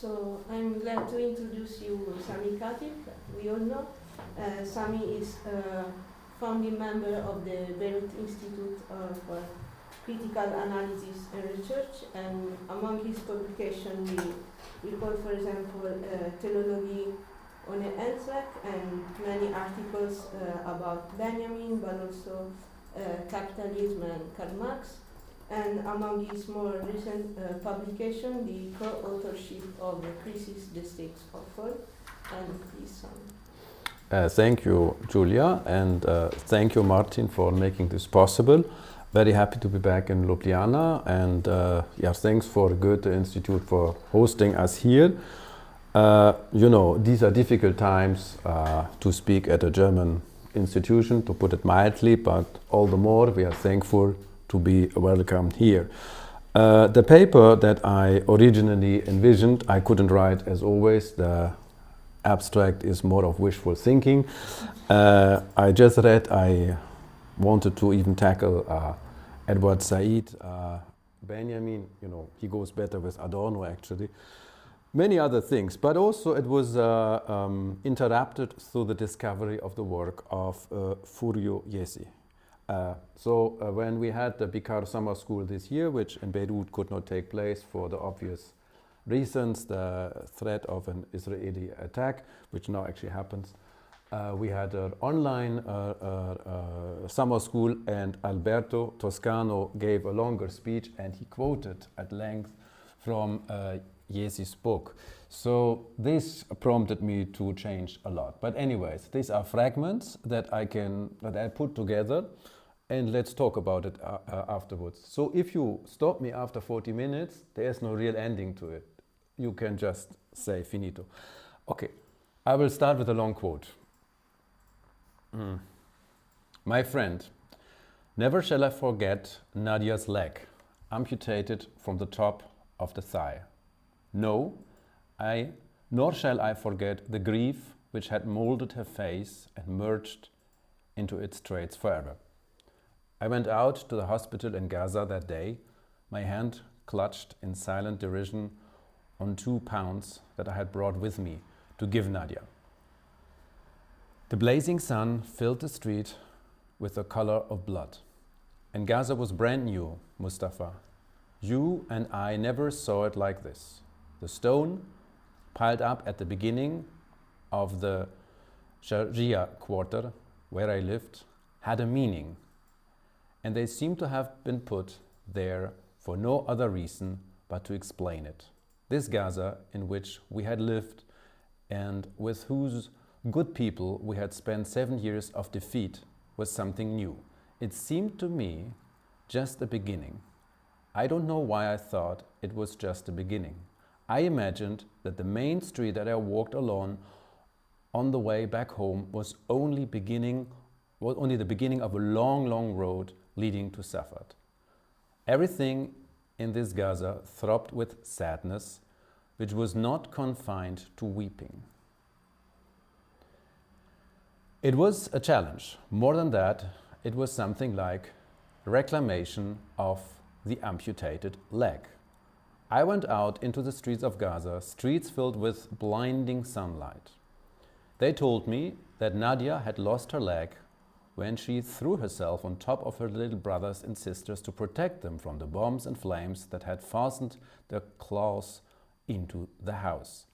So I'm glad to introduce you Sami Khatib, that we all know. Sami is a founding member of the Beirut Institute for Critical Analysis and Research, and among his publications we recall, for example, Teleology on the Enzek and many articles about Benjamin, but also capitalism and Karl Marx. And among his more recent publication, the co-authorship of The Crisis, the Stakes of Fall, and please, thank you, Giulia, and thank you, Martin, for making this possible. Very happy to be back in Ljubljana, and yeah, thanks for Goethe Institute for hosting us here. You know, these are difficult times to speak at a German institution, to put it mildly, but all the more we are thankful to be welcomed here. The paper that I originally envisioned, I couldn't write as always. The abstract is more of wishful thinking. I just read, I wanted to even tackle Edward Said, Benjamin, you know, he goes better with Adorno actually. Many other things, but also it was interrupted through the discovery of the work of Furio Jesi. When we had the BICAR summer school this year, which in Beirut could not take place for the obvious reasons, the threat of an Israeli attack, which now actually happens, we had an online summer school, and Alberto Toscano gave a longer speech, and he quoted at length from Jesi's book. So this prompted me to change a lot. But anyways, these are fragments that I put together, and let's talk about it afterwards. So if you stop me after 40 minutes, there's no real ending to it. You can just say finito. Okay, I will start with a long quote. My friend, never shall I forget Nadia's leg, amputated from the top of the thigh. No, nor shall I forget the grief which had molded her face and merged into its traits forever. I went out to the hospital in Gaza that day, my hand clutched in silent derision on 2 pounds that I had brought with me to give Nadia. The blazing sun filled the street with the color of blood. And Gaza was brand new, Mustafa. You and I never saw it like this. The stone, piled up at the beginning of the Sharia quarter, where I lived, had a meaning, and they seemed to have been put there for no other reason but to explain it. This Gaza in which we had lived and with whose good people we had spent 7 years of defeat was something new. It seemed to me just a beginning. I don't know why I thought it was just a beginning. I imagined that the main street that I walked alone on the way back home was only the beginning of a long, long road leading to Safed. Everything in this Gaza throbbed with sadness, which was not confined to weeping. It was a challenge. More than that, it was something like reclamation of the amputated leg. I went out into the streets of Gaza, streets filled with blinding sunlight. They told me that Nadia had lost her leg when she threw herself on top of her little brothers and sisters to protect them from the bombs and flames that had fastened their claws into the house.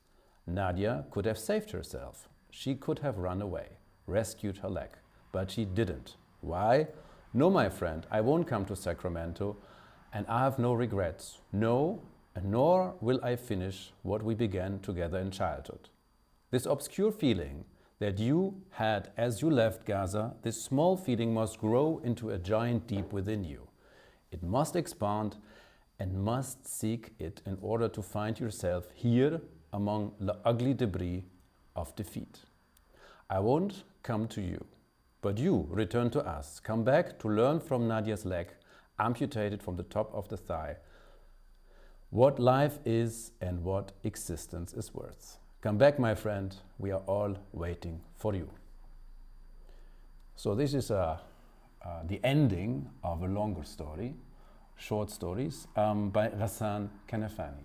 Nadia could have saved herself. She could have run away, rescued her leg, but she didn't. Why? No, my friend, I won't come to Sacramento, and I have no regrets. No, and nor will I finish what we began together in childhood. This obscure feeling that you had as you left Gaza, this small feeling must grow into a giant deep within you. It must expand and must seek it in order to find yourself here among the ugly debris of defeat. I won't come to you, but you return to us. Come back to learn from Nadia's leg, amputated from the top of the thigh, what life is and what existence is worth. Come back, my friend, we are all waiting for you. So this is the ending of a longer story, short stories, by Ghassan Kanafani.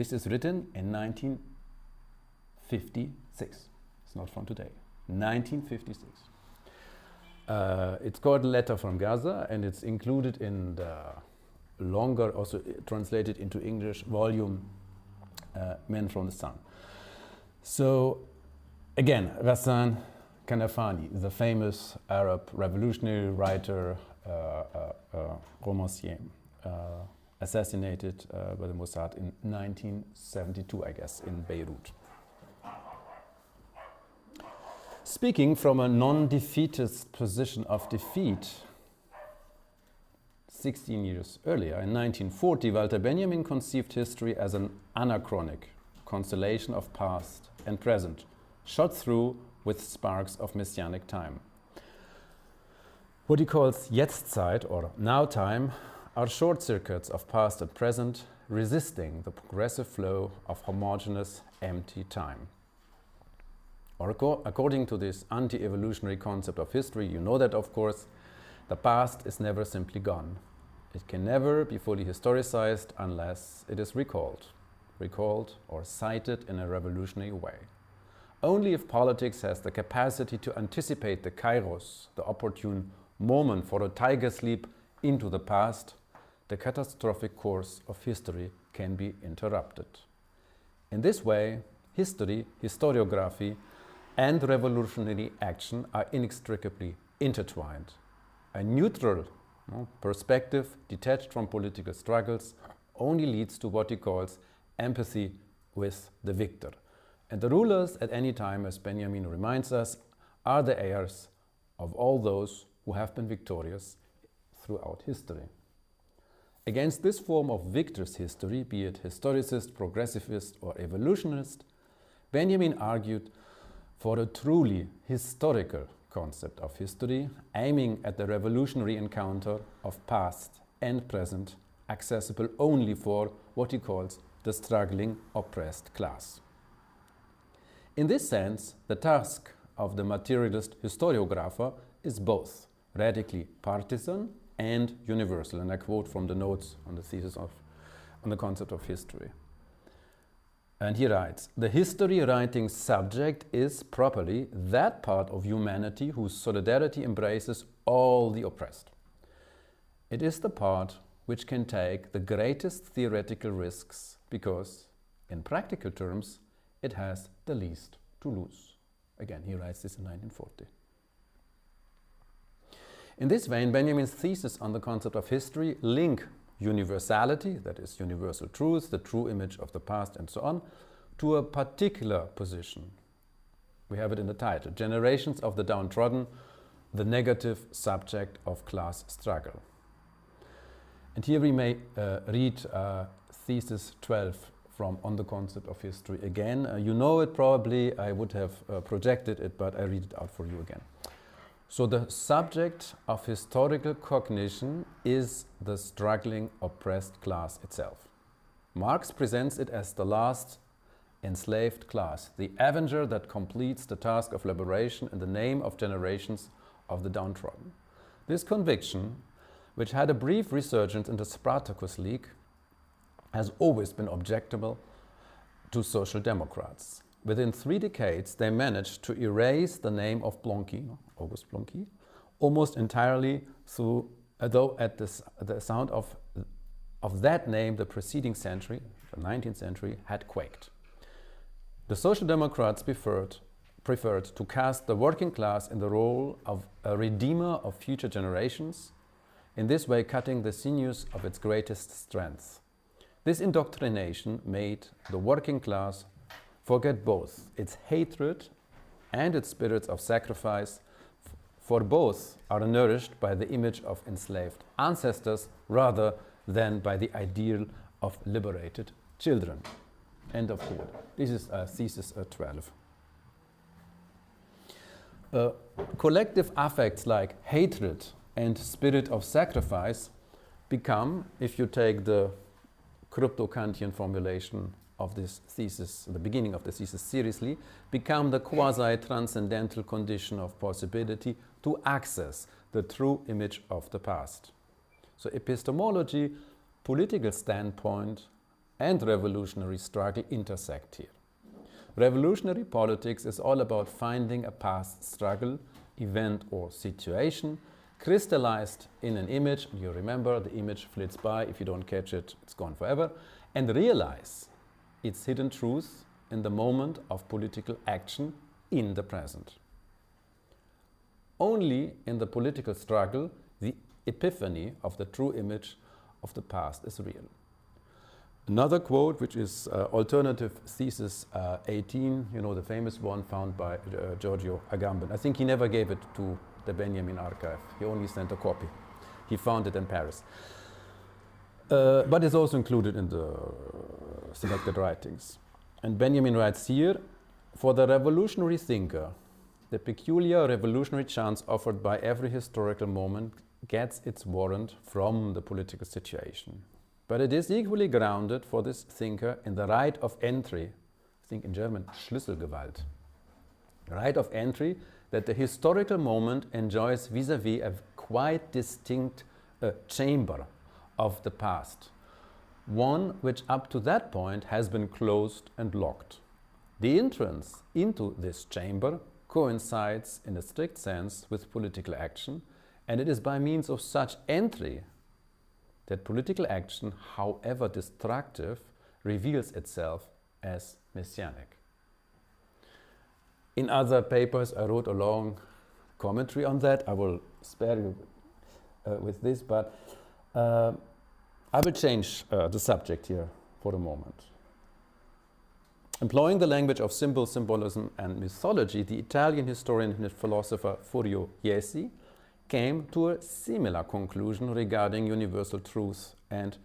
This is written in 1956. It's not from today. 1956. It's called Letter from Gaza, and it's included in the longer, also translated into English, volume Men from the Sun. So, again, Ghassan Kanafani, the famous Arab revolutionary writer, romancier, assassinated by the Mossad in 1972, I guess, in Beirut. Speaking from a non-defeatist position of defeat, 16 years earlier, in 1940, Walter Benjamin conceived history as an anachronic constellation of past and present, shot through with sparks of messianic time. What he calls Jetztzeit, or now time, are short circuits of past and present, resisting the progressive flow of homogeneous, empty time. Or according to this anti-evolutionary concept of history, you know that, of course, the past is never simply gone. It can never be fully historicized unless it is recalled or cited in a revolutionary way. Only if politics has the capacity to anticipate the kairos, the opportune moment for a tiger's leap into the past, the catastrophic course of history can be interrupted. In this way, history, historiography, and revolutionary action are inextricably intertwined. A neutral perspective, detached from political struggles, only leads to what he calls empathy with the victor. And the rulers at any time, as Benjamin reminds us, are the heirs of all those who have been victorious throughout history. Against this form of victor's history, be it historicist, progressivist, or evolutionist, Benjamin argued for a truly historical concept of history, aiming at the revolutionary encounter of past and present, accessible only for what he calls the struggling oppressed class. In this sense, the task of the materialist historiographer is both radically partisan and universal, and I quote from the notes on the thesis on the concept of history. And he writes, the history-writing subject is properly that part of humanity whose solidarity embraces all the oppressed. It is the part which can take the greatest theoretical risks because, in practical terms, it has the least to lose. Again, he writes this in 1940. In this vein, Benjamin's thesis on the concept of history link universality, that is universal truth, the true image of the past and so on, to a particular position. We have it in the title, Generations of the Downtrodden, the negative subject of class struggle. And here we may read thesis 12 from On the Concept of History again. You know it probably, I would have projected it, but I read it out for you again. So the subject of historical cognition is the struggling oppressed class itself. Marx presents it as the last enslaved class, the avenger that completes the task of liberation in the name of generations of the downtrodden. This conviction, which had a brief resurgence in the Spartacus League, has always been objectable to social democrats. Within 3 decades, they managed to erase the name of Blanqui, August Blanqui, almost entirely through, though at the sound of that name, the preceding century, the 19th century, had quaked. The Social Democrats preferred to cast the working class in the role of a redeemer of future generations, in this way cutting the sinews of its greatest strength. This indoctrination made the working class forget both its hatred and its spirits of sacrifice, for both are nourished by the image of enslaved ancestors rather than by the ideal of liberated children. End of quote. This is thesis 12. Collective affects like hatred and spirit of sacrifice become, if you take the crypto-Kantian formulation of this thesis, the beginning of the thesis seriously, become the quasi-transcendental condition of possibility to access the true image of the past. So epistemology, political standpoint, and revolutionary struggle intersect here. Revolutionary politics is all about finding a past struggle, event or situation, crystallized in an image. You remember, the image flits by. If you don't catch it, it's gone forever. And realize its hidden truth in the moment of political action in the present. Only in the political struggle, the epiphany of the true image of the past is real. Another quote, which is Alternative Thesis 18, you know, the famous one found by Giorgio Agamben. I think he never gave it to the Benjamin archive. He only sent a copy. He found it in Paris. But it's also included in the selected writings. And Benjamin writes here, for the revolutionary thinker, the peculiar revolutionary chance offered by every historical moment gets its warrant from the political situation. But it is equally grounded for this thinker in the right of entry, I think in German, Schlüsselgewalt, the right of entry that the historical moment enjoys vis-à-vis a quite distinct chamber of the past, one which up to that point has been closed and locked. The entrance into this chamber coincides in a strict sense with political action, and it is by means of such entry that political action, however destructive, reveals itself as messianic. In other papers, I wrote a long commentary on that. I will spare you with this, but I will change the subject here for a moment. Employing the language of symbol, symbolism, and mythology, the Italian historian and philosopher Furio Jesi came to a similar conclusion regarding universal truth and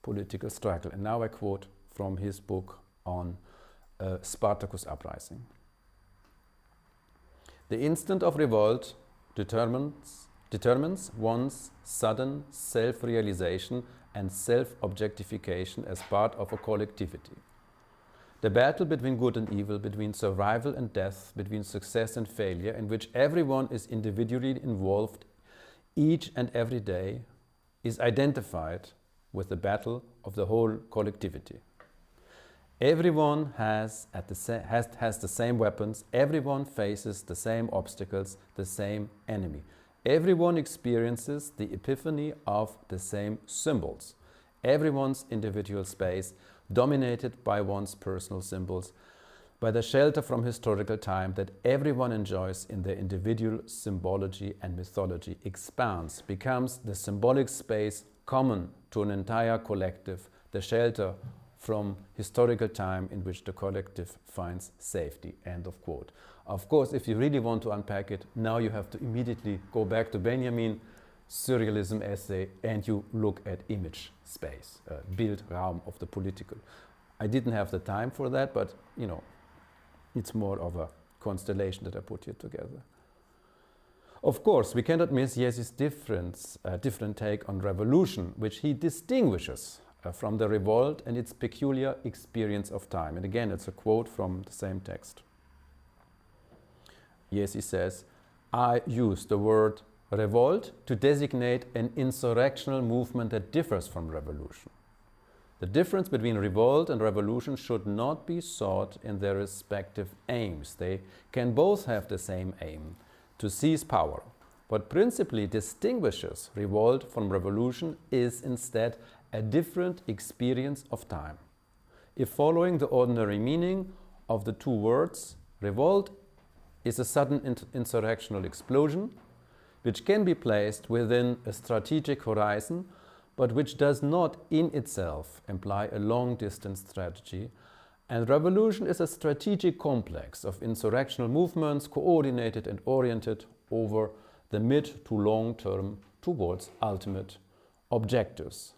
political struggle. And now I quote from his book on Spartacus uprising. The instant of revolt determines one's sudden self-realization and self-objectification as part of a collectivity. The battle between good and evil, between survival and death, between success and failure, in which everyone is individually involved each and every day, is identified with the battle of the whole collectivity. Everyone has the same weapons, everyone faces the same obstacles, the same enemy. Everyone experiences the epiphany of the same symbols. Everyone's individual space, dominated by one's personal symbols, by the shelter from historical time that everyone enjoys in their individual symbology and mythology, expands, becomes the symbolic space common to an entire collective, the shelter from historical time in which the collective finds safety. End of quote. Of course, if you really want to unpack it, now you have to immediately go back to Benjamin, Surrealism essay, and you look at image space, Bildraum of the political. I didn't have the time for that, but you know, it's more of a constellation that I put here together. Of course, we cannot miss Jesi's different take on revolution, which he distinguishes from the revolt and its peculiar experience of time. And again, it's a quote from the same text. Jesi says, I use the word revolt to designate an insurrectional movement that differs from revolution. The difference between revolt and revolution should not be sought in their respective aims. They can both have the same aim, to seize power. What principally distinguishes revolt from revolution is instead a different experience of time. If following the ordinary meaning of the two words, revolt is a sudden insurrectional explosion, which can be placed within a strategic horizon, but which does not in itself imply a long-distance strategy, and revolution is a strategic complex of insurrectional movements coordinated and oriented over the mid to long term towards ultimate objectives.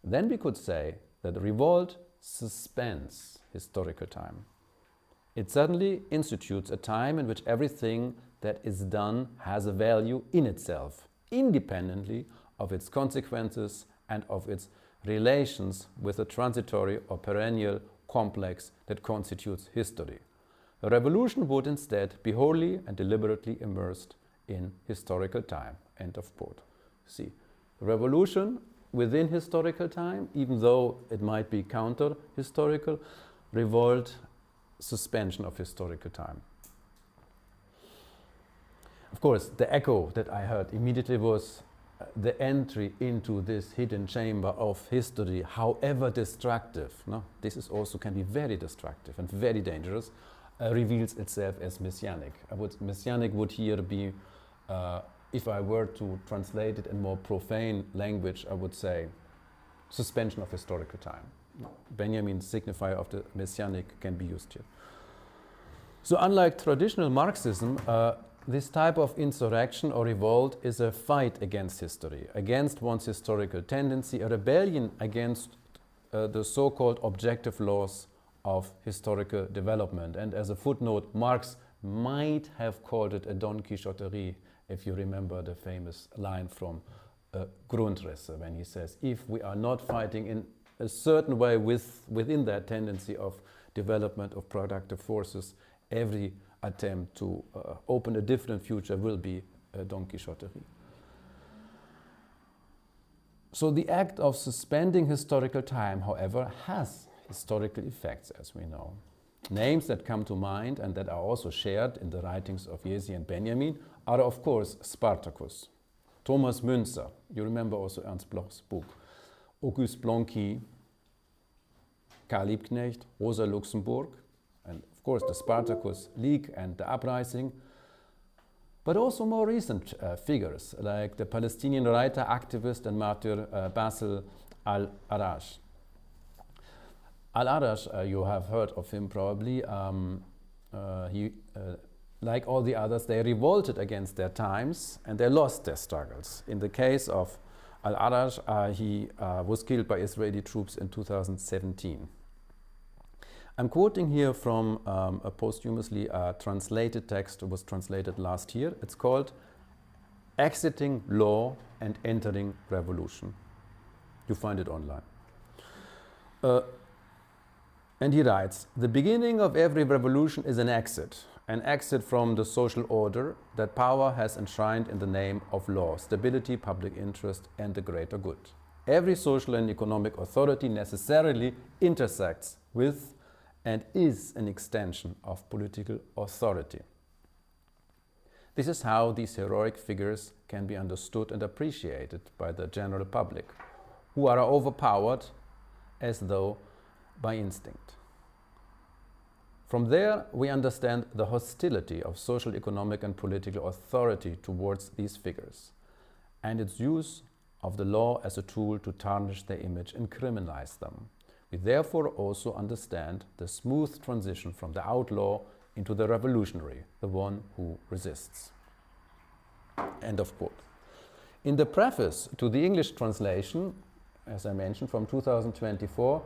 Then we could say that revolt suspends historical time. It suddenly institutes a time in which everything that is done has a value in itself, independently of its consequences and of its relations with the transitory or perennial complex that constitutes history. A revolution would instead be wholly and deliberately immersed in historical time. End of quote. See, the revolution within historical time, even though it might be counter-historical, revolt, suspension of historical time. Of course, the echo that I heard immediately was the entry into this hidden chamber of history, however destructive, no? This is also can be very destructive and very dangerous, reveals itself as messianic. Messianic would here be, if I were to translate it in more profane language, I would say suspension of historical time. Benjamin's signifier of the messianic can be used here. So unlike traditional Marxism, this type of insurrection or revolt is a fight against history, against one's historical tendency, a rebellion against the so-called objective laws of historical development. And as a footnote, Marx might have called it a Don Quixoterie, if you remember the famous line from Grundrisse, when he says, if we are not fighting in a certain way within that tendency of development of productive forces, every attempt to open a different future will be Don Quixoterie. So the act of suspending historical time, however, has historical effects, as we know. Names that come to mind and that are also shared in the writings of Jesi and Benjamin are, of course, Spartacus, Thomas Münzer, you remember also Ernst Bloch's book, Auguste Blanqui, Karl Liebknecht, Rosa Luxemburg, and of course the Spartacus League and the uprising, but also more recent figures like the Palestinian writer, activist and martyr Basil al-Arraj. Al-Arraj, you have heard of him probably. Like all the others, they revolted against their times and they lost their struggles. In the case of Al-Arraj, he was killed by Israeli troops in 2017. I'm quoting here from a posthumously translated text that was translated last year. It's called Exiting Law and Entering Revolution. You find it online. And he writes, the beginning of every revolution is an exit from the social order that power has enshrined in the name of law, stability, public interest, and the greater good. Every social and economic authority necessarily intersects with and is an extension of political authority. This is how these heroic figures can be understood and appreciated by the general public, who are overpowered as though by instinct. From there, we understand the hostility of social, economic, and political authority towards these figures, and its use of the law as a tool to tarnish their image and criminalize them. We therefore also understand the smooth transition from the outlaw into the revolutionary, the one who resists. End of quote. In the preface to the English translation, as I mentioned, from 2024,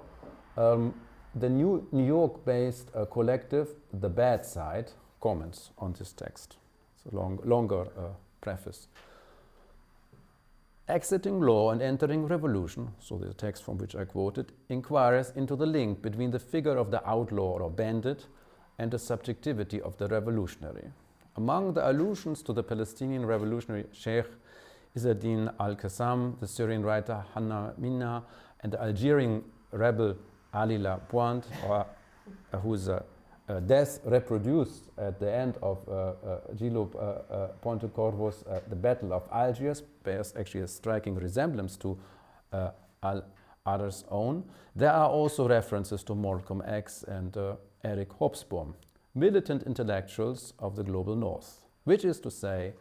the New York-based collective, The Bad Side, comments on this text. It's a longer preface. Exiting Law and Entering Revolution, so the text from which I quoted, inquires into the link between the figure of the outlaw or bandit and the subjectivity of the revolutionary. Among the allusions to the Palestinian revolutionary Sheikh Izzeddin al-Qassam, the Syrian writer Hanna Minna, and the Algerian rebel Ali La Pointe, whose death reproduced at the end of Gillo Pontecorvo's The Battle of Algiers, bears actually a striking resemblance to Al-Arraj's own. There are also references to Malcolm X and Eric Hobsbawm, militant intellectuals of the global north, which is to say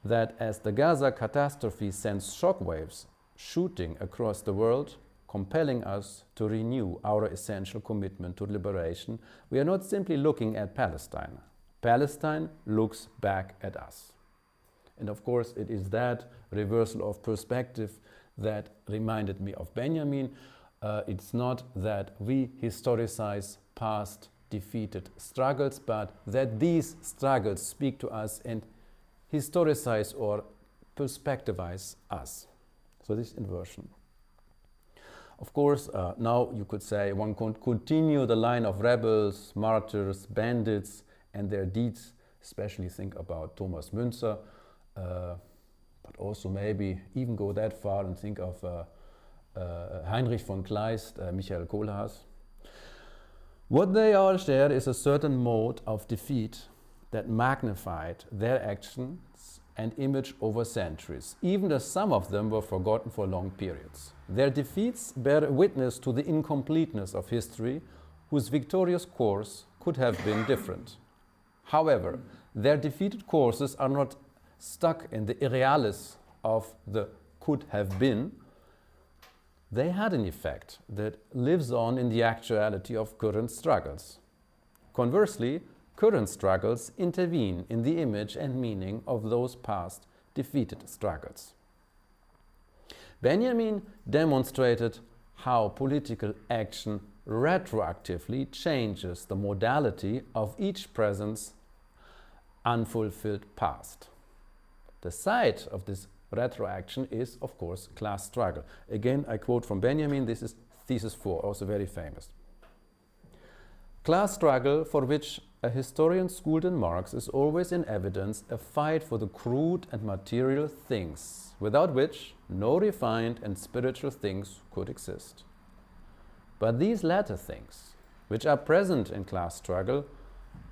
that as the Gaza catastrophe sends shockwaves shooting across the world, compelling us to renew our essential commitment to liberation, we are not simply looking at Palestine. Palestine looks back at us. And of course, it is that reversal of perspective that reminded me of Benjamin. It's not that we historicize past defeated struggles, but that these struggles speak to us and historicize or perspectivize us. So this inversion. Of course, now you could say one could continue the line of rebels, martyrs, bandits and their deeds, especially think about Thomas Münzer, but also maybe even go that far and think of Heinrich von Kleist, Michael Kohlhaas. What they all share is a certain mode of defeat that magnified their actions and image over centuries, even as some of them were forgotten for long periods. Their defeats bear witness to the incompleteness of history, whose victorious course could have been different. However, their defeated courses are not stuck in the irrealis of the could have been. They had an effect that lives on in the actuality of current struggles. Conversely, current struggles intervene in the image and meaning of those past defeated struggles. Benjamin demonstrated how political action retroactively changes the modality of each present's unfulfilled past. The site of this retroaction is, of course, class struggle. Again, I quote from Benjamin, this is thesis 4, also very famous. Class struggle, for which a historian schooled in Marx is always in evidence, a fight for the crude and material things, without which no refined and spiritual things could exist. But these latter things, which are present in class struggle,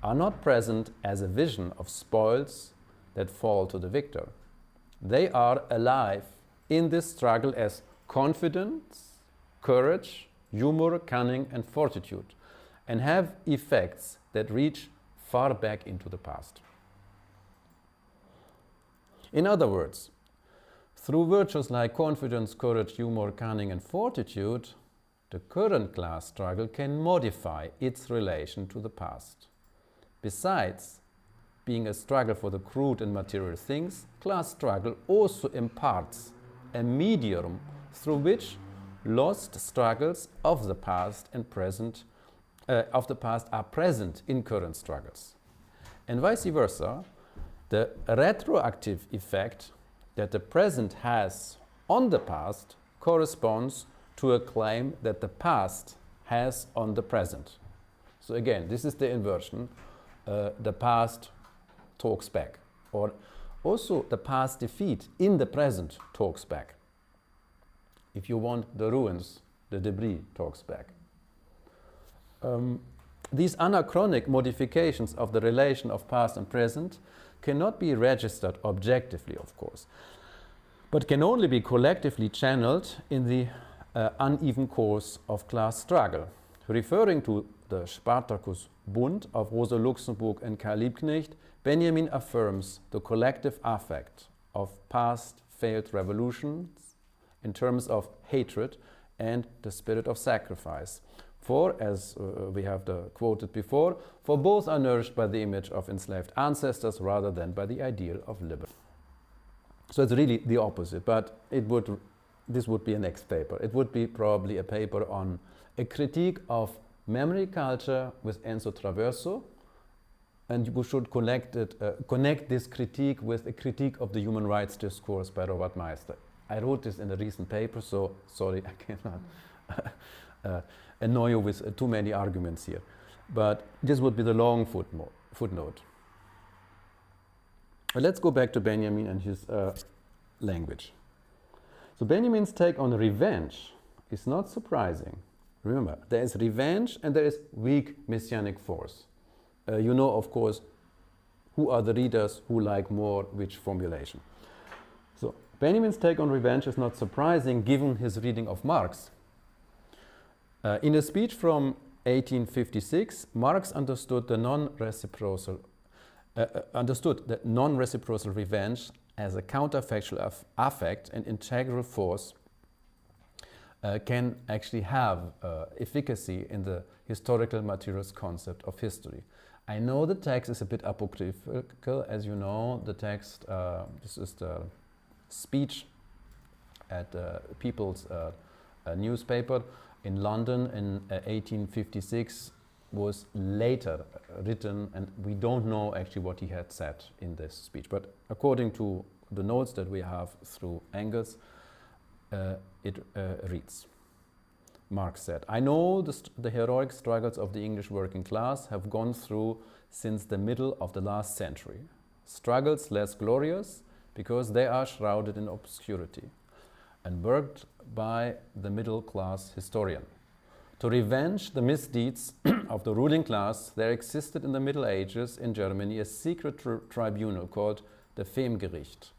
are not present as a vision of spoils that fall to the victor. They are alive in this struggle as confidence, courage, humor, cunning, and fortitude, and have effects that reach far back into the past. In other words, through virtues like confidence, courage, humor, cunning, and fortitude, the current class struggle can modify its relation to the past. Besides being a struggle for the crude and material things, class struggle also imparts a medium through which lost struggles of the past and present are present in current struggles. And vice versa, the retroactive effect that the present has on the past corresponds to a claim that the past has on the present. So again, this is the inversion. The past talks back, or also the past defeat in the present talks back. If you want the ruins, the debris talks back. These anachronic modifications of the relation of past and present cannot be registered objectively, of course, but can only be collectively channeled in the uneven course of class struggle. Referring to the Spartacus Bund of Rosa Luxemburg and Karl Liebknecht, Benjamin affirms the collective affect of past failed revolutions in terms of hatred and the spirit of sacrifice. For, as we have quoted before, for both are nourished by the image of enslaved ancestors rather than by the ideal of liberty. So it's really the opposite, but this would be a next paper. It would be probably a paper on a critique of memory culture with Enzo Traverso, and we should connect this critique with a critique of the human rights discourse by Robert Meister. I wrote this in a recent paper, so sorry, I cannot annoy you with too many arguments here. But this would be the long footnote. But let's go back to Benjamin and his language. So Benjamin's take on revenge is not surprising. Remember, there is revenge and there is weak messianic force. You know, of course, who are the readers who like more which formulation. So Benjamin's take on revenge is not surprising given his reading of Marx. In a speech from 1856, Marx understood that non-reciprocal revenge as a counterfactual affect and integral force can actually have efficacy in the historical materials concept of history. I know the text is a bit apocryphal, as you know. The text, this is the speech at the People's newspaper in London in 1856, was later written, and we don't know actually what he had said in this speech. But according to the notes that we have through Engels, it reads, Marx said, "I know the heroic struggles of the English working class have gone through since the middle of the last century. Struggles less glorious because they are shrouded in obscurity. and worked by the middle class historian. To revenge the misdeeds of the ruling class, there existed in the Middle Ages in Germany a secret tribunal called the Femgericht.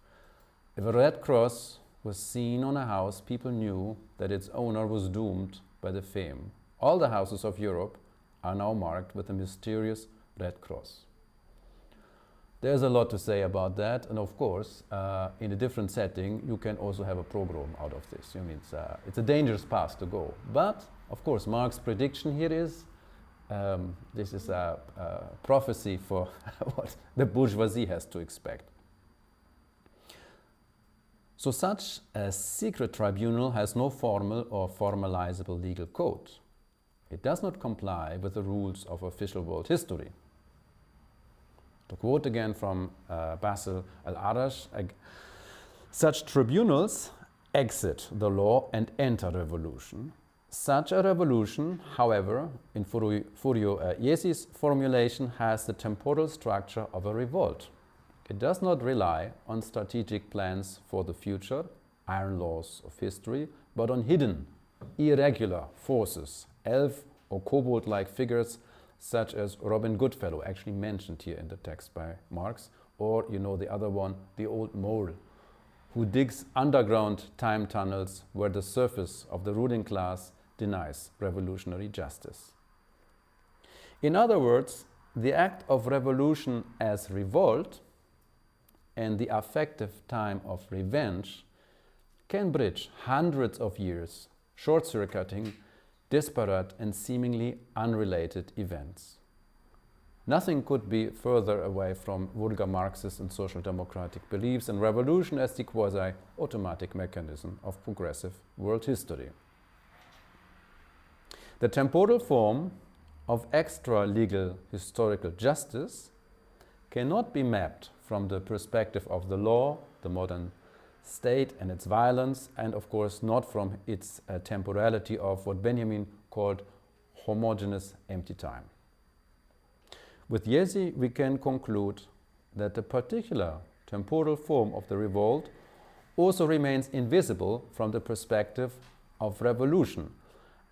If a red cross was seen on a house, people knew that its owner was doomed by the Fem. All the houses of Europe are now marked with the mysterious red cross. There's a lot to say about that, and of course, in a different setting, you can also have a pogrom out of this. I mean, it's a dangerous path to go. But, of course, Marx's prediction here is, this is a prophecy for what the bourgeoisie has to expect. So such a secret tribunal has no formal or formalizable legal code. It does not comply with the rules of official world history. To quote again from Basil al-Arash, such tribunals exit the law and enter revolution. Such a revolution, however, in Furio Jesi's formulation, has the temporal structure of a revolt. It does not rely on strategic plans for the future, iron laws of history, but on hidden, irregular forces, elf or kobold-like figures such as Robin Goodfellow, actually mentioned here in the text by Marx, or, you know, the other one, the old mole, who digs underground time tunnels where the surface of the ruling class denies revolutionary justice. In other words, the act of revolution as revolt and the affective time of revenge can bridge hundreds of years, short-circuiting disparate and seemingly unrelated events. Nothing could be further away from vulgar Marxist and social democratic beliefs in revolution as the quasi-automatic mechanism of progressive world history. The temporal form of extra-legal historical justice cannot be mapped from the perspective of the law, the modern state and its violence, and of course not from its temporality of what Benjamin called homogeneous empty time. With Jesi, we can conclude that the particular temporal form of the revolt also remains invisible from the perspective of revolution,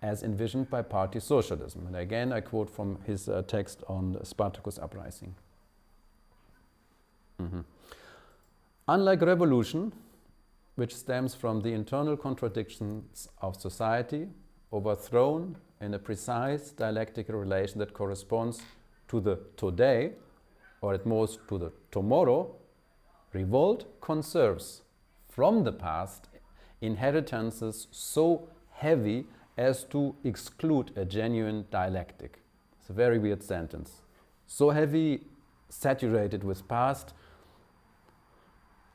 as envisioned by party socialism. And again, I quote from his text on the Spartacus uprising. Unlike revolution, which stems from the internal contradictions of society, overthrown in a precise dialectical relation that corresponds to the today, or at most to the tomorrow, revolt conserves from the past inheritances so heavy as to exclude a genuine dialectic. It's a very weird sentence. So heavy, saturated with past,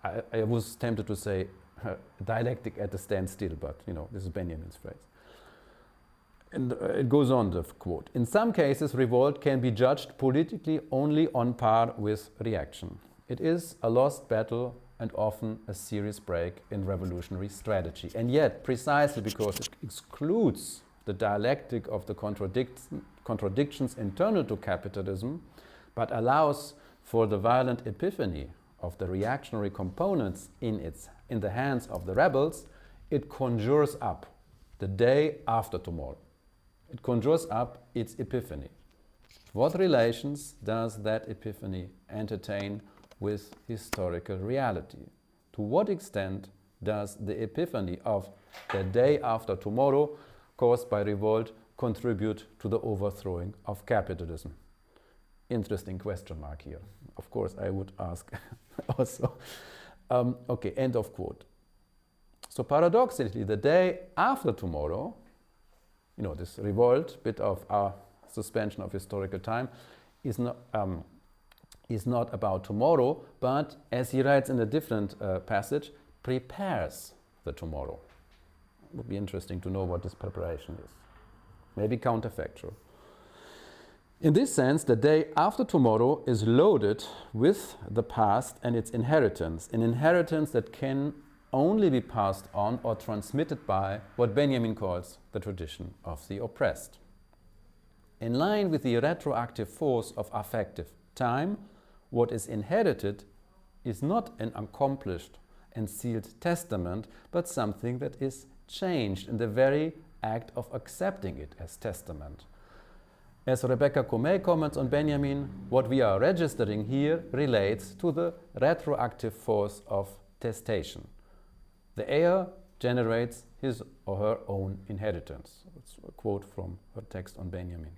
I was tempted to say dialectic at a standstill, but you know, this is Benjamin's phrase. And it goes on, the quote. In some cases, revolt can be judged politically only on par with reaction. It is a lost battle and often a serious break in revolutionary strategy. And yet, precisely because it excludes the dialectic of the contradictions internal to capitalism, but allows for the violent epiphany of the reactionary components in the hands of the rebels, it conjures up the day after tomorrow. It conjures up its epiphany. What relations does that epiphany entertain with historical reality? To what extent does the epiphany of the day after tomorrow caused by revolt contribute to the overthrowing of capitalism? Interesting question mark here. Of course, I would ask also. Okay, end of quote. So paradoxically, the day after tomorrow, you know, this revolt, bit of our suspension of historical time, is not about tomorrow, but, as he writes in a different passage, prepares the tomorrow. It would be interesting to know what this preparation is. Maybe counterfactual. In this sense, the day after tomorrow is loaded with the past and its inheritance, an inheritance that can only be passed on or transmitted by what Benjamin calls the tradition of the oppressed. In line with the retroactive force of affective time, what is inherited is not an accomplished and sealed testament, but something that is changed in the very act of accepting it as testament. As Rebecca Comey comments on Benjamin, what we are registering here relates to the retroactive force of testation. The heir generates his or her own inheritance. That's a quote from her text on Benjamin.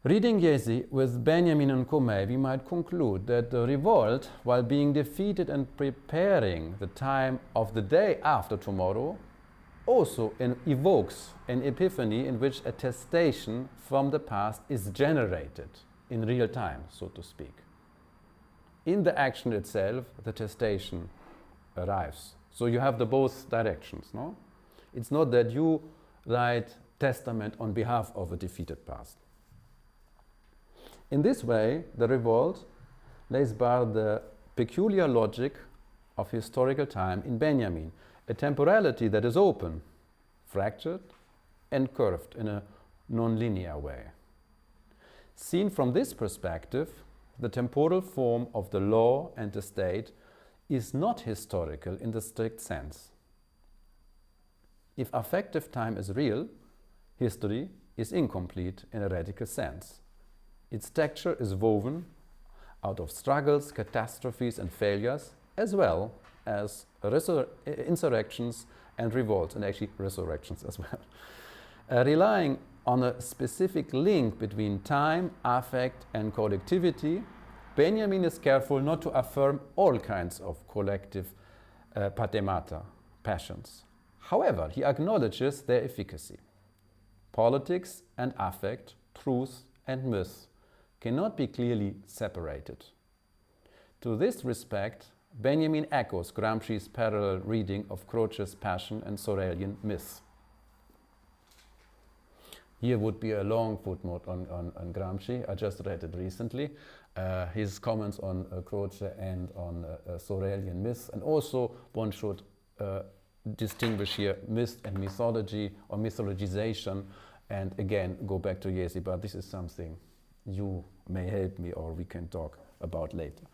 Reading Jesi with Benjamin and Comey, we might conclude that the revolt, while being defeated and preparing the time of the day after tomorrow, also evokes an epiphany in which attestation from the past is generated in real time, so to speak. In the action itself, the testation arrives. So you have the both directions, no? It's not that you write testament on behalf of a defeated past. In this way, the revolt lays bare the peculiar logic of historical time in Benjamin, a temporality that is open, fractured, and curved in a non-linear way. Seen from this perspective, the temporal form of the law and the state is not historical in the strict sense. If affective time is real, history is incomplete in a radical sense. Its texture is woven out of struggles, catastrophes, and failures, as well as insurrections and revolts, and actually resurrections as well. Relying on a specific link between time, affect, and collectivity, Benjamin is careful not to affirm all kinds of collective pathemata, passions. However, he acknowledges their efficacy. Politics and affect, truth and myth cannot be clearly separated. To this respect, Benjamin echoes Gramsci's parallel reading of Croce's Passion and Sorelian myth. Here would be a long footnote on Gramsci. I just read it recently. His comments on Croce and on Sorelian myth. And also one should distinguish here myth and mythology or mythologization. And again, go back to Jesi, but this is something you may help me or we can talk about later.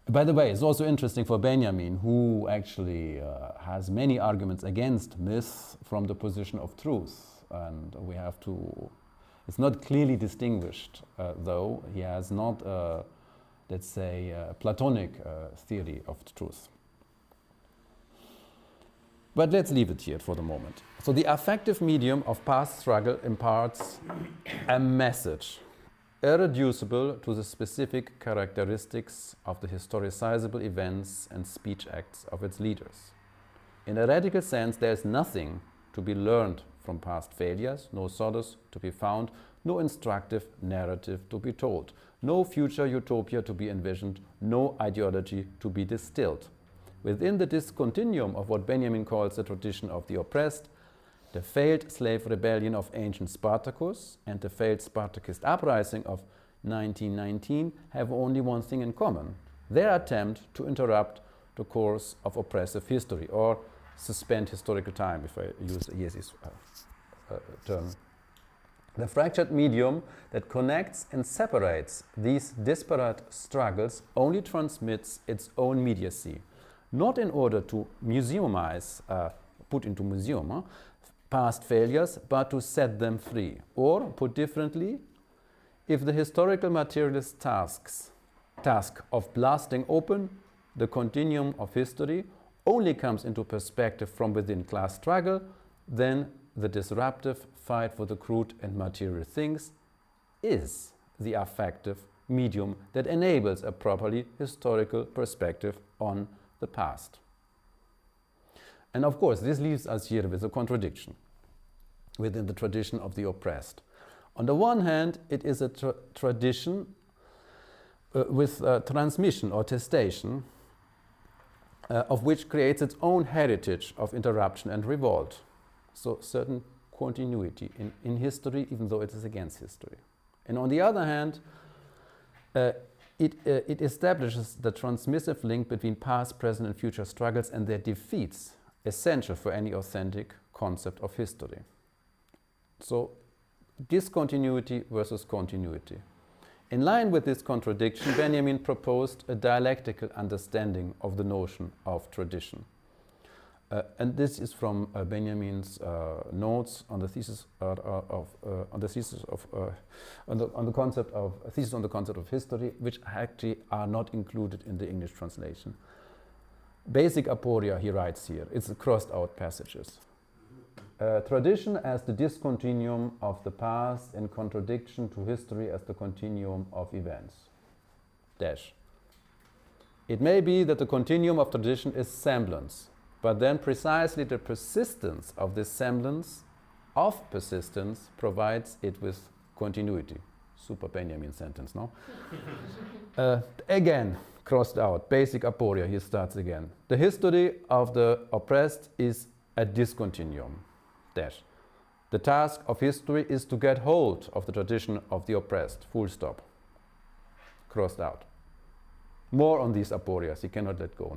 By the way, it's also interesting for Benjamin, who actually has many arguments against myth from the position of truth. And we have to, it's not clearly distinguished, though. He has not, let's say, a Platonic theory of the truth. But let's leave it here for the moment. So the affective medium of past struggle imparts a message, irreducible to the specific characteristics of the historicizable events and speech acts of its leaders. In a radical sense, there is nothing to be learned from past failures, no solace to be found, no instructive narrative to be told, no future utopia to be envisioned, no ideology to be distilled. Within the discontinuum of what Benjamin calls the tradition of the oppressed, the failed slave rebellion of ancient Spartacus and the failed Spartacist uprising of 1919 have only one thing in common: their attempt to interrupt the course of oppressive history, or suspend historical time, if I use Jesi's term. The fractured medium that connects and separates these disparate struggles only transmits its own immediacy, not in order to museumize, put into museum, past failures, but to set them free. Or, put differently, if the historical materialist task of blasting open the continuum of history only comes into perspective from within class struggle, then the disruptive fight for the crude and material things is the affective medium that enables a properly historical perspective on the past. And of course, this leaves us here with a contradiction within the tradition of the oppressed. On the one hand, it is a tradition with transmission or testation, of which creates its own heritage of interruption and revolt. So certain continuity in history, even though it is against history. And on the other hand, it establishes the transmissive link between past, present, and future struggles and their defeats, essential for any authentic concept of history. So, discontinuity versus continuity. In line with this contradiction, Benjamin proposed a dialectical understanding of the notion of tradition. And this is from Benjamin's notes on the thesis on the concept of history, which actually are not included in the English translation. Basic aporia, he writes here, it's crossed out passages. Tradition as the discontinuum of the past in contradiction to history as the continuum of events. Dash. It may be that the continuum of tradition is semblance, but then precisely the persistence of this semblance of persistence provides it with continuity. Super Benjamin sentence, no? Again, crossed out, basic aporia, he starts again. The history of the oppressed is a discontinuum. Dash. The task of history is to get hold of the tradition of the oppressed, full stop. Crossed out. More on these aporias, he cannot let go,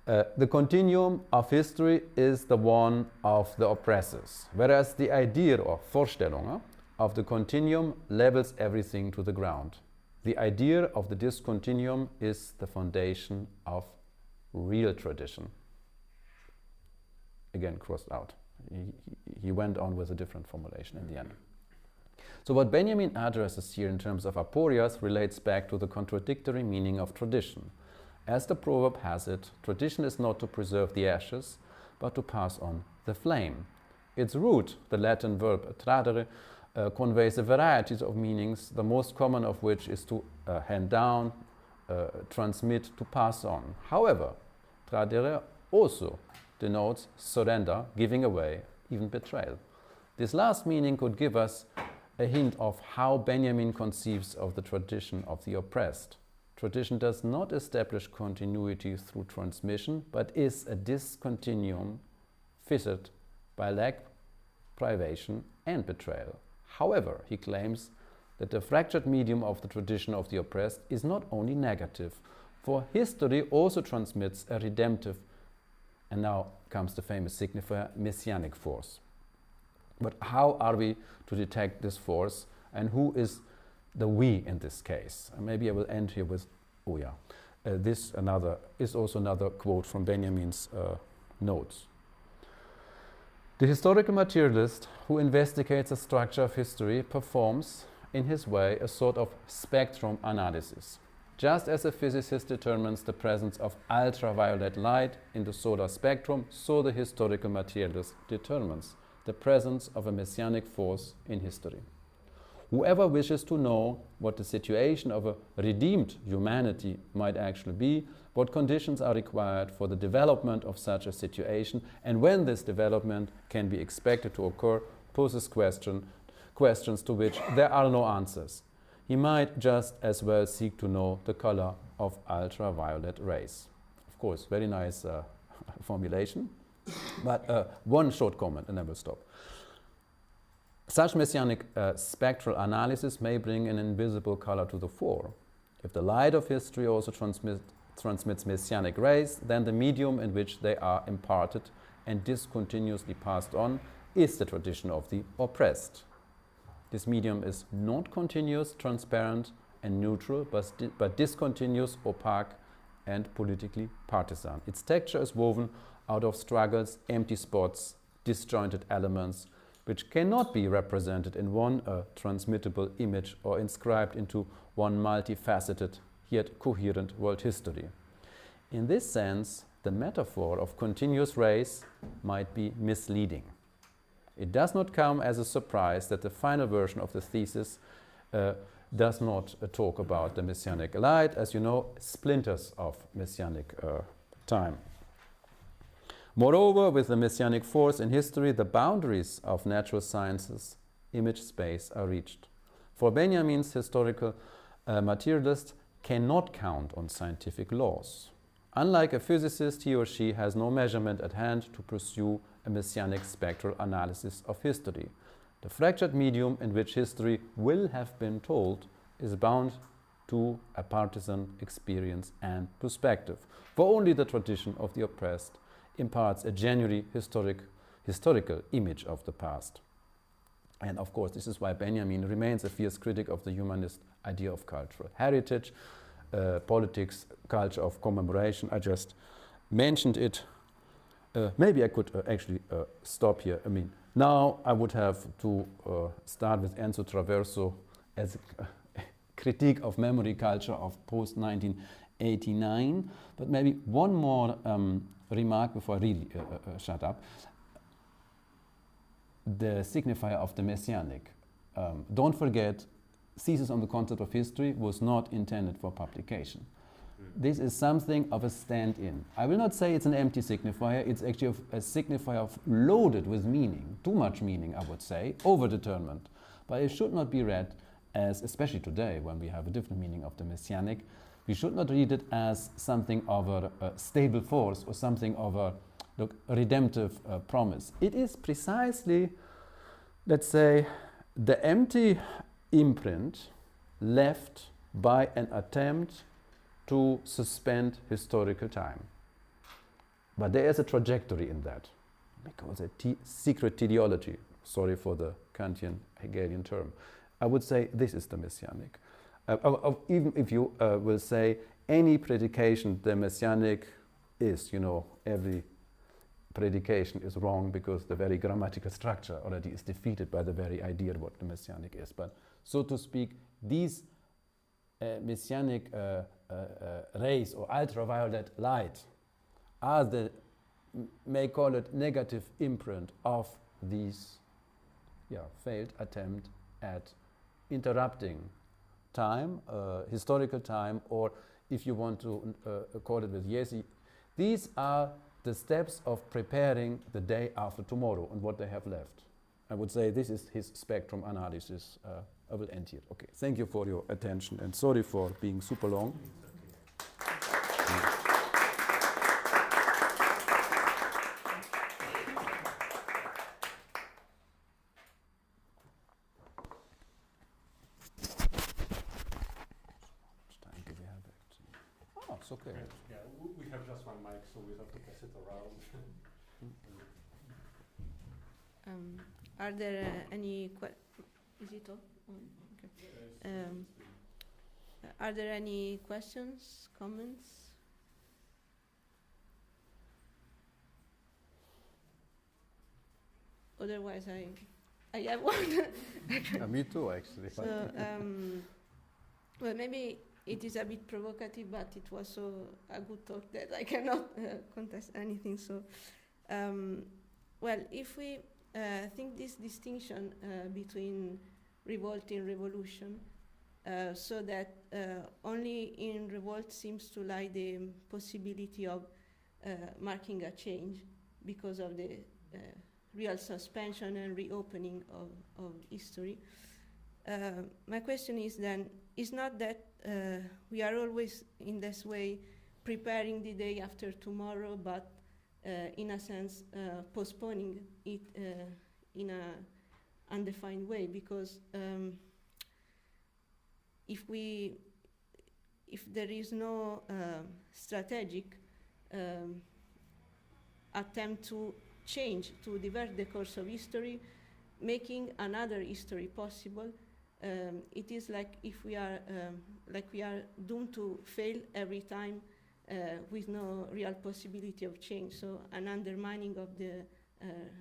no? The continuum of history is the one of the oppressors, whereas the idea or Vorstellung of the continuum levels everything to the ground. The idea of the discontinuum is the foundation of real tradition. Again, crossed out. He went on with a different formulation in the end. So what Benjamin addresses here in terms of aporias relates back to the contradictory meaning of tradition. As the proverb has it, tradition is not to preserve the ashes, but to pass on the flame. Its root, the Latin verb tradere, conveys a variety of meanings, the most common of which is to hand down, transmit, to pass on. However, tradere also denotes surrender, giving away, even betrayal. This last meaning could give us a hint of how Benjamin conceives of the tradition of the oppressed. Tradition does not establish continuity through transmission, but is a discontinuum fitted by lack, privation, and betrayal. However, he claims that the fractured medium of the tradition of the oppressed is not only negative, for history also transmits a redemptive, and now comes the famous signifier, messianic force. But how are we to detect this force, and who is the we in this case? And maybe I will end here with, this is also another quote from Benjamin's notes. The historical materialist who investigates the structure of history performs, in his way, a sort of spectrum analysis. Just as a physicist determines the presence of ultraviolet light in the solar spectrum, so the historical materialist determines the presence of a messianic force in history. Whoever wishes to know what the situation of a redeemed humanity might actually be, what conditions are required for the development of such a situation, and when this development can be expected to occur, poses questions to which there are no answers. He might just as well seek to know the color of ultraviolet rays. Of course, very nice formulation, but one short comment and I will stop. Such messianic spectral analysis may bring an invisible color to the fore. If the light of history also transmits messianic rays, then the medium in which they are imparted and discontinuously passed on is the tradition of the oppressed. This medium is not continuous, transparent, and neutral, but discontinuous, opaque, and politically partisan. Its texture is woven out of struggles, empty spots, disjointed elements, which cannot be represented in one transmittable image or inscribed into one multifaceted yet coherent world history. In this sense, the metaphor of continuous rays might be misleading. It does not come as a surprise that the final version of the thesis does not talk about the messianic light, as you know, splinters of messianic time. Moreover, with the messianic force in history, the boundaries of natural sciences, image space, are reached. For Benjamin's historical materialist cannot count on scientific laws. Unlike a physicist, he or she has no measurement at hand to pursue a messianic spectral analysis of history. The fractured medium in which history will have been told is bound to a partisan experience and perspective, for only the tradition of the oppressed imparts a genuinely historical image of the past. And of course, this is why Benjamin remains a fierce critic of the humanist idea of cultural heritage, politics, culture of commemoration. I just mentioned it. Maybe I could actually stop here. I mean, now I would have to start with Enzo Traverso as a critique of memory culture of post-1989. But maybe one more remark before I really shut up. The signifier of the messianic. Don't forget, Thesis on the Concept of History was not intended for publication. This is something of a stand-in. I will not say it's an empty signifier, it's actually a signifier loaded with meaning, too much meaning I would say, overdetermined. But it should not be read as, especially today when we have a different meaning of the messianic, we should not read it as something of a stable force or something of a redemptive promise. It is precisely, let's say, the empty imprint left by an attempt to suspend historical time. But there is a trajectory in that. We call it secret teleology. Sorry for the Kantian Hegelian term. I would say this is the messianic. Even if you will say any predication, the messianic is, every predication is wrong because the very grammatical structure already is defeated by the very idea of what the messianic is. But so to speak, these messianic rays or ultraviolet light are the, may call it, negative imprint of these failed attempt at interrupting time, historical time, or if you want to call it with Jesi, these are the steps of preparing the day after tomorrow and what they have left. I would say this is his spectrum analysis. I will end here. Okay, thank you for your attention and sorry for being super long. Oh, it's okay. Yeah, we have just one mic, so we have to pass it around. Are there any is it all? Okay. Are there any questions, comments? Otherwise, I have one. Me too, actually. So, well, maybe it is a bit provocative, but it was so a good talk that I cannot contest anything. So, well, if we think this distinction between revolt and revolution, so that only in revolt seems to lie the possibility of marking a change because of the real suspension and reopening of history. My question is then, is not that we are always in this way preparing the day after tomorrow, but in a sense postponing it in a undefined way, because if there is no strategic attempt to change, to divert the course of history, making another history possible, it is like if we are doomed to fail every time with no real possibility of change. So an undermining of the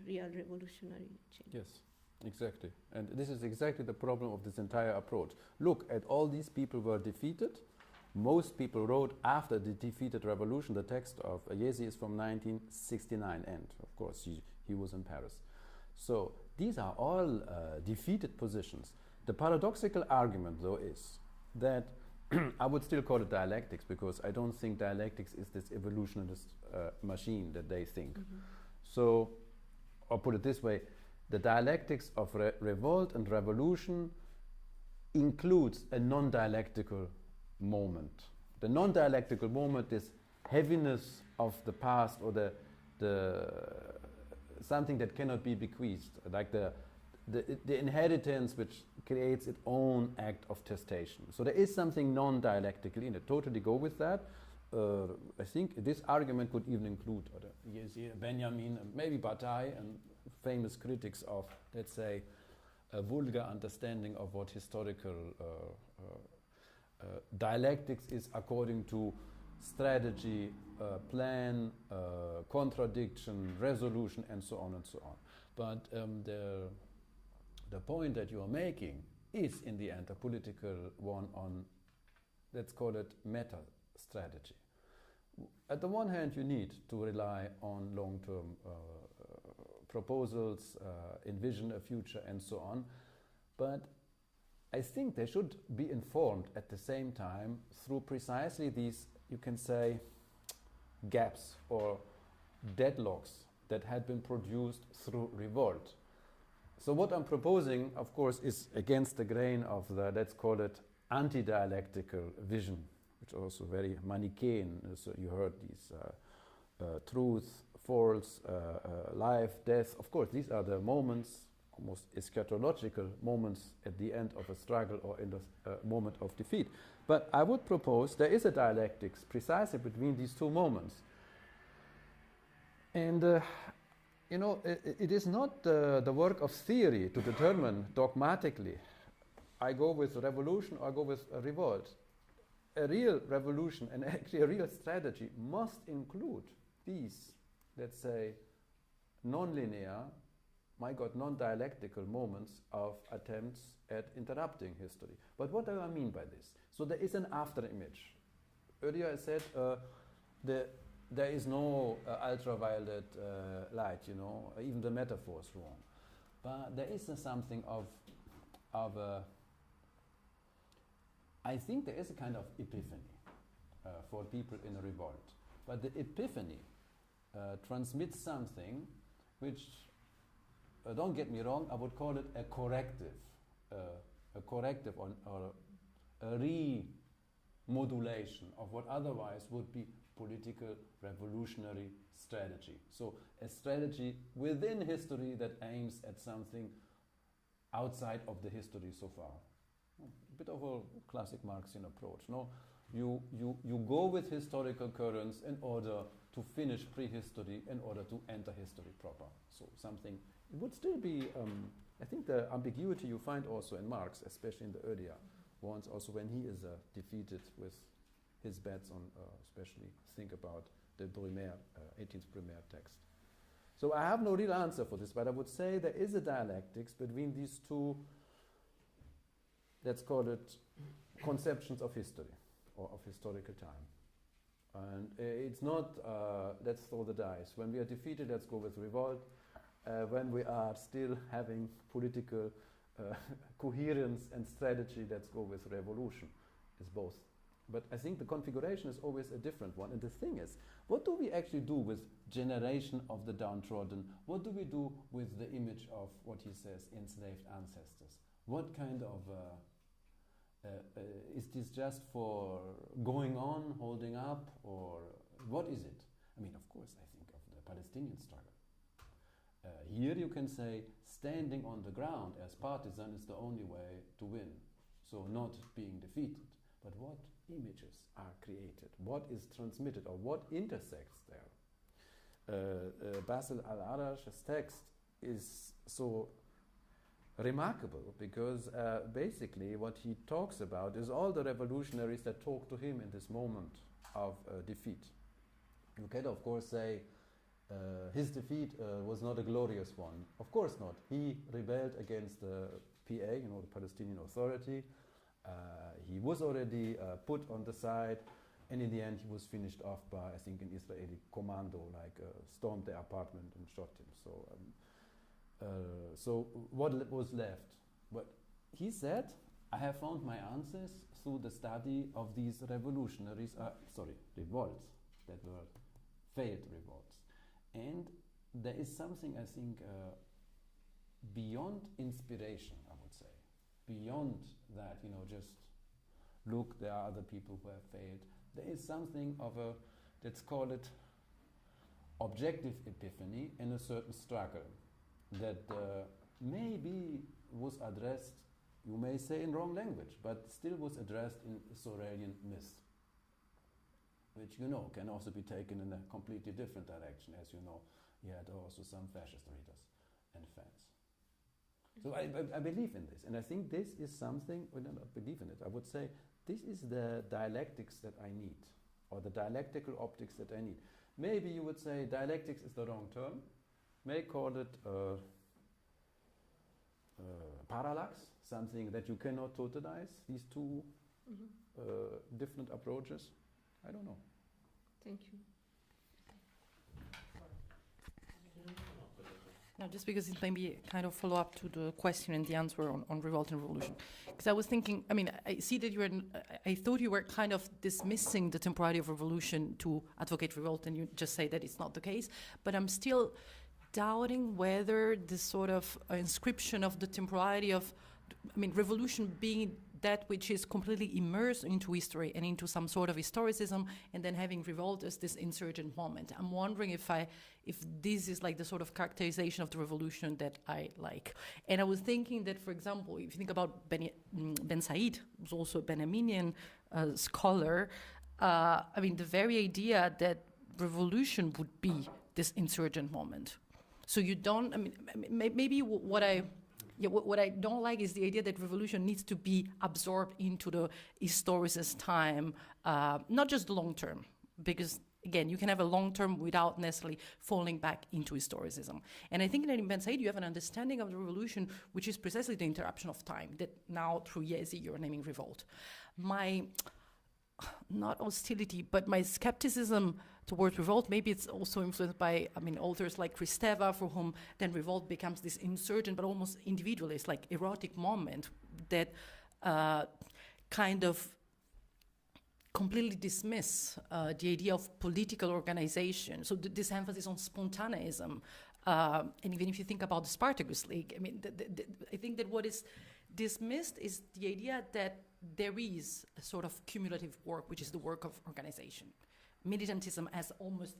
real revolutionary change. Yes, exactly. And this is exactly the problem of this entire approach. Look at all these people were defeated. Most people wrote after the defeated revolution. The text of Jesi is from 1969, and of course he was in Paris. So these are all defeated positions. The paradoxical argument, though, is that I would still call it dialectics, because I don't think dialectics is this evolutionist machine that they think. Mm-hmm. So, or put it this way, the dialectics of revolt and revolution includes a non-dialectical moment. The non-dialectical moment is heaviness of the past, or the something that cannot be bequeathed, like the inheritance which creates its own act of testation. So there is something non-dialectical in it. Totally go with that. I think this argument could even include Benjamin, maybe Bataille, and famous critics of, let's say, a vulgar understanding of what historical dialectics is according to strategy, plan, contradiction, resolution, and so on and so on. But the point that you are making is in the end a political one on, let's call it meta strategy. At the one hand, you need to rely on long-term proposals, envision a future, and so on. But I think they should be informed at the same time through precisely these, you can say, gaps or deadlocks that had been produced through revolt. So what I'm proposing, of course, is against the grain of the, let's call it, anti-dialectical vision, which is also very Manichaean. So you heard these truth, false, life, death. Of course, these are the moments, almost eschatological moments at the end of a struggle or in the moment of defeat. But I would propose there is a dialectics precisely between these two moments. And you know, it is not the work of theory to determine dogmatically, I go with revolution or I go with a revolt. A real revolution and actually a real strategy must include these, let's say, non-linear, non-dialectical moments of attempts at interrupting history. But what do I mean by this? So there is an after-image. Earlier I said there is no ultraviolet light, you know, even the metaphor is wrong. But there is something of a, I think there is a kind of epiphany for people in a revolt. But the epiphany transmits something which, don't get me wrong, I would call it a corrective or a remodulation of what otherwise would be political revolutionary strategy. So a strategy within history that aims at something outside of the history so far. A bit of a classic Marxian approach. No, you go with historical currents in order to finish prehistory, in order to enter history proper. So something, it would still be, I think the ambiguity you find also in Marx, especially in the earlier ones, also when he is defeated with his bets on, especially think about the Brumaire, 18th Brumaire text. So I have no real answer for this, but I would say there is a dialectics between these two, let's call it, conceptions of history or of historical time. And it's not, let's throw the dice. When we are defeated, let's go with revolt. When we are still having political coherence and strategy, let's go with revolution. It's both. But I think the configuration is always a different one. And the thing is, what do we actually do with generation of the downtrodden? What do we do with the image of, what he says, enslaved ancestors? What kind of, is this just for going on, holding up, or what is it? I mean, of course, I think of the Palestinian struggle. Here you can say standing on the ground as partisan is the only way to win. So not being defeated. But what images are created? What is transmitted or what intersects there? Basil al-Arash's text is so remarkable because basically what he talks about is all the revolutionaries that talk to him in this moment of defeat. You can of course say his defeat was not a glorious one. Of course not. He rebelled against the PA, you know, the Palestinian Authority. He was already put on the side, and in the end he was finished off by, I think, an Israeli commando, like stormed their apartment and shot him. So what was left? But he said, I have found my answers through the study of these revolutionaries, revolts, that were failed revolts. And there is something, I think, beyond inspiration, I would say. Beyond that, you know, just look, there are other people who have failed. There is something of a, let's call it, objective epiphany in a certain struggle that maybe was addressed, you may say in wrong language, but still was addressed in Sorelian myth, which, you know, can also be taken in a completely different direction. As you know, he had also some fascist readers and fans. So I believe in this, and I think this is something, I don't believe in it, I would say this is the dialectics that I need, or the dialectical optics that I need. Maybe you would say dialectics is the wrong term, may call it parallax, something that you cannot totalize, these two different approaches. I don't know. Thank you. No, just because it may be a kind of follow-up to the question and the answer on revolt and revolution. Because I was thinking, I mean, I see that I thought you were kind of dismissing the temporality of revolution to advocate revolt, and you just say that it's not the case. But I'm still doubting whether this sort of inscription of the temporality of, I mean, revolution being that which is completely immersed into history and into some sort of historicism, and then having revolt as this insurgent moment. I'm wondering if this is like the sort of characterization of the revolution that I like. And I was thinking that, for example, if you think about Ben Said, who's also a Benjaminian scholar, I mean, the very idea that revolution would be this insurgent moment. So you don't, I mean, maybe what I don't like is the idea that revolution needs to be absorbed into the historicist time, not just the long term, because again, you can have a long term without necessarily falling back into historicism. And I think that in Ben Said you have an understanding of the revolution, which is precisely the interruption of time, that now through Yezi you're naming revolt. My not hostility, but my skepticism towards revolt, maybe it's also influenced by, I mean, authors like Kristeva, for whom then revolt becomes this insurgent, but almost individualist, like erotic moment that kind of completely dismiss the idea of political organization. So this emphasis on spontaneism. And even if you think about the Spartacus League, I mean, I think that what is dismissed is the idea that there is a sort of cumulative work, which is the work of organization. Militantism as almost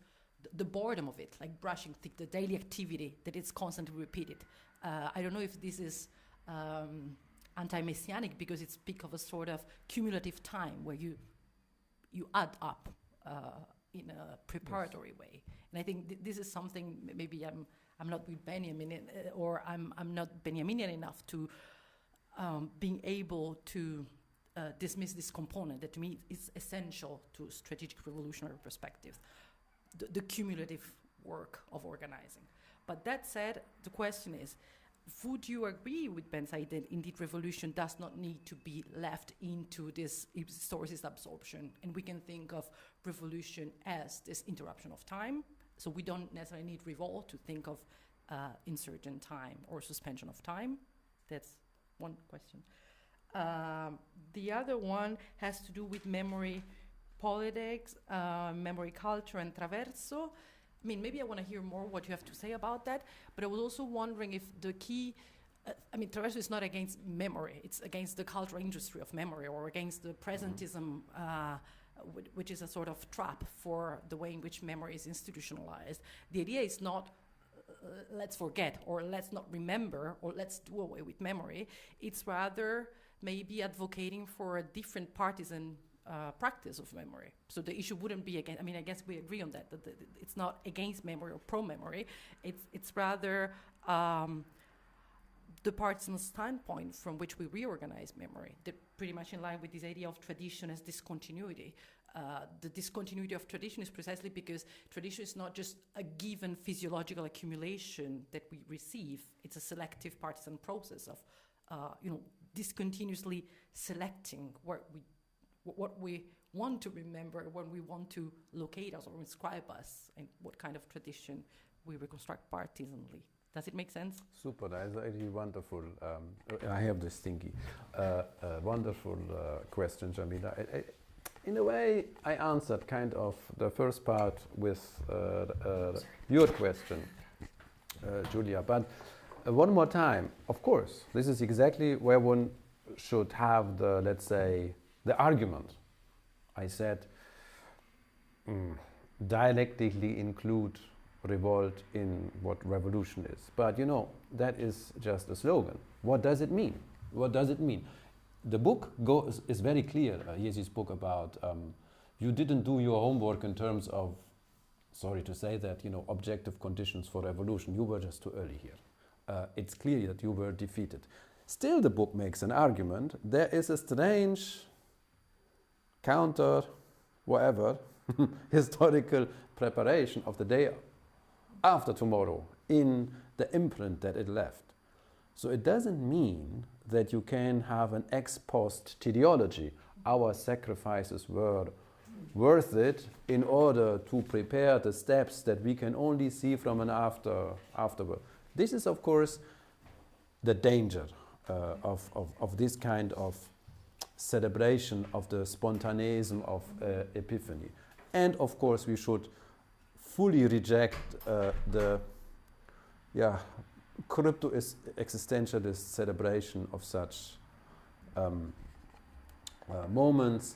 the boredom of it, like brushing teeth, the daily activity that it's constantly repeated. I don't know if this is anti-messianic because it speaks of a sort of cumulative time where you add up in a preparatory way. And I think this is something, maybe I'm not with Benjamin, or I'm not Benjaminian enough to being able to dismiss this component that to me is essential to strategic revolutionary perspective, the cumulative work of organizing. But that said, the question is, would you agree with Ben Said that indeed revolution does not need to be left into this historicist absorption, and we can think of revolution as this interruption of time? So we don't necessarily need revolt to think of insurgent time or suspension of time. That's one question. The other one has to do with memory politics, memory culture, and traverso. I mean, maybe I want to hear more what you have to say about that, but I was also wondering if the key, I mean, traverso is not against memory, it's against the cultural industry of memory, or against the presentism, which is a sort of trap for the way in which memory is institutionalized. The idea is not let's forget, or let's not remember, or let's do away with memory. It's rather maybe advocating for a different partisan practice of memory. So the issue wouldn't be against, I mean, I guess we agree on that it's not against memory or pro-memory. It's rather the partisan standpoint from which we reorganize memory, that pretty much in line with this idea of tradition as discontinuity. The discontinuity of tradition is precisely because tradition is not just a given physiological accumulation that we receive. It's a selective partisan process of, discontinuously selecting what we want to remember when we want to locate us or inscribe us, and what kind of tradition we reconstruct partisanly. Does it make sense? Super, that's really wonderful. I have this thingy. Wonderful question, Jamila. In a way, I answered kind of the first part with your question, Giulia. But one more time, of course, this is exactly where one should have the, let's say, the argument. I said, dialectically include revolt in what revolution is. But that is just a slogan. What does it mean? What does it mean? The book is very clear, Yezi's book, about you didn't do your homework in terms of, sorry to say that, objective conditions for revolution. You were just too early here. it's clear that you were defeated. Still, the book makes an argument. There is a strange counter, whatever, historical preparation of the day after tomorrow in the imprint that it left. So it doesn't mean that you can have an ex post teleology. Our sacrifices were worth it in order to prepare the steps that we can only see from an afterward. This is, of course, the danger of this kind of celebration of the spontaneism of epiphany. And, of course, we should fully reject the crypto-existentialist celebration of such moments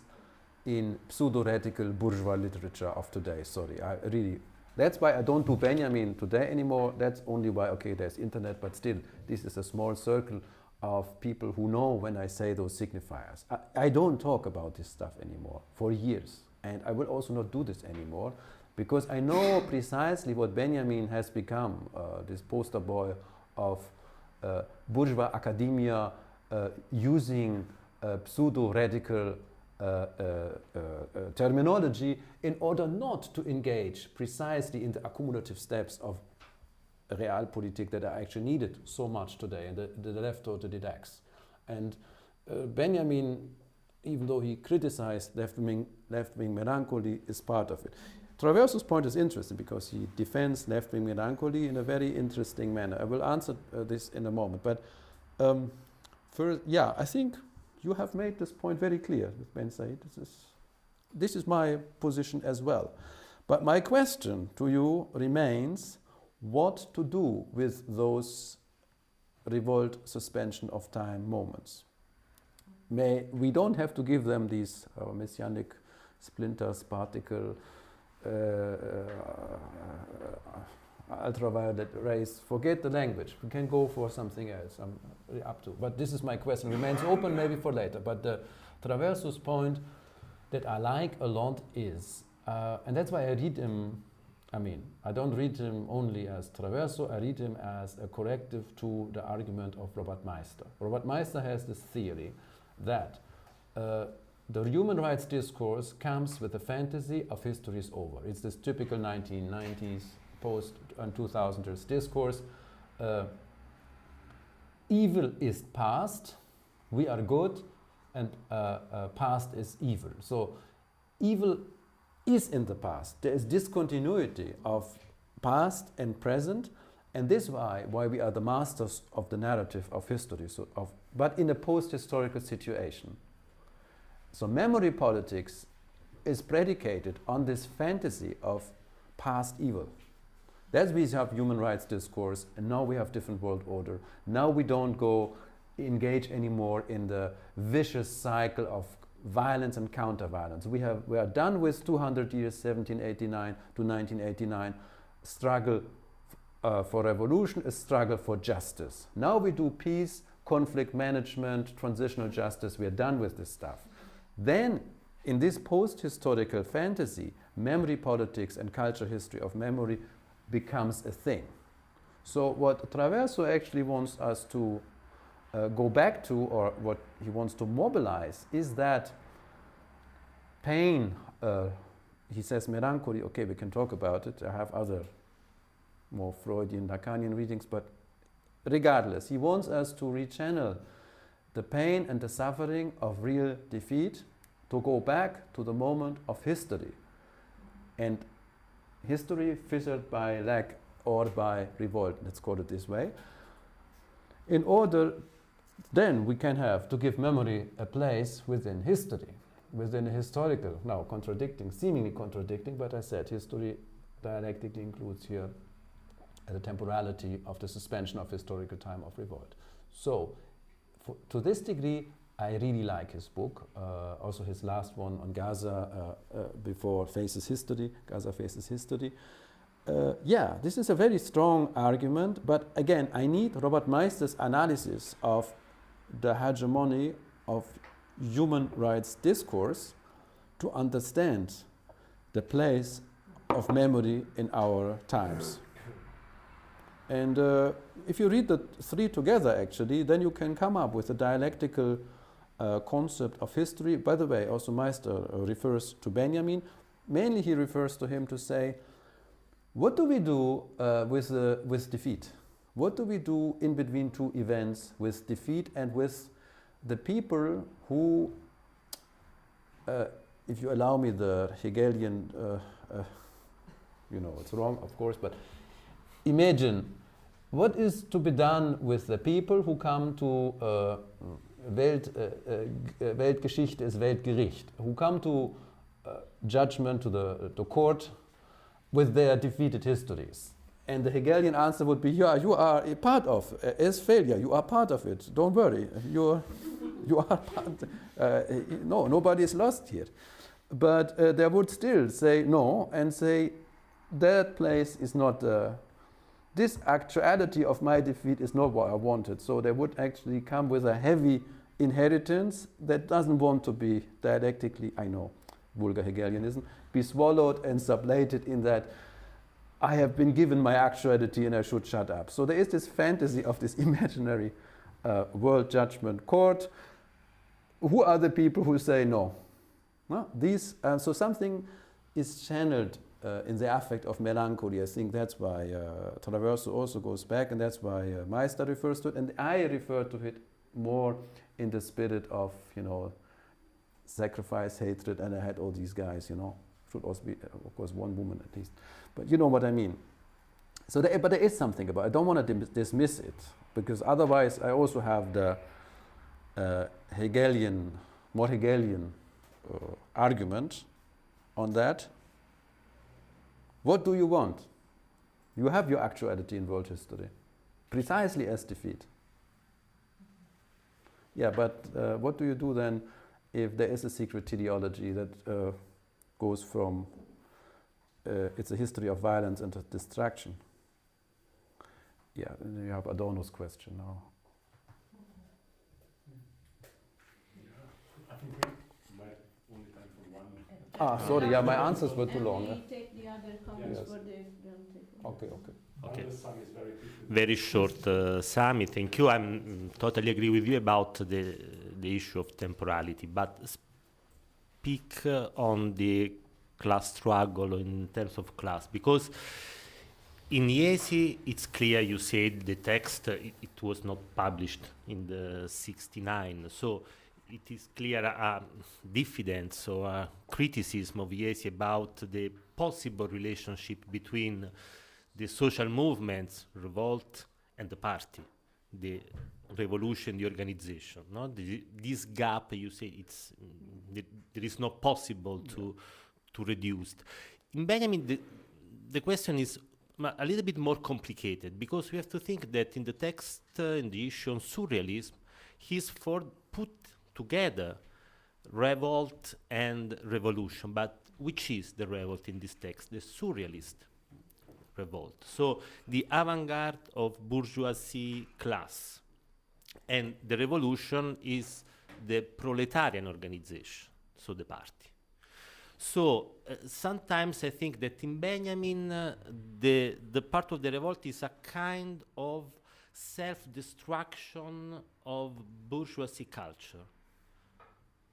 in pseudo-radical bourgeois literature of today. Sorry, I really... That's why I don't do Benjamin today anymore. That's only why, okay, there's internet, but still, this is a small circle of people who know when I say those signifiers. I don't talk about this stuff anymore for years. And I will also not do this anymore because I know precisely what Benjamin has become, this poster boy of bourgeois academia using pseudo-radical terminology in order not to engage precisely in the accumulative steps of realpolitik that are actually needed so much today, and the left totally lacks. And Benjamin, even though he criticized left-wing melancholy, is part of it. Traverso's point is interesting because he defends left-wing melancholy in a very interesting manner. I will answer this in a moment. But first, yeah, I think you have made this point very clear with Ben Said. This is my position as well. But my question to you remains, what to do with those revolt suspension of time moments? We don't have to give them these messianic splinters, particle, ultraviolet rays. Forget the language. We can go for something else. I'm really up to. But this is my question. Remains open maybe for later. But the Traverso's point that I like a lot is, and that's why I read him. I mean, I don't read him only as Traverso. I read him as a corrective to the argument of Robert Meister. Robert Meister has this theory that the human rights discourse comes with the fantasy of history is over. It's this typical 1990s post and 2000s discourse. Evil is past, we are good, and past is evil. So evil is in the past. There is discontinuity of past and present, and this is why we are the masters of the narrative of history, but in a post-historical situation. So memory politics is predicated on this fantasy of past evil. That's why we have human rights discourse, and now we have different world order. Now we don't engage anymore in the vicious cycle of violence and counter-violence. We are done with 200 years, 1789 to 1989, struggle for revolution, a struggle for justice. Now we do peace, conflict management, transitional justice. We are done with this stuff. Then, in this post-historical fantasy, memory politics and culture history of memory becomes a thing. So what Traverso actually wants us to go back to, or what he wants to mobilize, is that pain. He says melancholy, okay, we can talk about it. I have other more Freudian, Lacanian readings, but regardless, he wants us to rechannel the pain and the suffering of real defeat, to go back to the moment of history. And history fissured by lack or by revolt, let's call it this way. In order, then we can have to give memory a place within history, within a historical, now seemingly contradicting, but I said history dialectically includes here the temporality of the suspension of historical time of revolt. So, to this degree, I really like his book, also his last one on Gaza before Faces History, Gaza Faces History. Yeah, this is a very strong argument, but again, I need Robert Meister's analysis of the hegemony of human rights discourse to understand the place of memory in our times. And if you read the three together, actually, then you can come up with a dialectical concept of history. By the way, also Meister refers to Benjamin. Mainly he refers to him to say, what do we do with defeat? What do we do in between two events with defeat and with the people who, if you allow me the Hegelian, you know, it's wrong, of course, but imagine what is to be done with the people who come to Weltgeschichte is Weltgericht, who come to judgment, to court with their defeated histories. And the Hegelian answer would be, yeah, you are a part of, as failure, you are part of it, don't worry, you are part, no, nobody is lost here. But they would still say no, and say, that place is not, this actuality of my defeat is not what I wanted. So they would actually come with a heavy inheritance that doesn't want to be dialectically, I know, vulgar Hegelianism, be swallowed and sublated in that I have been given my actuality and I should shut up. So there is this fantasy of this imaginary world judgment court. Who are the people who say no? No? These, so something is channeled in the affect of melancholy. I think that's why Traverso also goes back, and that's why Meister refers to it. And I refer to it more in the spirit of, you know, sacrifice, hatred, and I had all these guys, you know. Should also be, of course, one woman at least. But you know what I mean. So, but there is something about it. I don't want to dismiss it, because otherwise I also have the Hegelian, more Hegelian argument on that. What do you want? You have your actuality in world history, precisely as defeat. Yeah, but what do you do then if there is a secret teleology that goes from it's a history of violence and distraction? Yeah, and you have Adorno's question now. I think we might only time for one. Sorry, yeah, my answers were too long. We take the other comments Yes. for the roundtable. Okay. Okay. Sami is very quick. Very short, Sami, thank you. I'm totally agree with you about the issue of temporality, but speak on the class struggle in terms of class, because in Iesi it's clear, you said the text, it was not published in the 69, so it is clear a diffidence or a criticism of Iesi about the possible relationship between the social movements, revolt, and the party, the revolution, the organization. No? This gap, you say, it's there is not possible to reduce. In Benjamin, the question is a little bit more complicated, because we have to think that in the text, in the issue on surrealism, he's put together revolt and revolution. But which is the revolt in this text? The surrealist revolt. So the avant-garde of bourgeoisie class. And the revolution is the proletarian organization, so the party. So sometimes I think that in Benjamin, the part of the revolt is a kind of self-destruction of bourgeoisie culture.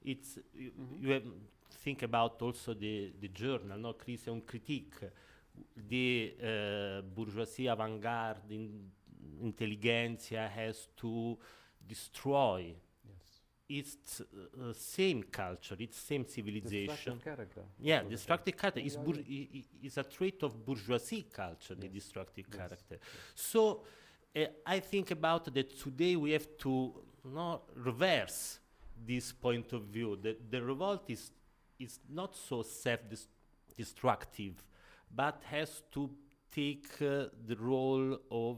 It's you have think about also the journal, no, Crise und Kritik, the bourgeoisie avant-garde intelligentsia has to destroy its same culture, its same civilization. Destructive character. Yeah, destructive character is a trait of bourgeoisie culture, the destructive character. So I think about that today we have to reverse this point of view, that the revolt is not so self-destructive, but has to take the role of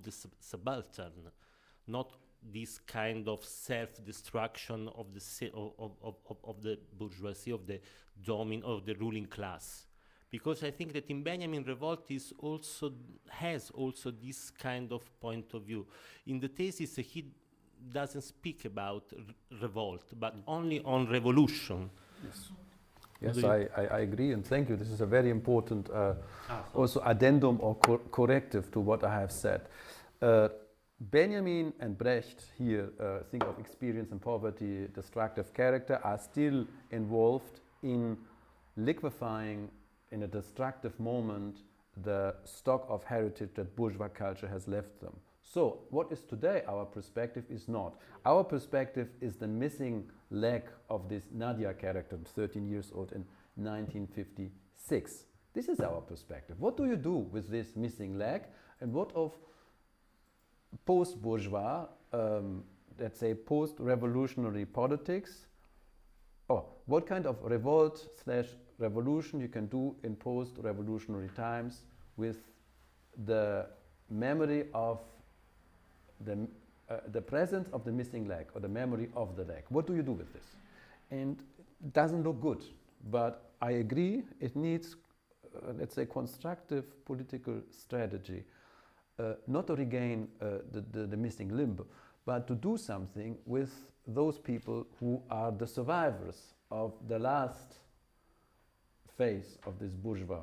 the subaltern, not this kind of self-destruction of the bourgeoisie, of the ruling class. Because I think that in Benjamin, revolt has also this kind of point of view. In the thesis, he doesn't speak about revolt, but only on revolution. Yes. Yes, Do you- I agree, and thank you. This is a very important so- also addendum or corrective to what I have said. Benjamin and Brecht here think of experience and poverty, destructive character, are still involved in liquefying in a destructive moment the stock of heritage that bourgeois culture has left them. So what is today our perspective is not. Our perspective is the missing leg of this Nadia character, 13 years old in 1956. This is our perspective. What do you do with this missing leg, and what of post-bourgeois, let's say post-revolutionary politics, or what kind of revolt / revolution you can do in post-revolutionary times with the memory of the presence of the missing leg, or the memory of the leg. What do you do with this? And it doesn't look good, but I agree it needs, let's say, constructive political strategy, not to regain the missing limb, but to do something with those people who are the survivors of the last phase of this bourgeois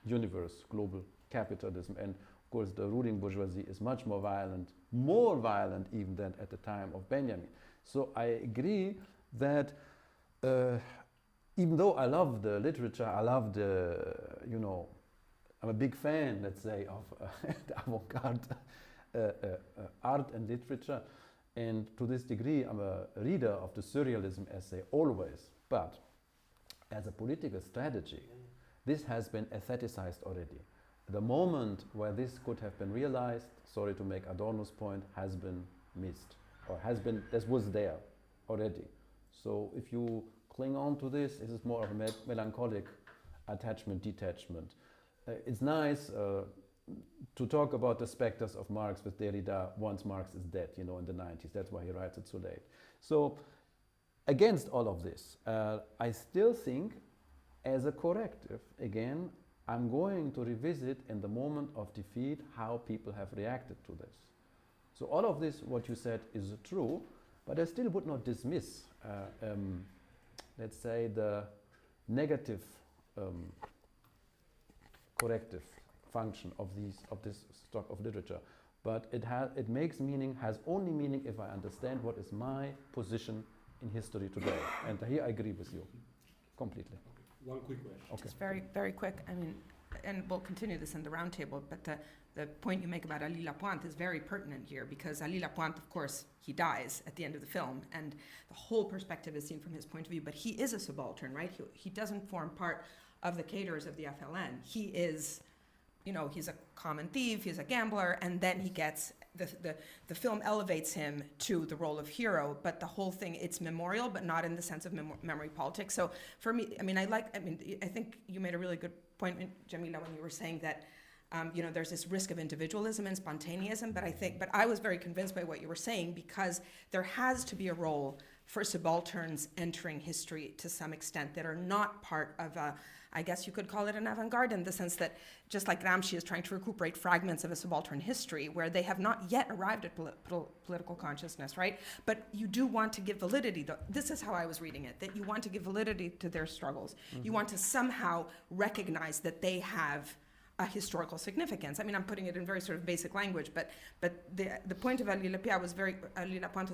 universe, global capitalism. And of course the ruling bourgeoisie is much more violent even than at the time of Benjamin. So I agree that even though I love the literature, I love the, I'm a big fan, let's say, of the avant-garde art and literature, and to this degree I'm a reader of the surrealism essay always, but as a political strategy, this has been aestheticized already. The moment where this could have been realized, sorry to make Adorno's point, has been missed, or this was there already. So if you cling on to this, this is more of a melancholic attachment, detachment. It's nice to talk about the specters of Marx with Derrida once Marx is dead, in the 90s. That's why he writes it so late. So against all of this, I still think as a corrective, again, I'm going to revisit in the moment of defeat how people have reacted to this. So all of this, what you said, is true, but I still would not dismiss, let's say, the negative corrective function of this stock of literature. But it makes meaning, has only meaning if I understand what is my position in history today. And here I agree with you completely. One quick question. Okay. Just very, very quick. I mean, and we'll continue this in the roundtable, but the point you make about Ali Lapointe is very pertinent here, because Ali Lapointe, of course, he dies at the end of the film, and the whole perspective is seen from his point of view, but he is a subaltern, right? He doesn't form part of the cadres of the FLN. He is, he's a common thief, he's a gambler, and then he gets, the film elevates him to the role of hero, but the whole thing, it's memorial, but not in the sense of memory politics. So for me, I think you made a really good point, Jamila, when you were saying that, there's this risk of individualism and spontaneism, but I was very convinced by what you were saying, because there has to be a role for subalterns entering history to some extent that are not part of I guess you could call it an avant-garde, in the sense that, just like Gramsci is trying to recuperate fragments of a subaltern history where they have not yet arrived at political consciousness, right? But you do want to give validity, this is how I was reading it, that you want to give validity to their struggles. Mm-hmm. You want to somehow recognize that they have a historical significance. I mean, I'm putting it in very sort of basic language, but the point of Ali Lapointe was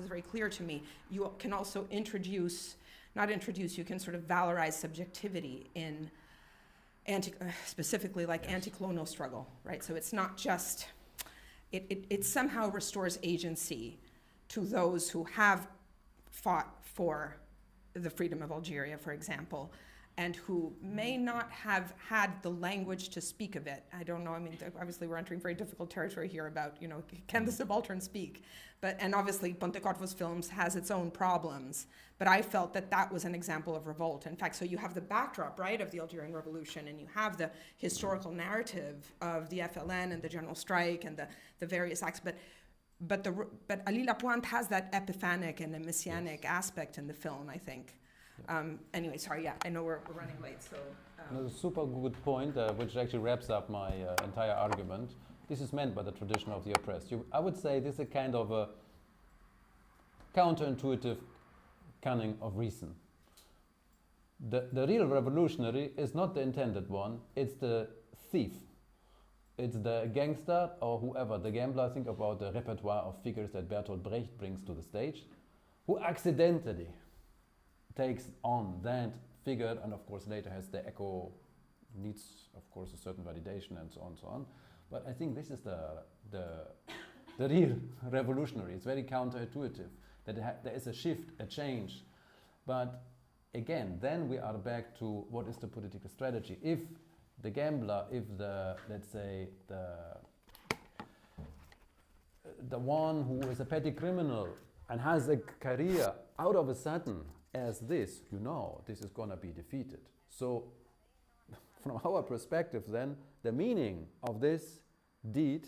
very clear to me. You can also you can sort of valorize subjectivity in specifically like anti-colonial struggle, right? So it's not just, it somehow restores agency to those who have fought for the freedom of Algeria, for example, and who may not have had the language to speak of it. I don't know, I mean, obviously we're entering very difficult territory here about, can the subaltern speak? And obviously Pontecorvo's films has its own problems, but I felt that was an example of revolt. In fact, so you have the backdrop, right, of the Algerian Revolution, and you have the historical narrative of the FLN and the general strike and the various acts, but Ali Lapointe has that epiphanic and a messianic aspect in the film, I think. Anyway, sorry, I know we're running late, so... No, super good point, which actually wraps up my entire argument. This is meant by the tradition of the oppressed. I would say this is a kind of a counterintuitive cunning of reason. The real revolutionary is not the intended one, it's the thief. It's the gangster or whoever, the gambler. Think about the repertoire of figures that Bertolt Brecht brings to the stage, who accidentally takes on that figure, and of course later has the echo, needs of course a certain validation and so on and so on. But I think this is the real revolutionary. It's very counterintuitive that there is a shift, a change. But again, then we are back to what is the political strategy. If the gambler, if the, let's say, the one who is a petty criminal and has a career, out of a sudden, as this, you know, this is gonna be defeated. So, from our perspective then, the meaning of this deed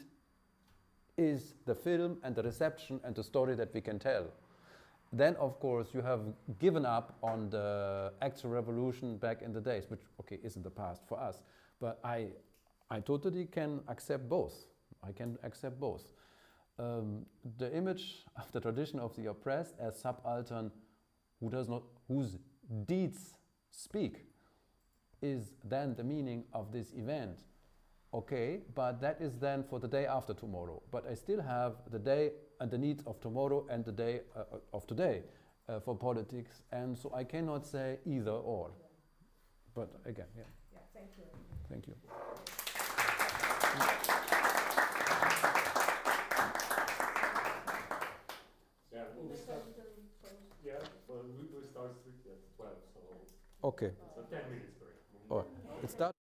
is the film and the reception and the story that we can tell. Then, of course, you have given up on the actual revolution back in the days, which, okay, isn't the past for us. But I totally can accept both. I can accept both. The image of the tradition of the oppressed as subaltern whose deeds speak is then the meaning of this event. Okay, but that is then for the day after tomorrow. But I still have the day and the needs of tomorrow and the day of today for politics, and so I cannot say either or. But again, yeah. Yeah, thank you. Thank you. Yeah, We we'll make a start. little pause. Yeah, well, we start strictly at 12, so Okay. it's a 10 minutes break. All right. It starts.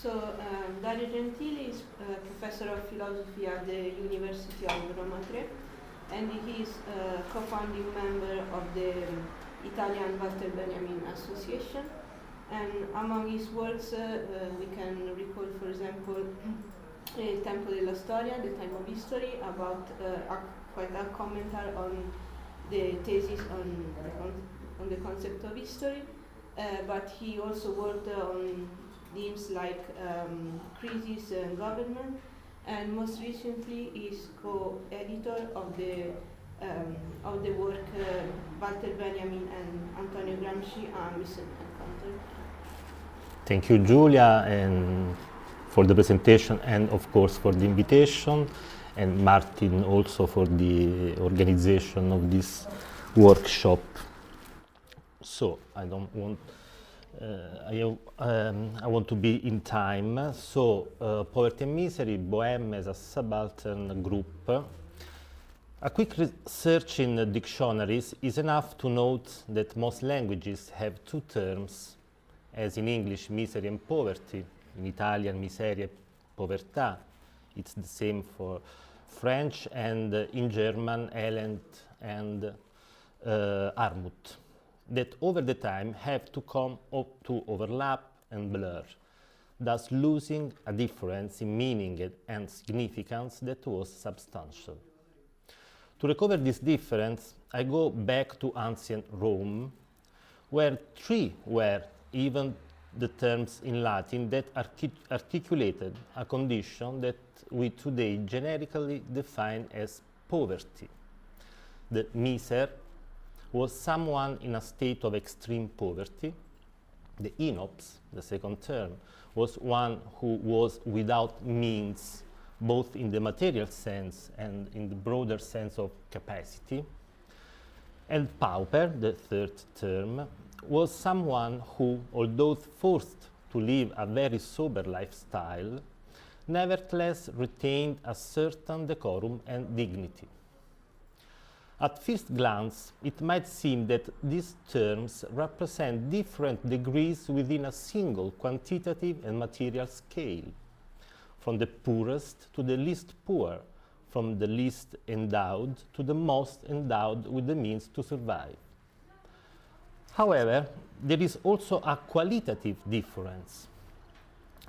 Dario Gentili is professor of philosophy at the University of Roma Tre, and he is co-founding member of the Italian Walter Benjamin Association. And among his works, we can recall, for example, Tempo della Storia, the time of history, about quite a commentary on the thesis on the concept of history. But he also worked on themes like crisis and government, and most recently is co-editor of the work Walter Benjamin and Antonio Gramsci, a recent encounter. Thank you, Giulia, and for the presentation, and of course for the invitation, and Martin also for the organization of this workshop. So I don't want. I want to be in time. So poverty and misery, boheme as a subaltern group. A quick search in the dictionaries is enough to note that most languages have two terms, as in English, misery and poverty. In Italian, miseria, povertà. It's the same for French, and in German, Elend and Armut. That over the time have to come up to overlap and blur, thus losing a difference in meaning and significance that was substantial. To recover this difference, I go back to ancient Rome, where three were even the terms in Latin that articulated a condition that we today generically define as poverty. The miser was someone in a state of extreme poverty. The inops, the second term, was one who was without means, both in the material sense and in the broader sense of capacity. And pauper, the third term, was someone who, although forced to live a very sober lifestyle, nevertheless retained a certain decorum and dignity. At first glance, it might seem that these terms represent different degrees within a single quantitative and material scale, from the poorest to the least poor, from the least endowed to the most endowed with the means to survive. However, there is also a qualitative difference.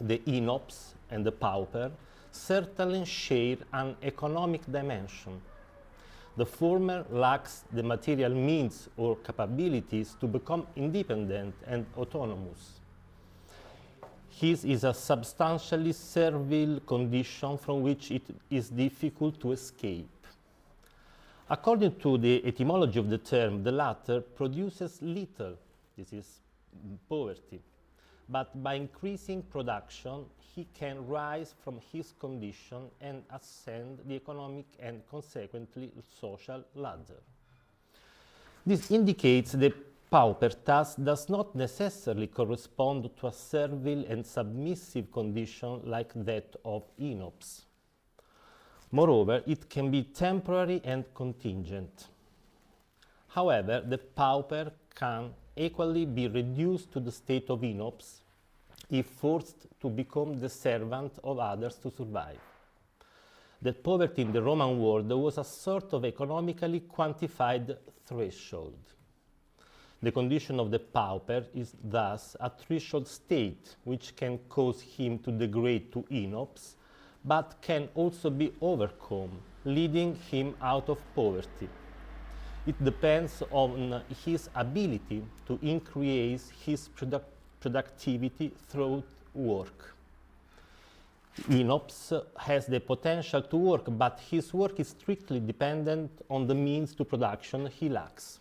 The inops and the pauper certainly share an economic dimension. The former lacks the material means or capabilities to become independent and autonomous. His is a substantially servile condition from which it is difficult to escape. According to the etymology of the term, the latter produces little, this is poverty, but by increasing production, he can rise from his condition and ascend the economic and consequently social ladder. This indicates that pauper thus does not necessarily correspond to a servile and submissive condition like that of inops. Moreover, it can be temporary and contingent. However, the pauper can equally be reduced to the state of inops if forced to become the servant of others to survive. That poverty in the Roman world was a sort of economically quantified threshold. The condition of the pauper is thus a threshold state which can cause him to degrade to inops, but can also be overcome, leading him out of poverty. It depends on his ability to increase his productivity through work. Inops has the potential to work, but his work is strictly dependent on the means to production he lacks.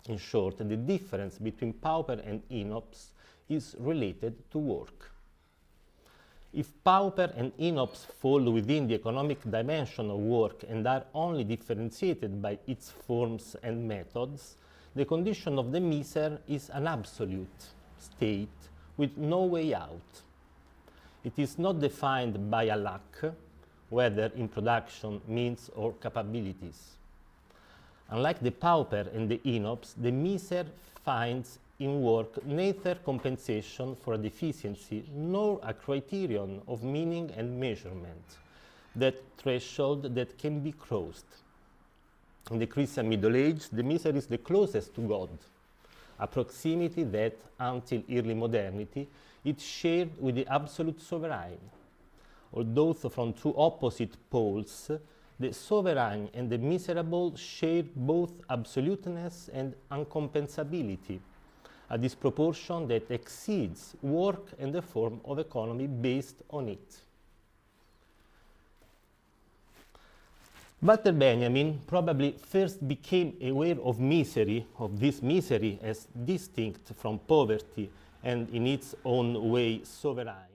In short, the difference between pauper and inops is related to work. If pauper and inops fall within the economic dimension of work and are only differentiated by its forms and methods, the condition of the miser is an absolute state with no way out. It is not defined by a lack, whether in production, means, or capabilities. Unlike the pauper and the inops, the miser finds in work neither compensation for a deficiency nor a criterion of meaning and measurement, that threshold that can be crossed. In the Christian Middle Age, the misery is the closest to God, a proximity that, until early modernity, it shared with the absolute sovereign. Although from two opposite poles, the sovereign and the miserable share both absoluteness and uncompensability, a disproportion that exceeds work and the form of economy based on it. Walter Benjamin probably first became aware of this misery as distinct from poverty and in its own way sovereign.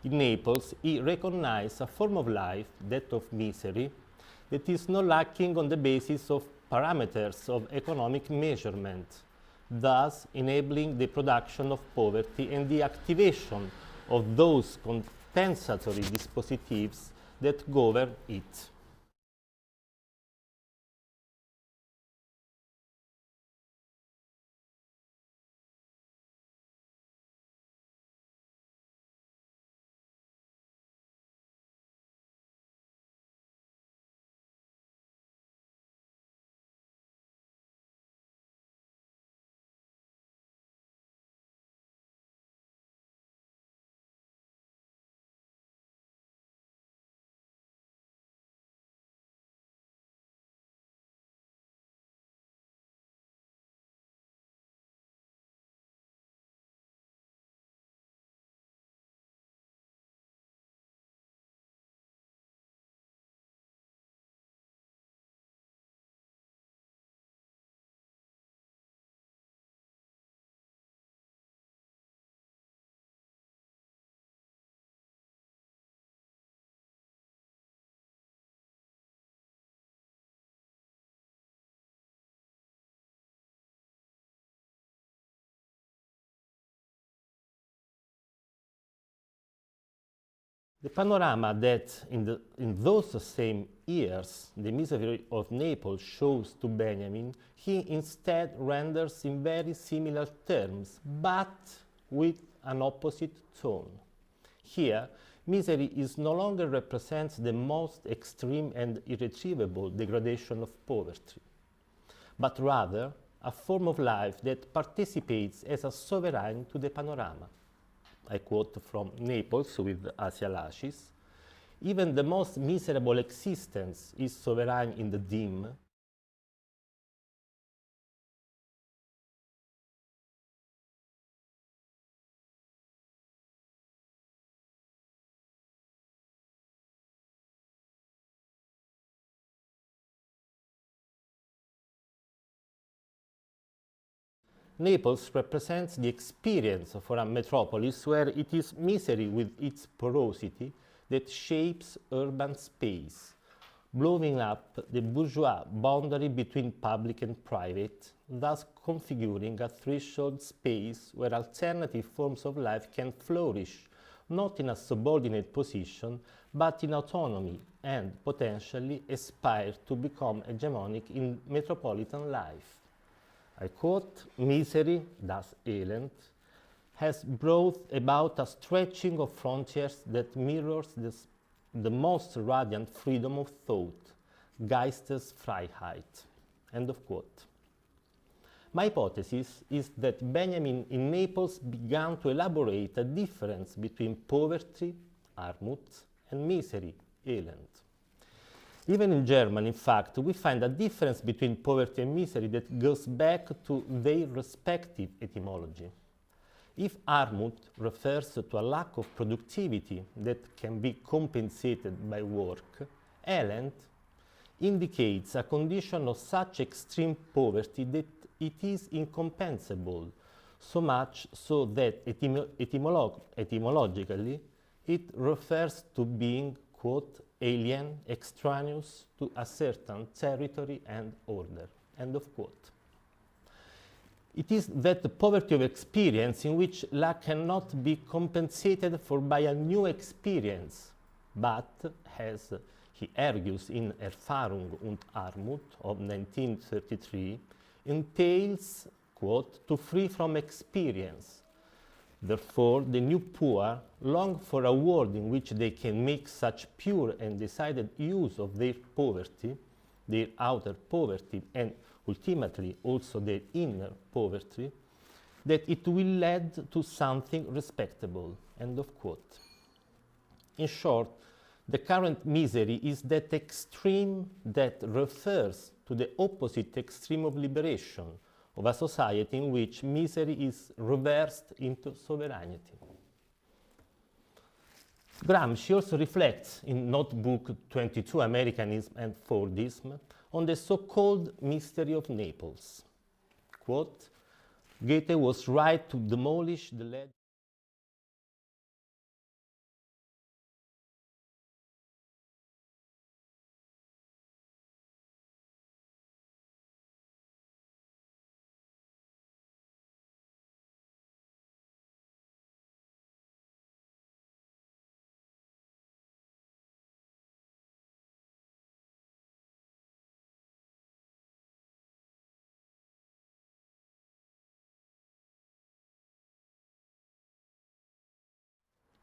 In Naples, he recognized a form of life, that of misery, that is not lacking on the basis of parameters of economic measurement, thus enabling the production of poverty and the activation of those compensatory dispositives that govern it. The panorama that in those same years the misery of Naples shows to Benjamin, he instead renders in very similar terms, but with an opposite tone. Here, misery is no longer represents the most extreme and irretrievable degradation of poverty, but rather a form of life that participates as a sovereign to the panorama. I quote from Naples with Asia Lacis, "Even the most miserable existence is sovereign in the dim, Naples represents the experience for a metropolis where it is misery with its porosity that shapes urban space, blowing up the bourgeois boundary between public and private, thus configuring a threshold space where alternative forms of life can flourish, not in a subordinate position, but in autonomy and potentially aspire to become hegemonic in metropolitan life. I quote, "Misery, thus Elend, has brought about a stretching of frontiers that mirrors the most radiant freedom of thought, Geistesfreiheit." End of quote. My hypothesis is that Benjamin in Naples began to elaborate a difference between poverty, Armut, and misery, Elend. Even in German, in fact, we find a difference between poverty and misery that goes back to their respective etymology. If Armut refers to a lack of productivity that can be compensated by work, Elend indicates a condition of such extreme poverty that it is incompensable, so much so that etymologically it refers to being, quote, alien, extraneous to a certain territory and order, end of quote. It is that poverty of experience in which lack cannot be compensated for by a new experience, but has he argues in Erfahrung und Armut of 1933, entails, quote, to free from experience. Therefore, the new poor long for a world in which they can make such pure and decided use of their poverty, their outer poverty, and ultimately also their inner poverty, that it will lead to something respectable, end of quote. In short, the current misery is that extreme that refers to the opposite extreme of liberation, of a society in which misery is reversed into sovereignty. Gramsci also reflects in Notebook 22, Americanism and Fordism, on the so-called mystery of Naples. Quote, Goethe was right to demolish the legend.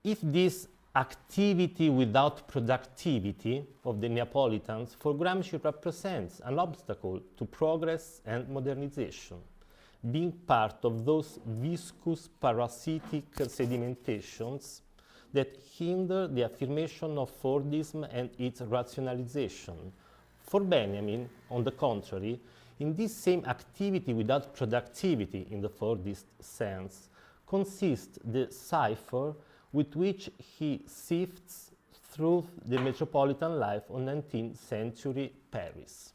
If this activity without productivity of the Neapolitans for Gramsci represents an obstacle to progress and modernization, being part of those viscous parasitic sedimentations that hinder the affirmation of Fordism and its rationalization. For Benjamin, on the contrary, in this same activity without productivity in the Fordist sense, consists the cipher with which he sifts through the metropolitan life of 19th century Paris.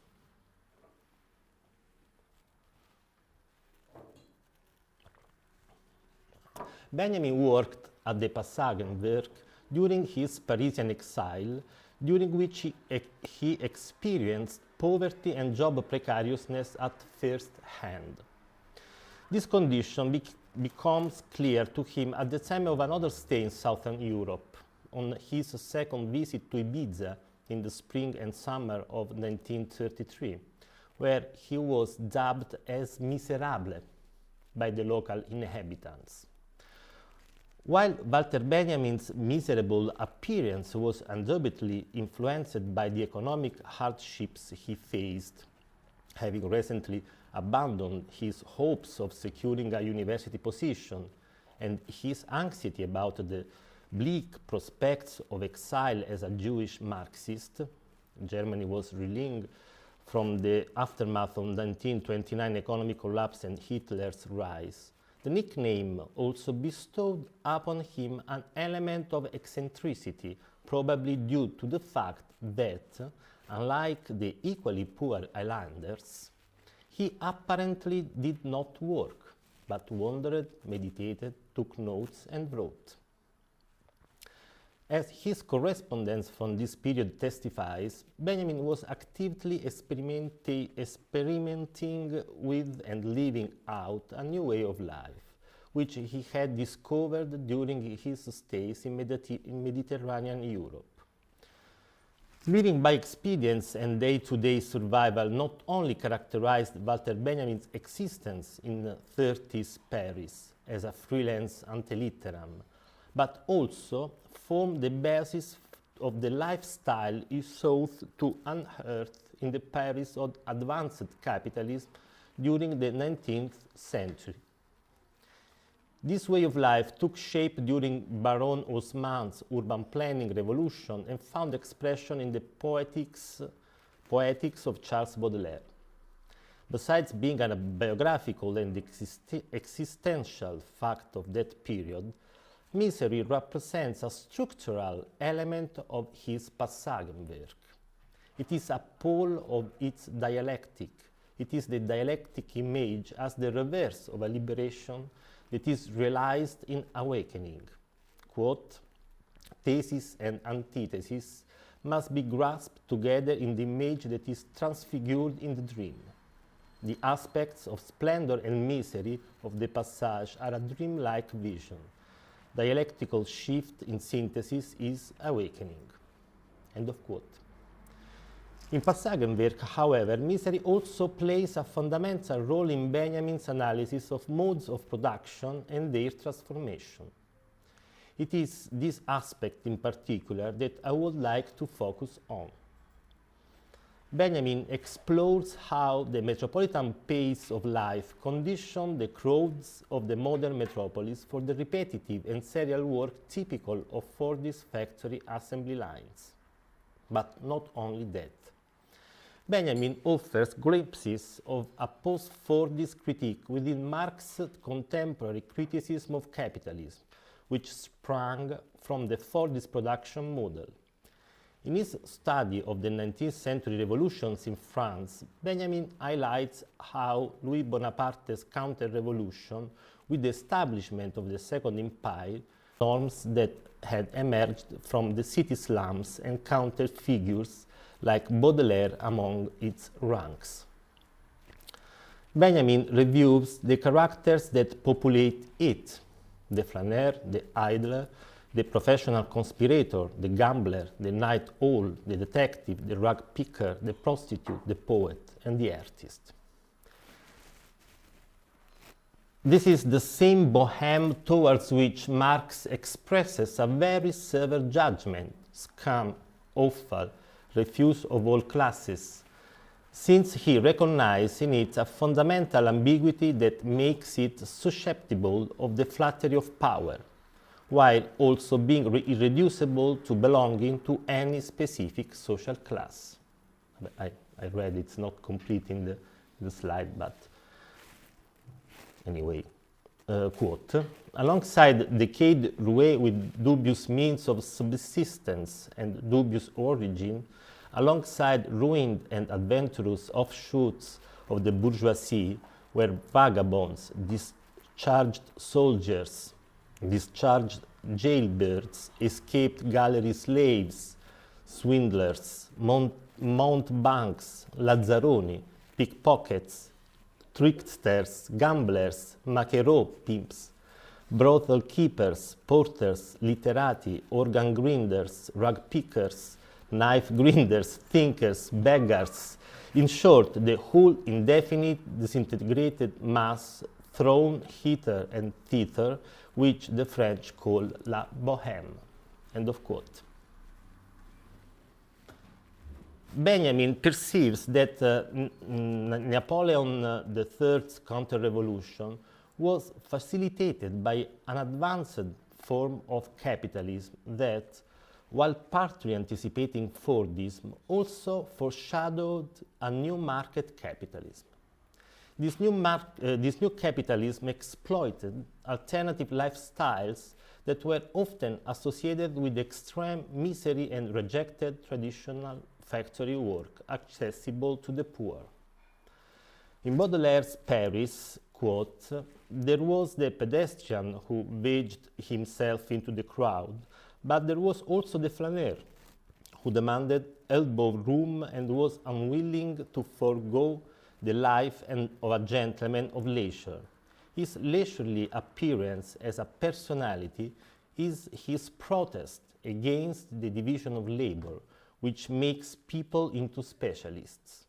Benjamin worked at the Passagenwerk during his Parisian exile, during which he experienced poverty and job precariousness at first hand. This condition becomes clear to him at the time of another stay in southern Europe, on his second visit to Ibiza in the spring and summer of 1933, where he was dubbed as miserable by the local inhabitants. While Walter Benjamin's miserable appearance was undoubtedly influenced by the economic hardships he faced, having recently abandoned his hopes of securing a university position and his anxiety about the bleak prospects of exile as a Jewish Marxist, Germany was reeling from the aftermath of 1929 economic collapse and Hitler's rise. The nickname also bestowed upon him an element of eccentricity, probably due to the fact that, unlike the equally poor islanders, he apparently did not work, but wandered, meditated, took notes, and wrote. As his correspondence from this period testifies, Benjamin was actively experimenting with and living out a new way of life, which he had discovered during his stays in Mediterranean Europe. Living by experience and day-to-day survival not only characterized Walter Benjamin's existence in 30s Paris as a freelance ante litteram, but also formed the basis of the lifestyle he sought to unearth in the Paris of advanced capitalism during the 19th century. This way of life took shape during Baron Haussmann's urban planning revolution and found expression in the poetics of Charles Baudelaire. Besides being a biographical and existential fact of that period, misery represents a structural element of his Passagenwerk. It is a pole of its dialectic. It is the dialectic image as the reverse of a liberation that is realized in awakening. Quote, thesis and antithesis must be grasped together in the image that is transfigured in the dream. The aspects of splendor and misery of the passage are a dreamlike vision. Dialectical shift in synthesis is awakening. End of quote. In Passagenwerk, however, misery also plays a fundamental role in Benjamin's analysis of modes of production and their transformation. It is this aspect in particular that I would like to focus on. Benjamin explores how the metropolitan pace of life conditioned the crowds of the modern metropolis for the repetitive and serial work typical of Fordist factory assembly lines. But not only that. Benjamin offers glimpses of a post-Fordist critique within Marx's contemporary criticism of capitalism, which sprang from the Fordist production model. In his study of the 19th century revolutions in France, Benjamin highlights how Louis Bonaparte's counter-revolution with the establishment of the Second Empire, norms that had emerged from the city slums encountered figures like Baudelaire among its ranks. Benjamin reviews the characters that populate it: the flaneur, the idler, the professional conspirator, the gambler, the night owl, the detective, the rag picker, the prostitute, the poet, and the artist. This is the same boheme towards which Marx expresses a very severe judgment: scum, offal, refuse of all classes, since he recognizes in it a fundamental ambiguity that makes it susceptible of the flattery of power, while also being irreducible to belonging to any specific social class. I read it's not complete in the slide, but anyway. Quote, alongside decayed roué with dubious means of subsistence and dubious origin, alongside ruined and adventurous offshoots of the bourgeoisie, where vagabonds, discharged soldiers, discharged jailbirds, escaped gallery slaves, swindlers, mountebanks, lazzaroni, pickpockets, tricksters, gamblers, maquereau pimps, brothel keepers, porters, literati, organ grinders, rag pickers, knife grinders, thinkers, beggars, in short, the whole indefinite, disintegrated mass thrown hither and thither, which the French call la bohème. End of quote. Benjamin perceives that Napoleon III's counter-revolution was facilitated by an advanced form of capitalism that, while partly anticipating Fordism, also foreshadowed a new market capitalism. This new capitalism exploited alternative lifestyles that were often associated with extreme misery and rejected traditional factory work accessible to the poor. In Baudelaire's Paris, quote, there was the pedestrian who wedged himself into the crowd, but there was also the flaneur, who demanded elbow room and was unwilling to forego the life of a gentleman of leisure. His leisurely appearance as a personality is his protest against the division of labor, which makes people into specialists.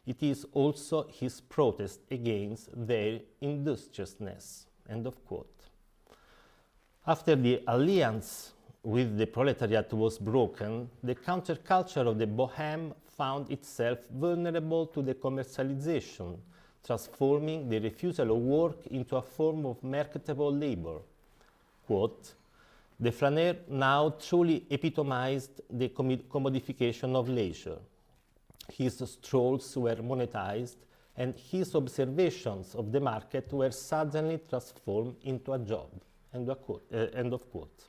It is also his protest against their industriousness. End of quote. After the alliance with the proletariat was broken, the counterculture of the bohème found itself vulnerable to the commercialization, transforming the refusal of work into a form of marketable labor. Quote, the flaneur now truly epitomized the commodification of leisure. His strolls were monetized, and his observations of the market were suddenly transformed into a job. End of quote.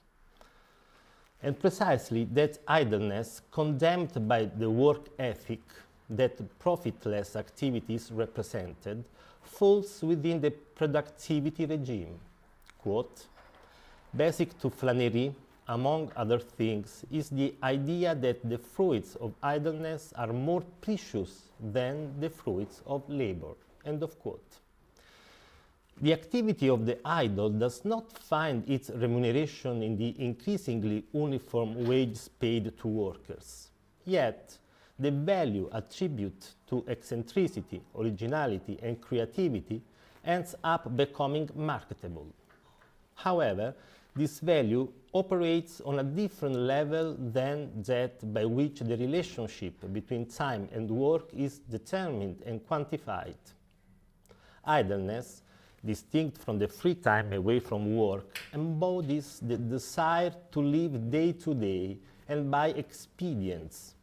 And precisely that idleness, condemned by the work ethic that profitless activities represented, falls within the productivity regime. Quote, basic to flânerie, among other things, is the idea that the fruits of idleness are more precious than the fruits of labor. End of quote. The activity of the idle does not find its remuneration in the increasingly uniform wages paid to workers. Yet, the value attributed to eccentricity, originality, and creativity ends up becoming marketable. However, this value operates on a different level than that by which the relationship between time and work is determined and quantified. Idleness, distinct from the free time away from work, embodies the desire to live day to day and by expedience,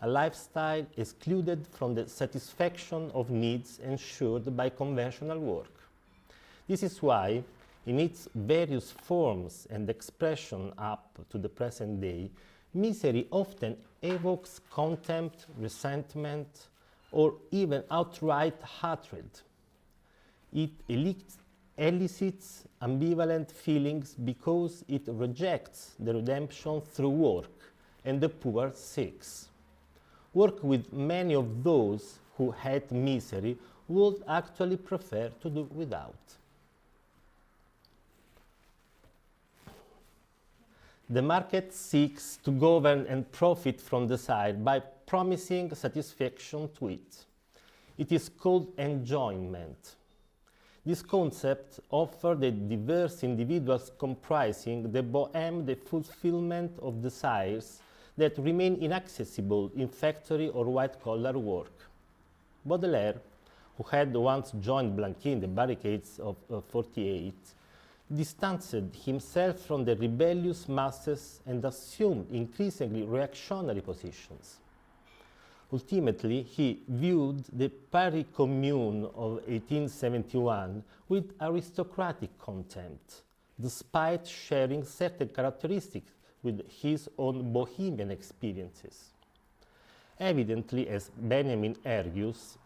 a lifestyle excluded from the satisfaction of needs ensured by conventional work. This is why, in its various forms and expression up to the present day, misery often evokes contempt, resentment, or even outright hatred. It elicits ambivalent feelings because it rejects the redemption through work, and the poor seeks. Work with many of those who hate misery would actually prefer to do without. The market seeks to govern and profit from desire by promising satisfaction to it. It is called enjoyment. This concept offers the diverse individuals comprising the boheme, the fulfillment of desires that remain inaccessible in factory or white-collar work. Baudelaire, who had once joined Blanqui in the barricades of 48, distanced himself from the rebellious masses and assumed increasingly reactionary positions. Ultimately, he viewed the Paris Commune of 1871 with aristocratic contempt, despite sharing certain characteristics with his own bohemian experiences. Evidently, as Benjamin argues,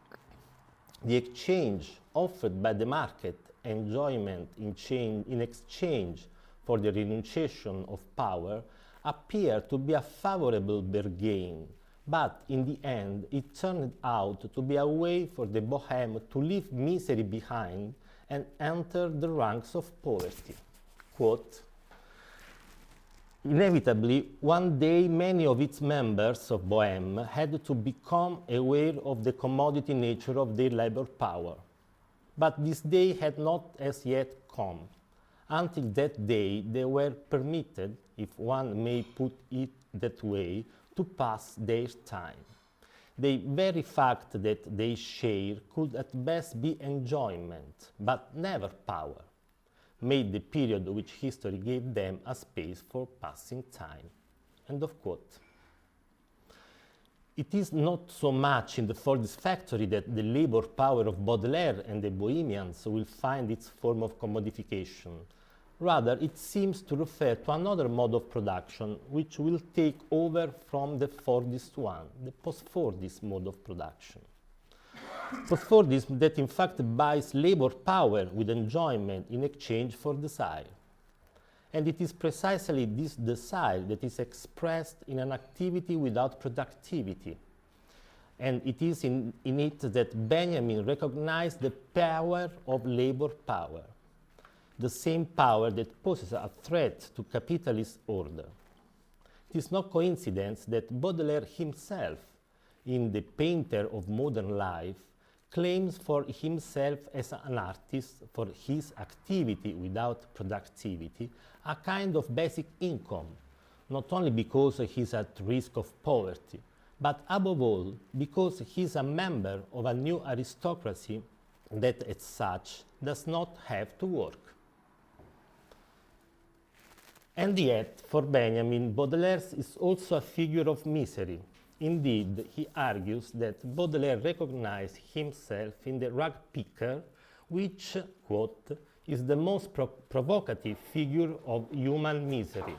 the exchange offered by the market, enjoyment in exchange for the renunciation of power, appeared to be a favorable bargain, but in the end it turned out to be a way for the boheme to leave misery behind and enter the ranks of poverty. Quote, inevitably, one day many of its members of boheme had to become aware of the commodity nature of their labor power. But this day had not as yet come. Until that day, they were permitted, if one may put it that way, to pass their time. The very fact that they share could at best be enjoyment, but never power, made the period which history gave them a space for passing time. End of quote. It is not so much in the Fordist factory that the labor power of Baudelaire and the Bohemians will find its form of commodification. Rather, it seems to refer to another mode of production which will take over from the Fordist one, the post-Fordist mode of production. Post-Fordism that in fact buys labor power with enjoyment in exchange for desire. And it is precisely this desire that is expressed in an activity without productivity. And it is in it that Benjamin recognized the power of labor power, the same power that poses a threat to capitalist order. It is no coincidence that Baudelaire himself, in The Painter of Modern Life, claims for himself as an artist, for his activity without productivity, a kind of basic income, not only because he is at risk of poverty, but above all because he is a member of a new aristocracy that as such does not have to work. And yet, for Benjamin, Baudelaire is also a figure of misery. Indeed, he argues that Baudelaire recognized himself in the rag picker, which, quote, is the most provocative figure of human misery.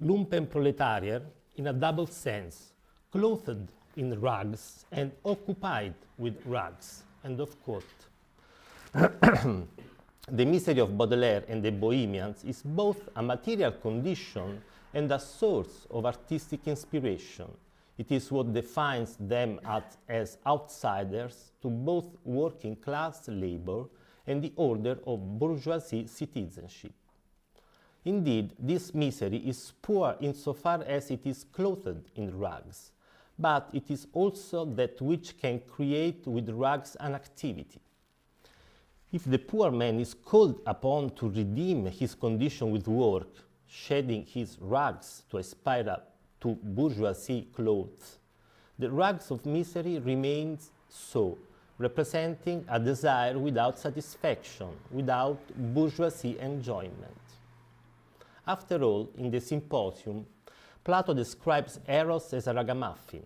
Lumpenproletarier in a double sense, clothed in rags and occupied with rags, end of quote. The misery of Baudelaire and the Bohemians is both a material condition and a source of artistic inspiration. It is what defines them as outsiders to both working class labor and the order of bourgeoisie citizenship. Indeed, this misery is poor insofar as it is clothed in rags, but it is also that which can create with rags an activity. If the poor man is called upon to redeem his condition with work, shedding his rags to aspire to bourgeoisie clothes, the rags of misery remains so, representing a desire without satisfaction, without bourgeoisie enjoyment. After all, in the Symposium, Plato describes Eros as a ragamuffin,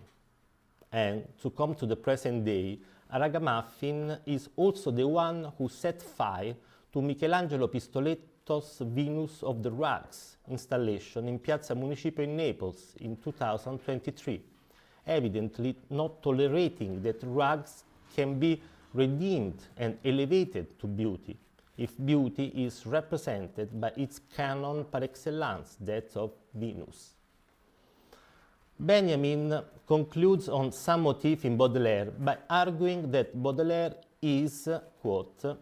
and to come to the present day, a ragamuffin is also the one who set fire to Michelangelo Pistoletto's Venus of the Rags installation in Piazza Municipio in Naples in 2023, evidently not tolerating that rags can be redeemed and elevated to beauty, if beauty is represented by its canon par excellence, that of Venus. Benjamin concludes on some motif in Baudelaire by arguing that Baudelaire is, quote,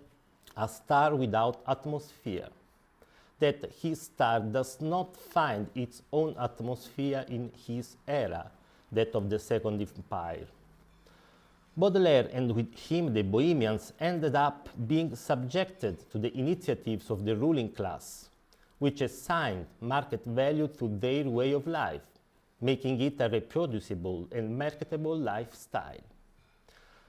a star without atmosphere, that his star does not find its own atmosphere in his era, that of the Second Empire. Baudelaire and with him the Bohemians ended up being subjected to the initiatives of the ruling class, which assigned market value to their way of life, making it a reproducible and marketable lifestyle.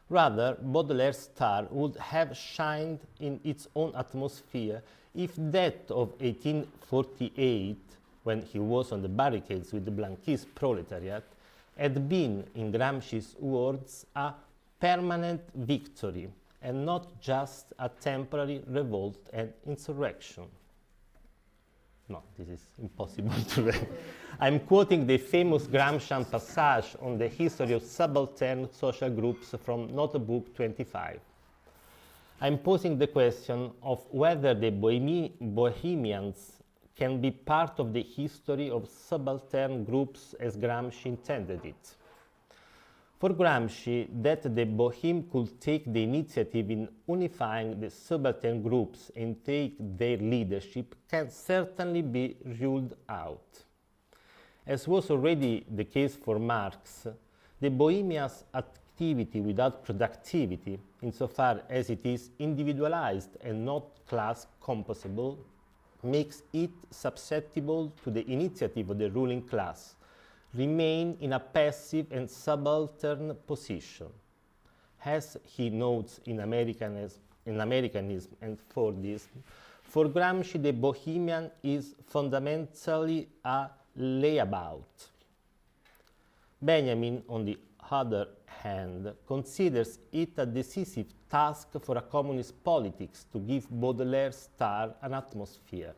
Rather, Baudelaire's star would have shined in its own atmosphere if that of 1848, when he was on the barricades with the Blanquist proletariat, had been, in Gramsci's words, a permanent victory and not just a temporary revolt and insurrection. No, this is impossible to read. I'm quoting the famous Gramscian passage on the history of subaltern social groups from Notebook 25. I'm posing the question of whether the Bohemians can be part of the history of subaltern groups as Gramsci intended it. For Gramsci, that the Boheme could take the initiative in unifying the subaltern groups and take their leadership can certainly be ruled out. As was already the case for Marx, the Bohemia's activity without productivity, insofar as it is individualized and not class composable, makes it susceptible to the initiative of the ruling class, remain in a passive and subaltern position. As he notes in Americanism and Fordism, for Gramsci the Bohemian is fundamentally a layabout. Benjamin, on the other hand, considers it a decisive task for a communist politics to give Baudelaire's star an atmosphere,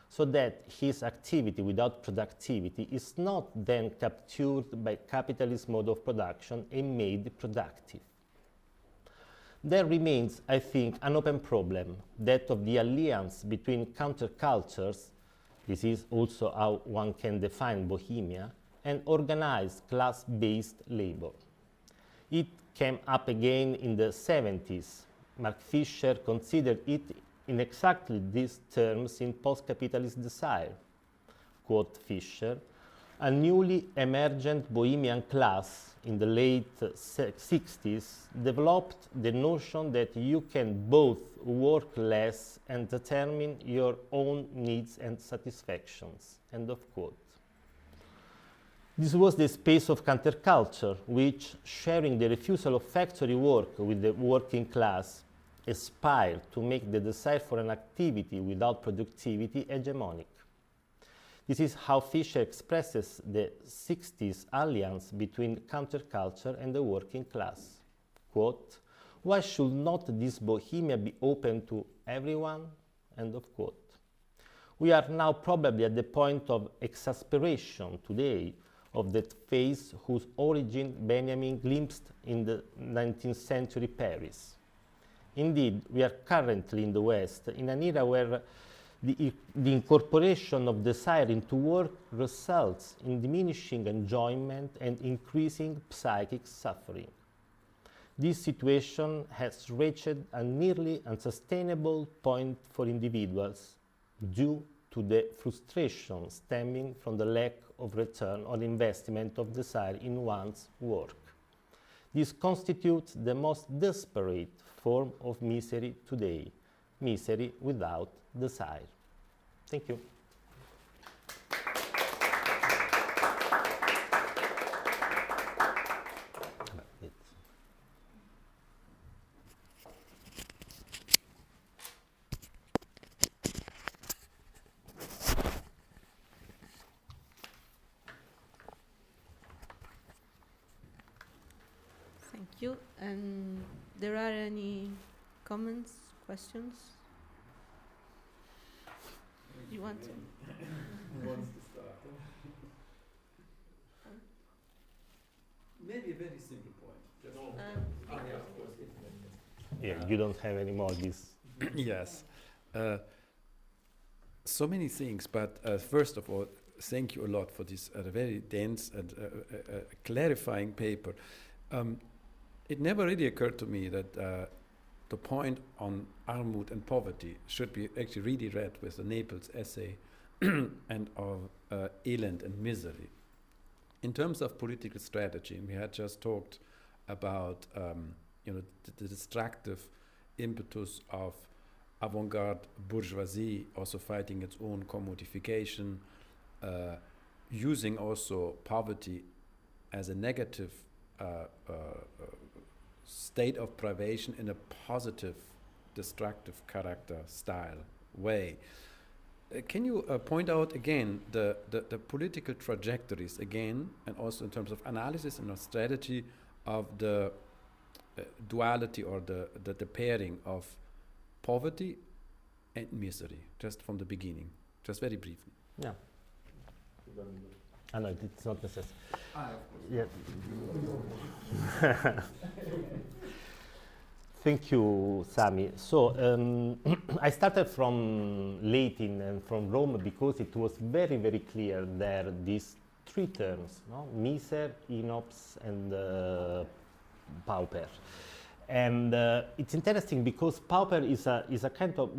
so that his activity without productivity is not then captured by capitalist mode of production and made productive. There remains, I think, an open problem, that of the alliance between countercultures, this is also how one can define Bohemia, and organized class-based labor. It came up again in the 70s. Mark Fisher considered it in exactly these terms in Post-Capitalist Desire. Quote Fisher, a newly emergent Bohemian class in the late 60s developed the notion that you can both work less and determine your own needs and satisfactions. End of quote. This was the space of counterculture, which, sharing the refusal of factory work with the working class, aspired to make the desire for an activity without productivity hegemonic. This is how Fisher expresses the 60s alliance between counterculture and the working class. Quote, why should not this Bohemia be open to everyone? End of quote. We are now probably at the point of exasperation today of that phase whose origin Benjamin glimpsed in the 19th century Paris. Indeed, we are currently in the West in an era where the incorporation of desire into work results in diminishing enjoyment and increasing psychic suffering. This situation has reached a nearly unsustainable point for individuals due to the frustration stemming from the lack of return on investment of desire in one's work. This constitutes the most desperate form of misery today, misery without desire. Thank you. Thank you. And there are any comments, questions? You want to? Who wants to start? Maybe a very simple point. Just yeah, of course. Yeah, you don't have any more this. Yes. So many things, but first of all, thank you a lot for this very dense and clarifying paper. It never really occurred to me that the point on Armut and poverty should be actually really read with the Naples essay and of Elend and misery. In terms of political strategy, and we had just talked about the destructive impetus of avant-garde bourgeoisie, also fighting its own commodification, using also poverty as a negative state of privation in a positive, destructive character style way. Can you point out again the political trajectories again, and also in terms of analysis and strategy of the duality or the pairing of poverty and misery, just from the beginning, just very briefly? Yeah. No, it's not necessary. Of course. Yeah. Thank you, Sami. So I started from Latin and from Rome because it was very, very clear there these three terms, no? Miser, inops, and pauper. And it's interesting because pauper is a kind of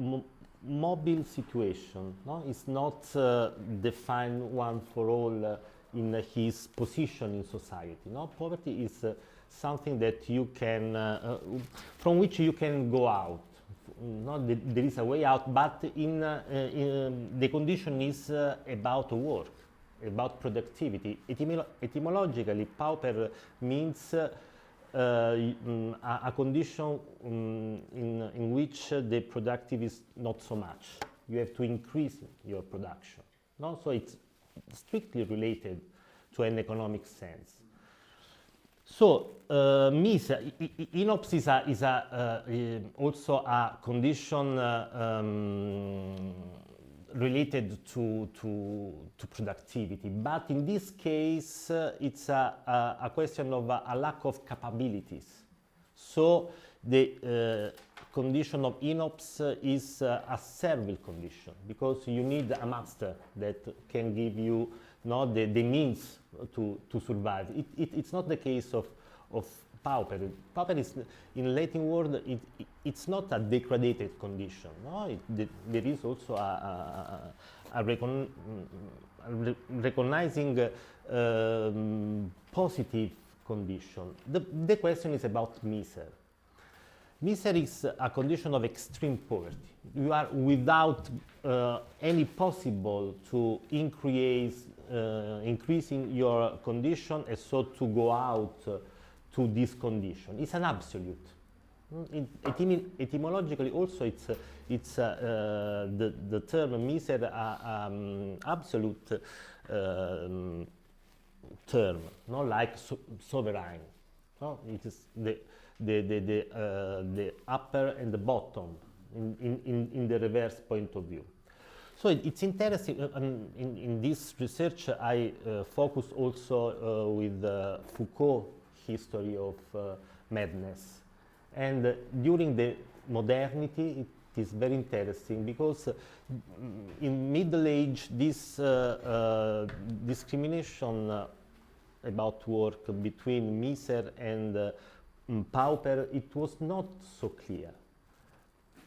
mobile situation. No? It's not defined one for all in his position in society. No? Poverty is something that you can, from which you can go out. No? There is a way out, but the condition is about work, about productivity. Etymologically, pauper means a condition in which the productive is not so much. You have to increase your production. No? So it's strictly related to an economic sense. So inops is also a condition related to productivity, but in this case it's a question of a lack of capabilities. So the condition of inops is a servile condition, because you need a master that can give you the means to survive. It's not the case of pauper. Pauper is, in Latin word, it's not a degraded condition. No? There is also recognizing positive condition. The question is about miser. Miser is a condition of extreme poverty. You are without any possible to increasing your condition, and so to go out to this condition. It's an absolute. Etymologically, also, it's the term miser absolute term, not like sovereign. No? It is the upper and the bottom in the reverse point of view. So it's interesting. In this research, I focus also with Foucault history of madness. And during the modernity, it is very interesting because in Middle Age, this discrimination about work between miser and pauper, it was not so clear.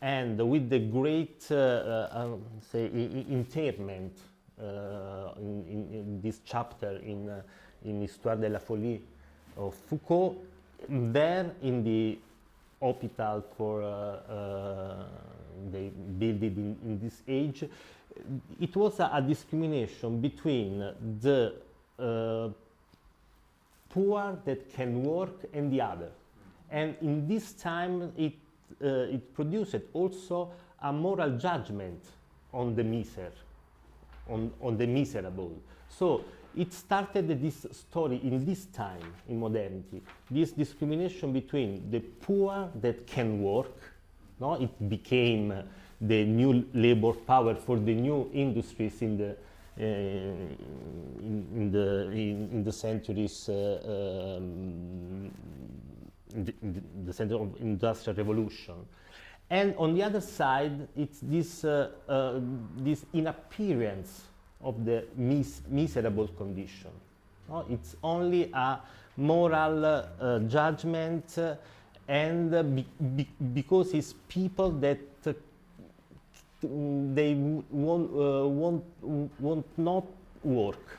And with the great, say, interment in this chapter in Histoire de la Folie of Foucault. There, in the hospital for they built it in this age, it was a discrimination between the poor that can work and the other. And in this time, it produced also a moral judgment on the miser, on the miserable. So it started this story in this time, in modernity, this discrimination between the poor that can work. No? It became the new labor power for the new industries in the centuries, in the center of industrial revolution. And on the other side, it's this inappearance of the miserable condition. No? It's only a moral judgment, and because it's people that they won't not work.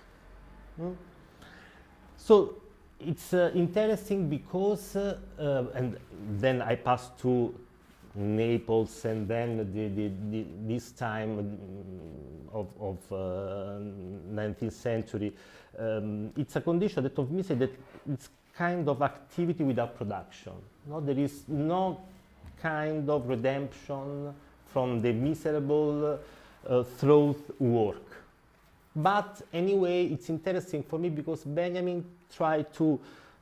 So it's interesting because, and then I pass to Naples, and then this time of 19th century, it's a condition that of misery that it's kind of activity without production. No, there is no kind of redemption from the miserable through work. But anyway, it's interesting for me because Benjamin tried to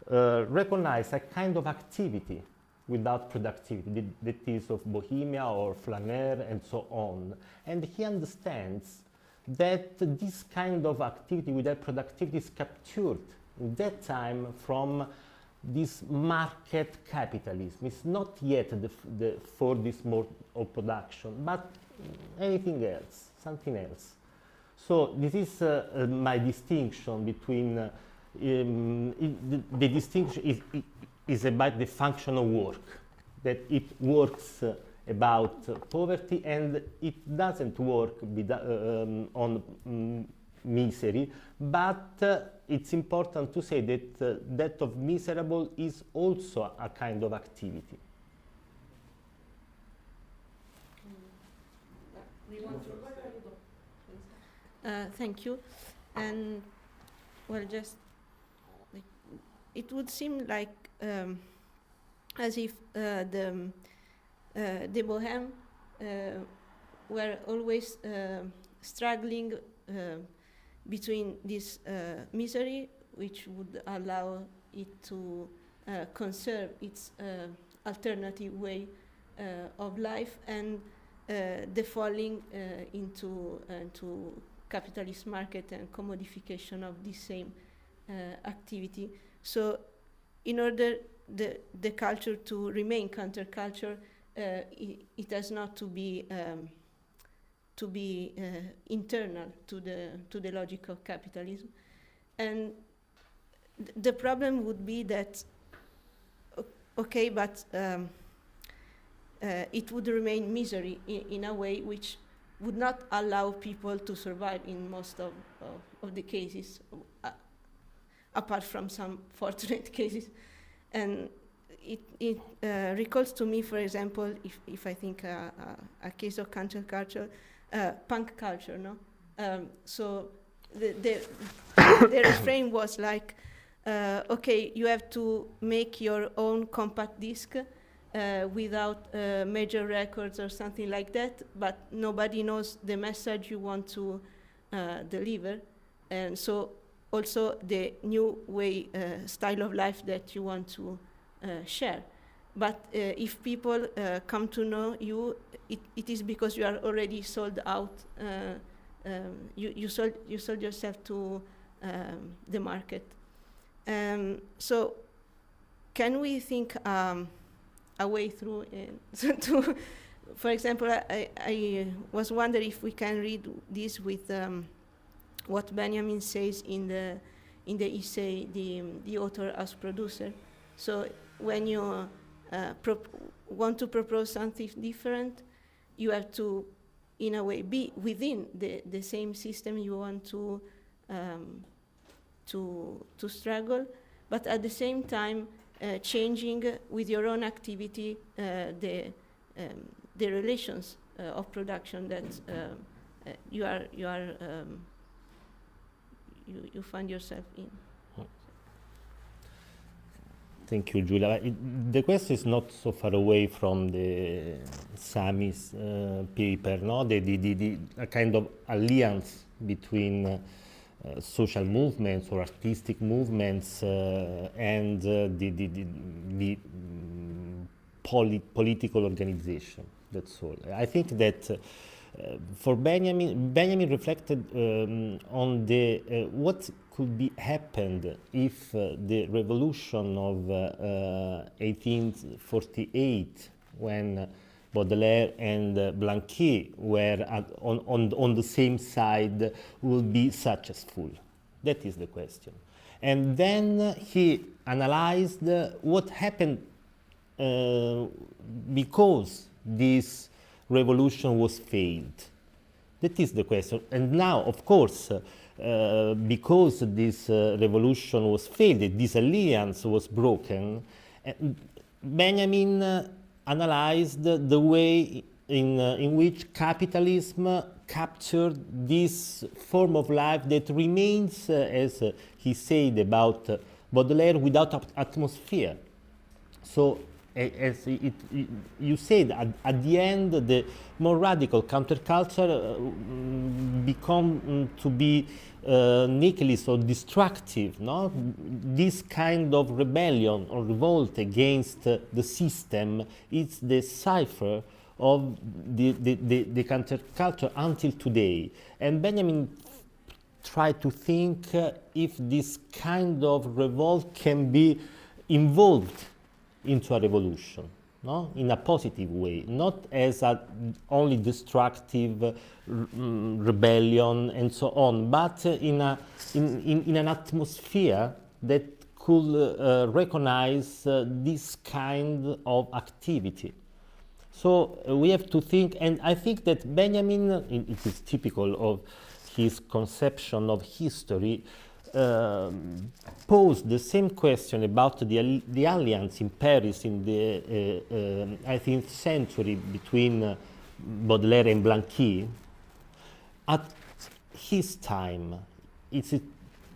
recognize a kind of activity without productivity, that is of Bohemia or Flaneur and so on. And he understands that this kind of activity without productivity is captured in that time from this market capitalism. It's not yet for this mode of production, but anything else, something else. So this is my distinction between, the distinction is about the function of work, that it works about poverty and it doesn't work on misery, but it's important to say that that of miserable is also a kind of activity. Thank you. And well, just like, it would seem like as if the bohème were always struggling between this misery, which would allow it to conserve its alternative way of life, and the falling into capitalist market and commodification of the same activity. So in order the culture to remain counterculture, it has not to be internal to the logic of capitalism. And the problem would be that, okay, but it would remain misery in a way which would not allow people to survive in most of the cases, apart from some fortunate cases. And it recalls to me, for example, if I think a case of counterculture, punk culture, no? So the refrain was like, okay, you have to make your own compact disc without major records or something like that, but nobody knows the message you want to deliver. And so also the new way, style of life that you want to share. But if people come to know you, it is because you are already sold out. You sold yourself to the market. So can we think a way through to, for example, I was wondering if we can read this with what Benjamin says in the essay, the author as producer. So when you want to propose something different, you have to in a way, be within the same system you want to struggle, but at the same time changing with your own activity the relations of production that you find yourself in. Thank you, Giulia. The question is not so far away from the Sami's paper, no? The a kind of alliance between social movements or artistic movements and the political organization. That's all. I think that for Benjamin reflected on the what could be happened if the revolution of 1848, when Baudelaire and Blanqui were on the same side, would be successful. That is the question. And then he analyzed what happened because this revolution was failed. That is the question. And now, of course, because this revolution was failed, this alliance was broken, Benjamin analyzed the way in which capitalism captured this form of life that remains, as he said about Baudelaire, without atmosphere. So, as you said, at the end, the more radical counterculture become to be nihilistic or destructive. No? This kind of rebellion or revolt against the system is the cipher of the counterculture until today. And Benjamin tried to think if this kind of revolt can be involved into a revolution, no? In a positive way, not as a only destructive rebellion and so on, but in an atmosphere that could recognize this kind of activity. So we have to think, and I think that Benjamin, it is typical of his conception of history, posed the same question about the alliance in Paris in the 18th century between Baudelaire and Blanqui. At his time, is it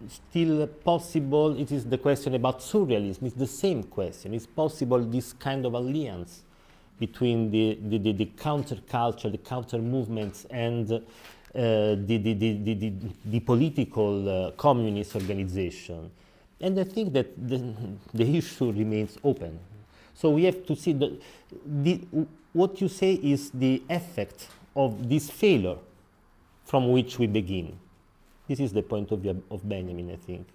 still possible? It is the question about surrealism. It's the same question. Is possible this kind of alliance between the counterculture, the counter movements, and the political communist organization? And I think that the issue remains open. So we have to see what you say is the effect of this failure from which we begin. This is the point of view of Benjamin, I think.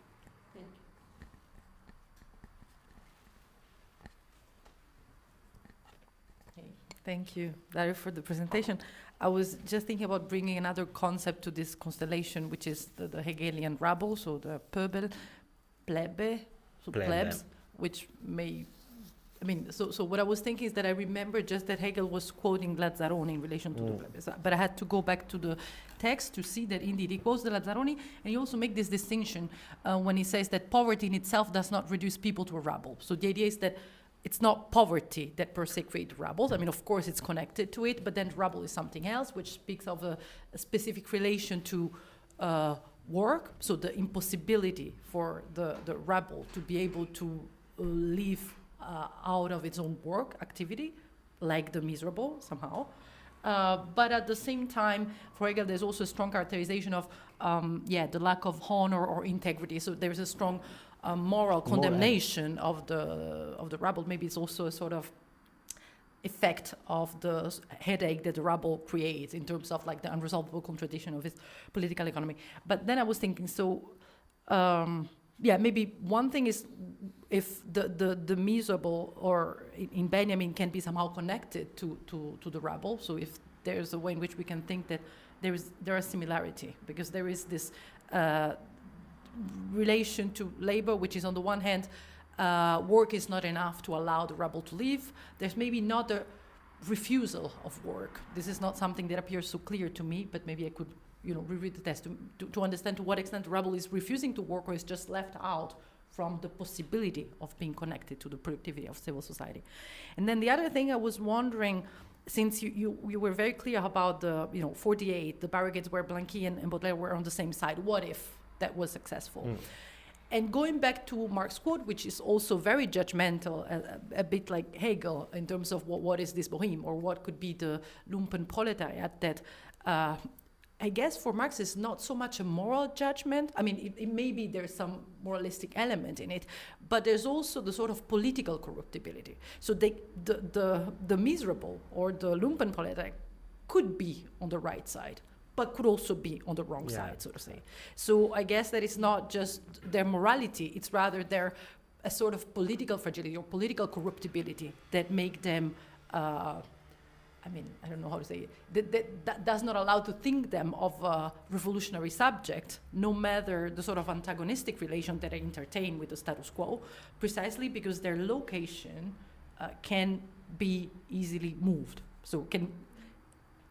Thank you, Dario, for the presentation. I was just thinking about bringing another concept to this constellation, which is the Hegelian rabble, so the Pöbel, plebe, so plebs, which may, I mean, so what I was thinking is that I remember just that Hegel was quoting Lazzaroni in relation to the plebes, but I had to go back to the text to see that indeed he quotes the Lazzaroni, and he also makes this distinction when he says that poverty in itself does not reduce people to a rabble. So the idea is that it's not poverty that per se creates rabble. I mean, of course, it's connected to it, but then rabble is something else, which speaks of a specific relation to work. So the impossibility for the rabble to be able to live out of its own work activity, like the miserable somehow. But at the same time, for Hegel, there's also a strong characterization of, the lack of honor or integrity. So there's a strong moral condemnation of the rabble. Maybe it's also a sort of effect of the headache that the rabble creates in terms of like the unresolvable contradiction of his political economy. But then I was thinking, maybe one thing is if the miserable or in Benjamin can be somehow connected to the rabble. So if there's a way in which we can think that there are similarity, because there is this relation to labor, which is on the one hand, work is not enough to allow the rabble to live. There's maybe not a refusal of work. This is not something that appears so clear to me, but maybe I could, reread the text to understand to what extent the rebel is refusing to work or is just left out from the possibility of being connected to the productivity of civil society. And then the other thing I was wondering, since you were very clear about the 48, the barricades where Blanqui and Baudelaire were on the same side. What if that was successful? And going back to Marx's quote, which is also very judgmental, a bit like Hegel in terms of what is this boheme or what could be the Lumpenproletariat, that I guess for Marx it's not so much a moral judgment. I mean, it maybe there's some moralistic element in it, but there's also the sort of political corruptibility. So the miserable or the Lumpenproletariat could be on the right side, but could also be on the wrong side, so to say. So I guess that it's not just their morality, it's rather their a sort of political fragility or political corruptibility that make them, I don't know how to say it, that does not allow to think them of a revolutionary subject, no matter the sort of antagonistic relation that they entertain with the status quo, precisely because their location can be easily moved. So can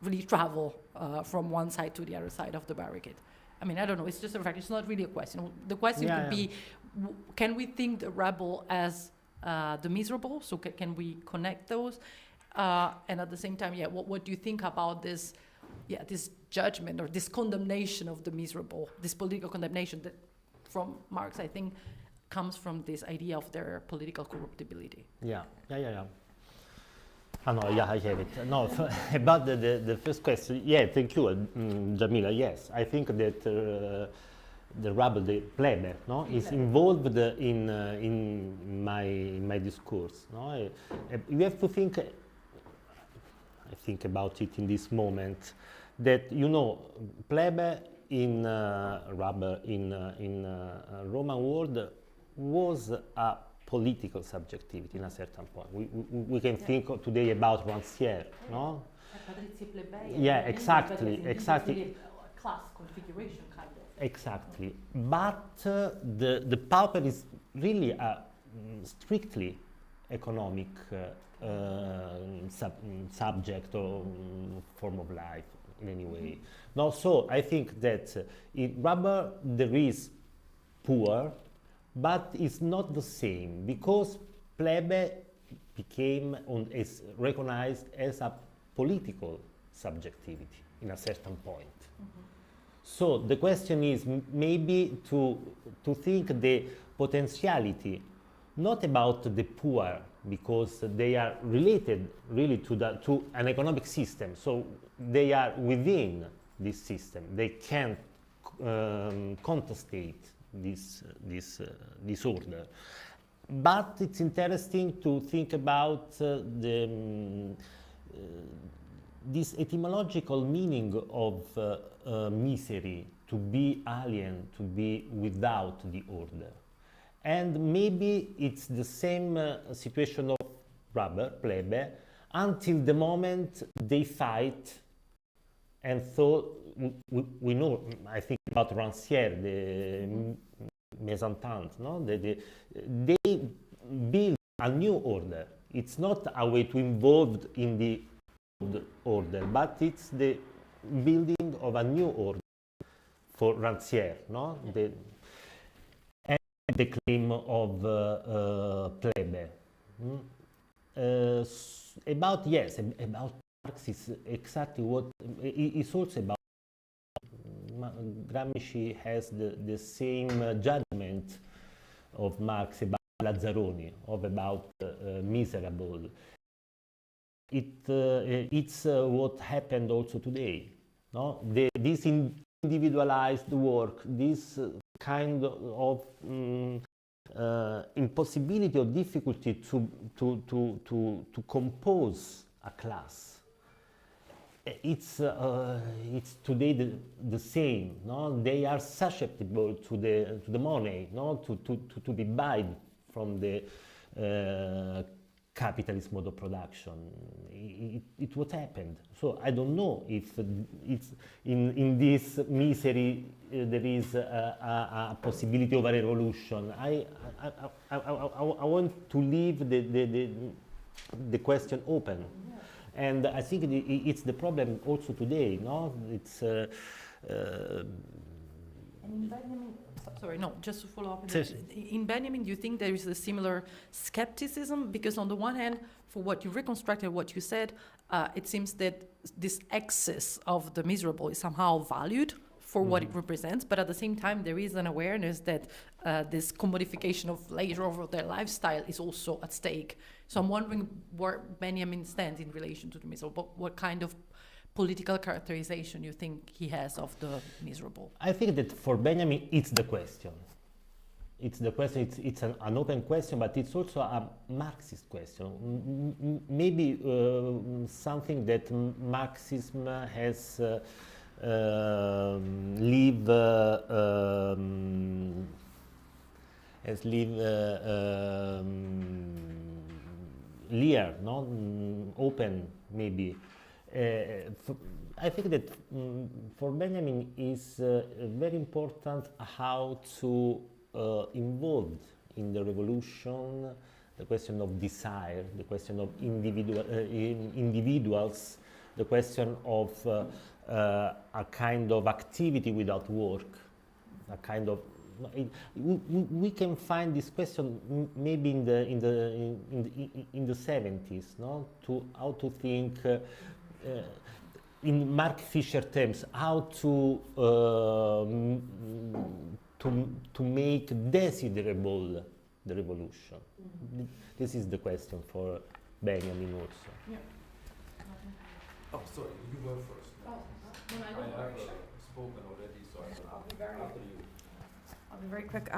really travel from one side to the other side of the barricade. I mean, I don't know, it's just a fact, it's not really a question. The question could be, can we think the rebel as the miserable? So can we connect those? And at the same time, what do you think about this judgment or this condemnation of the miserable, this political condemnation that from Marx, I think, comes from this idea of their political corruptibility? Yeah. I have it. No, about the first question, thank you, Jamila. Yes, I think that the rebel, the plebe, is involved in my discourse. You have to think. I think about it in this moment that plebe in Roman world was a political subjectivity in a certain point. We can think today about Rancière, no? Exactly. Class configuration kind of. Exactly. But the pauper is really a strictly economic subject or form of life in any way. No, so I think that in rubber there is poor, but it's not the same because plebe became is recognized as a political subjectivity in a certain point. So the question is maybe to think the potentiality not about the poor because they are related really to an economic system, so they are within this system, they can't contestate this order. But it's interesting to think about this etymological meaning of misery, to be alien, to be without the order. And maybe it's the same situation of rubber, plebe, until the moment they fight. And so we know, I think about Rancière, the Mésentente, no? They build a new order. It's not a way to involve in the old order, but it's the building of a new order for Rancière, no? And the claim of plebe. About Marx is exactly what it's also about. Gramsci has the same judgment of Marx about Lazzaroni, about miserable. It's what happened also today. No? This individualized work, this kind of impossibility or difficulty to compose a class. It's today the same. No, they are susceptible to the money, no, to be bought from the capitalist mode of production. It what happened. So I don't know if it's in this misery there is a possibility of a revolution. I want to leave the question open. And I think it's the problem also today, no? It's And in Benjamin, sorry, no, just to follow up. In Benjamin, do you think there is a similar skepticism? Because on the one hand, for what you reconstructed, what you said, it seems that this excess of the miserable is somehow valued for what it represents, but at the same time, there is an awareness that this commodification of labor over their lifestyle is also at stake. So I'm wondering where Benjamin stands in relation to the miserable, what kind of political characterization you think he has of the miserable? I think that for Benjamin, it's the question. It's the question, it's an open question, but it's also a Marxist question. Maybe something that Marxism has leave clear, no? Open, maybe. I think that for Benjamin is very important how to involve in the revolution the question of desire, the question of individuals, the question of a kind of activity without work, a kind of. We can find this question maybe in the 70s, no? To how to think in Mark Fisher terms, how to make desirable the revolution. This is the question for Benjamin also. Yeah. Oh, sorry, you were first. Oh, no, I have spoken already, so I'll be very after you. I'll be very quick.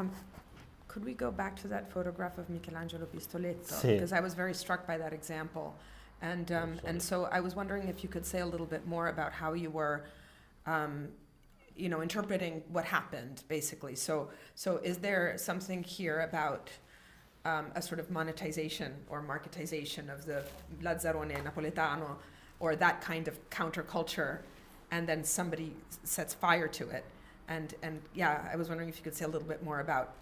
Could we go back to that photograph of Michelangelo Pistoletto? Sì. Because I was very struck by that example. And so I was wondering if you could say a little bit more about how you were, interpreting what happened, basically. So is there something here about a sort of monetization or marketization of the Lazzarone Napoletano, or that kind of counterculture, and then somebody sets fire to it? And yeah, I was wondering if you could say a little bit more about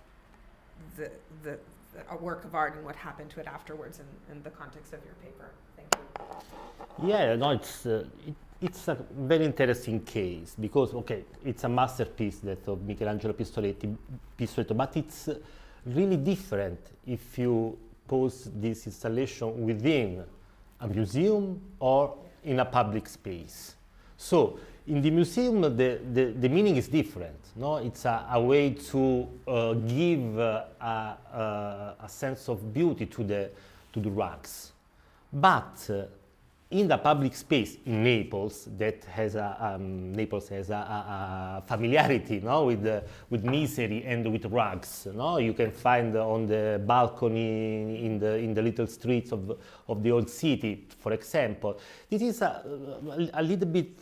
a work of art and what happened to it afterwards in the context of your paper. Thank you. Yeah, no, it's a very interesting case because, okay, it's a masterpiece that of Michelangelo Pistoletto, but it's really different if you pose this installation within a museum or in a public space. So in the museum, the meaning is different. No, it's a way to give a sense of beauty to the rugs. But in the public space in Naples, that has Naples has a familiarity, no, with misery and with rugs. No, you can find on the balcony in the little streets of the old city, for example. This is a little bit.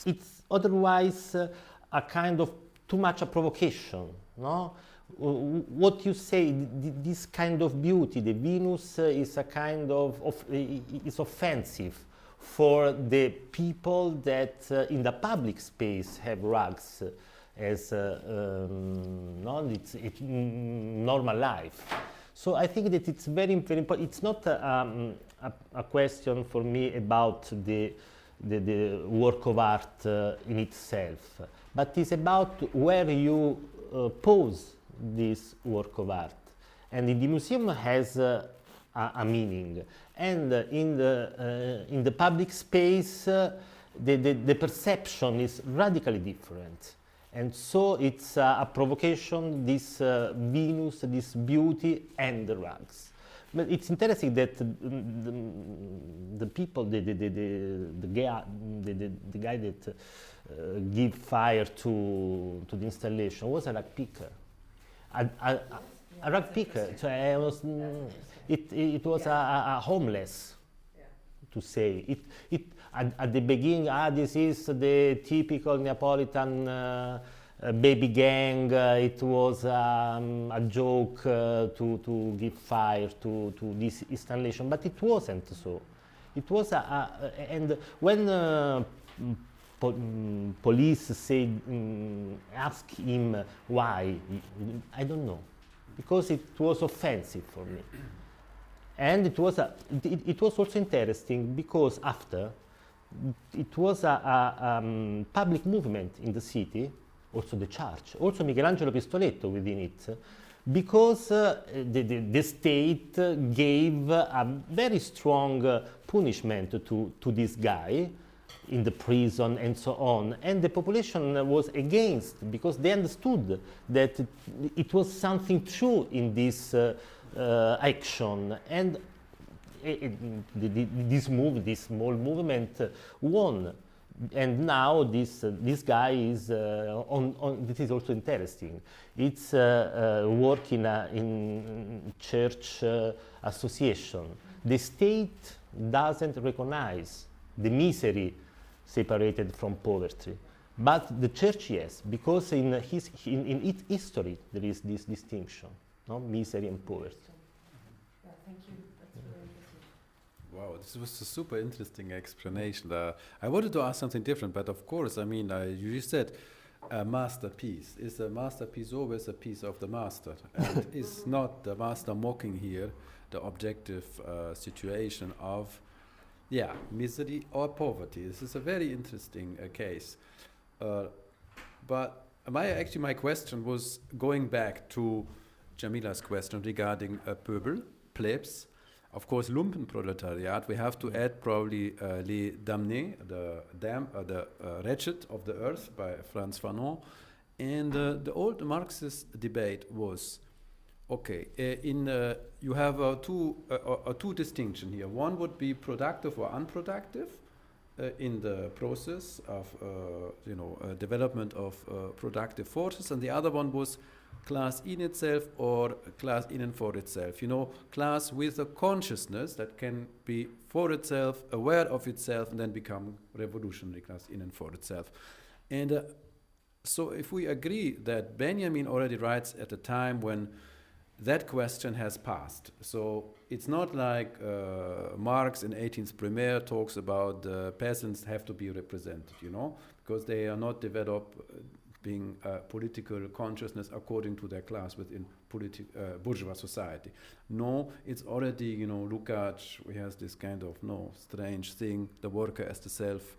It's otherwise a kind of too much a provocation, no. What you say, this kind of beauty, the Venus is a kind of is offensive for the people that in the public space have rugs as it's normal life. So I think that it's very, very important. It's not a question for me about the work of art in itself, but it's about where you pose this work of art. And the museum has a meaning, and in the public space the perception is radically different, and so it's a provocation, this Venus, this beauty, and the rugs. But it's interesting that the people, the guy that give fire to the installation was a rug picker. A rug picker. So it was a homeless, to say. At the beginning, this is the typical Neapolitan baby gang. It was a joke to give fire to this installation, but it wasn't so. It was and when police said, ask him why, I don't know, because it was offensive for me. And it was also interesting because after it was a public movement in the city, also the church, also Michelangelo Pistoletto within it, because the state gave a very strong punishment to this guy in the prison and so on, and the population was against, because they understood that it was something true in this action, and this small movement won. And now this guy is this is also interesting. It's work in church association. The state doesn't recognize the misery separated from poverty, but the church yes, because in its history there is this distinction, no? Misery and poverty. Yeah, thank you. That's very interesting. Wow, this was a super interesting explanation. I wanted to ask something different, but of course, I mean, you said a masterpiece. Is a masterpiece always a piece of the master? And is not the master mocking here the objective situation of, yeah, misery or poverty? This is a very interesting case. But my question was going back to Jamila's question regarding Pöbel, plebs. Of course, Lumpenproletariat, we have to add probably Les Damnés, the Wretched of the Earth by Frantz Fanon. And the old Marxist debate was, okay, you have two distinctions here. One would be productive or unproductive in the process of development of productive forces, and the other one was class in itself or class in and for itself. Class with a consciousness that can be for itself, aware of itself, and then become revolutionary class in and for itself. And so if we agree that Benjamin already writes at a time when that question has passed, so it's not like Marx in 18th Primaire talks about peasants have to be represented, because they are not developing political consciousness according to their class within bourgeois society. No, it's already, Lukács, he has this kind of strange thing, the worker as the self,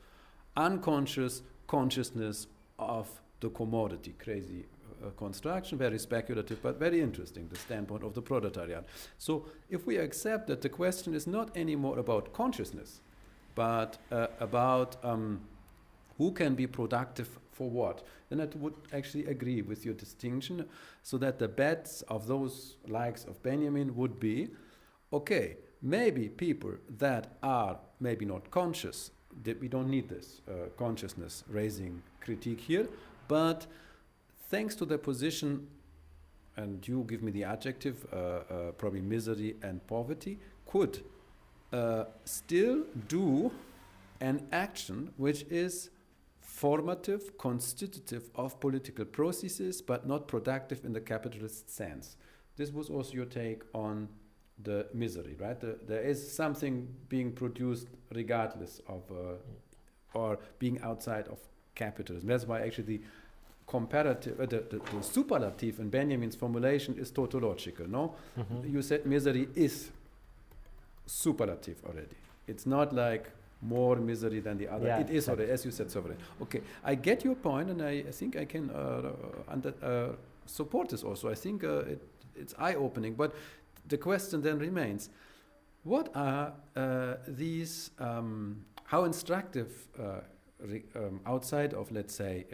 unconscious consciousness of the commodity, crazy construction, very speculative, but very interesting, the standpoint of the proletariat. So if we accept that the question is not anymore about consciousness, but about who can be productive for what, then I would actually agree with your distinction, so that the bets of those likes of Benjamin would be, okay, maybe people that are maybe not conscious, that we don't need this consciousness raising critique here, but thanks to their position, and you give me the adjective, probably misery and poverty, could still do an action which is formative, constitutive of political processes, but not productive in the capitalist sense. This was also your take on the misery, right? There is something being produced regardless of, or being outside of capitalism. That's why actually the comparative, the superlative in Benjamin's formulation is tautological, no? Mm-hmm. You said misery is superlative already. It's not like more misery than the other. Yeah, it is already, as you said, sovereign. Okay, I get your point, and I think I can support this also. I think it's eye-opening, but the question then remains, what are these, how instructive, outside of, let's say,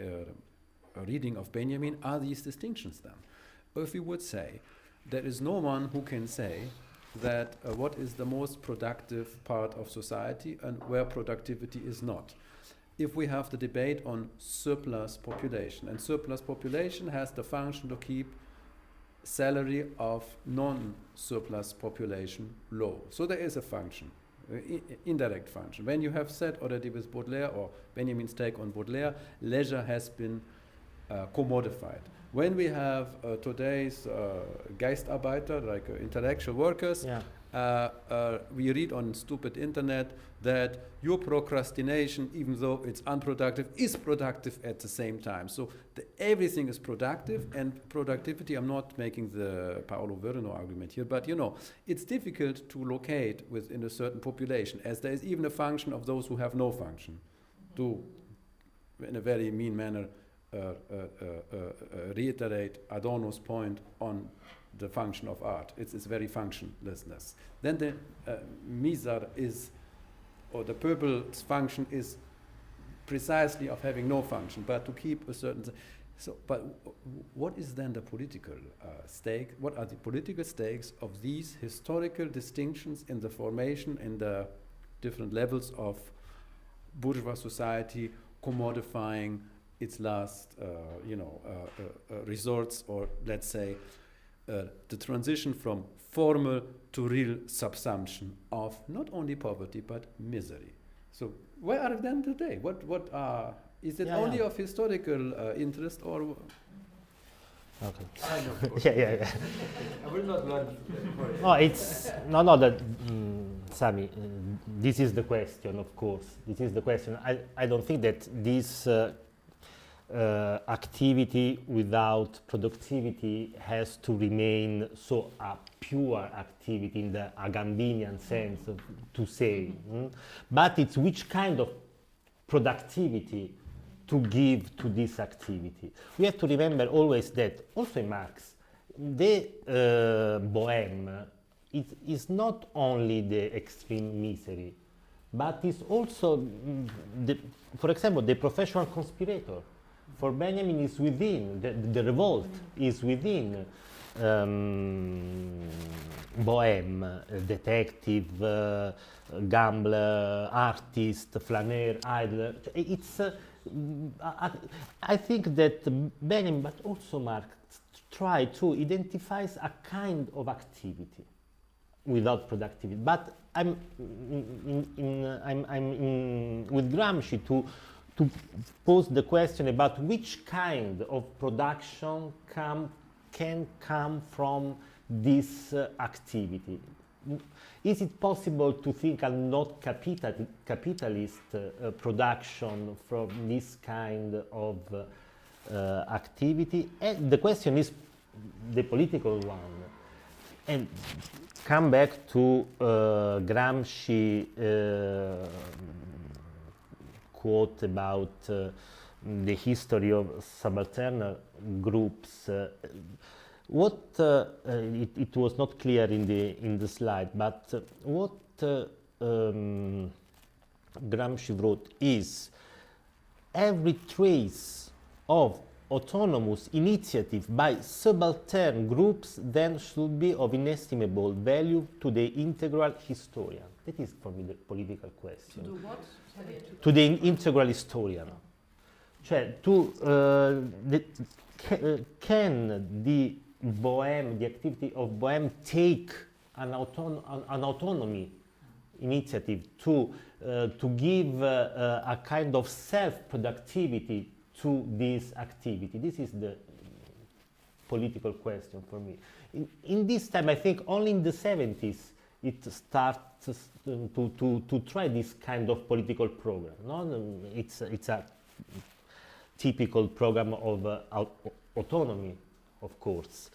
a reading of Benjamin, are these distinctions then? Or if we would say, there is no one who can say that what is the most productive part of society and where productivity is not. If we have the debate on surplus population, and surplus population has the function to keep salary of non-surplus population low. So there is a function, indirect function. When you have said already with Baudelaire, or Benjamin's take on Baudelaire, leisure has been commodified. when we have today's Geistarbeiter, like intellectual workers, we read on stupid internet that your procrastination, even though it's unproductive, is productive at the same time. So everything is productive, and productivity, I'm not making the Paolo Virno argument here, but it's difficult to locate within a certain population, as there is even a function of those who have no function, to, in a very mean manner, reiterate Adorno's point on the function of art. It's very functionlessness. Then the Misar is, or the purple's function is precisely of having no function, but to keep a certain. So, but what is then the political stake? What are the political stakes of these historical distinctions in the formation, in the different levels of bourgeois society, commodifying its last, resorts, or let's say, the transition from formal to real subsumption of not only poverty but misery. So where are we then today? What are, is it only of historical interest, or? Okay. I know. Yeah. I will not learn. No, it's that Sami. This is the question, of course. This is the question. I don't think that this activity without productivity has to remain so a pure activity in the Agambinian sense to say, but it's which kind of productivity to give to this activity. We have to remember always that, also in Marx, the boheme is not only the extreme misery, but it's also, for example, the professional conspirator. For Benjamin, is within, the revolt is within boheme, detective, gambler, artist, flaneur, idler. It's, I think that Benjamin, but also Marx, try to identify a kind of activity without productivity. But I'm with Gramsci to pose the question about which kind of production can come from this activity. Is it possible to think a not capitalist production from this kind of activity? And the question is the political one. And come back to Gramsci quote about the history of subaltern groups. It was not clear in the slide, but what Gramsci wrote is every trace of autonomous initiative by subaltern groups then should be of inestimable value to the integral historian. That is for me the political question. To do what? To the integral historian. Cioè, can the boheme, the activity of boheme, take an autonomy initiative to give a kind of self-productivity to this activity? This is the political question for me. In this time, I think only in the 70s it starts to try this kind of political program. No? It's a typical program of autonomy, of course.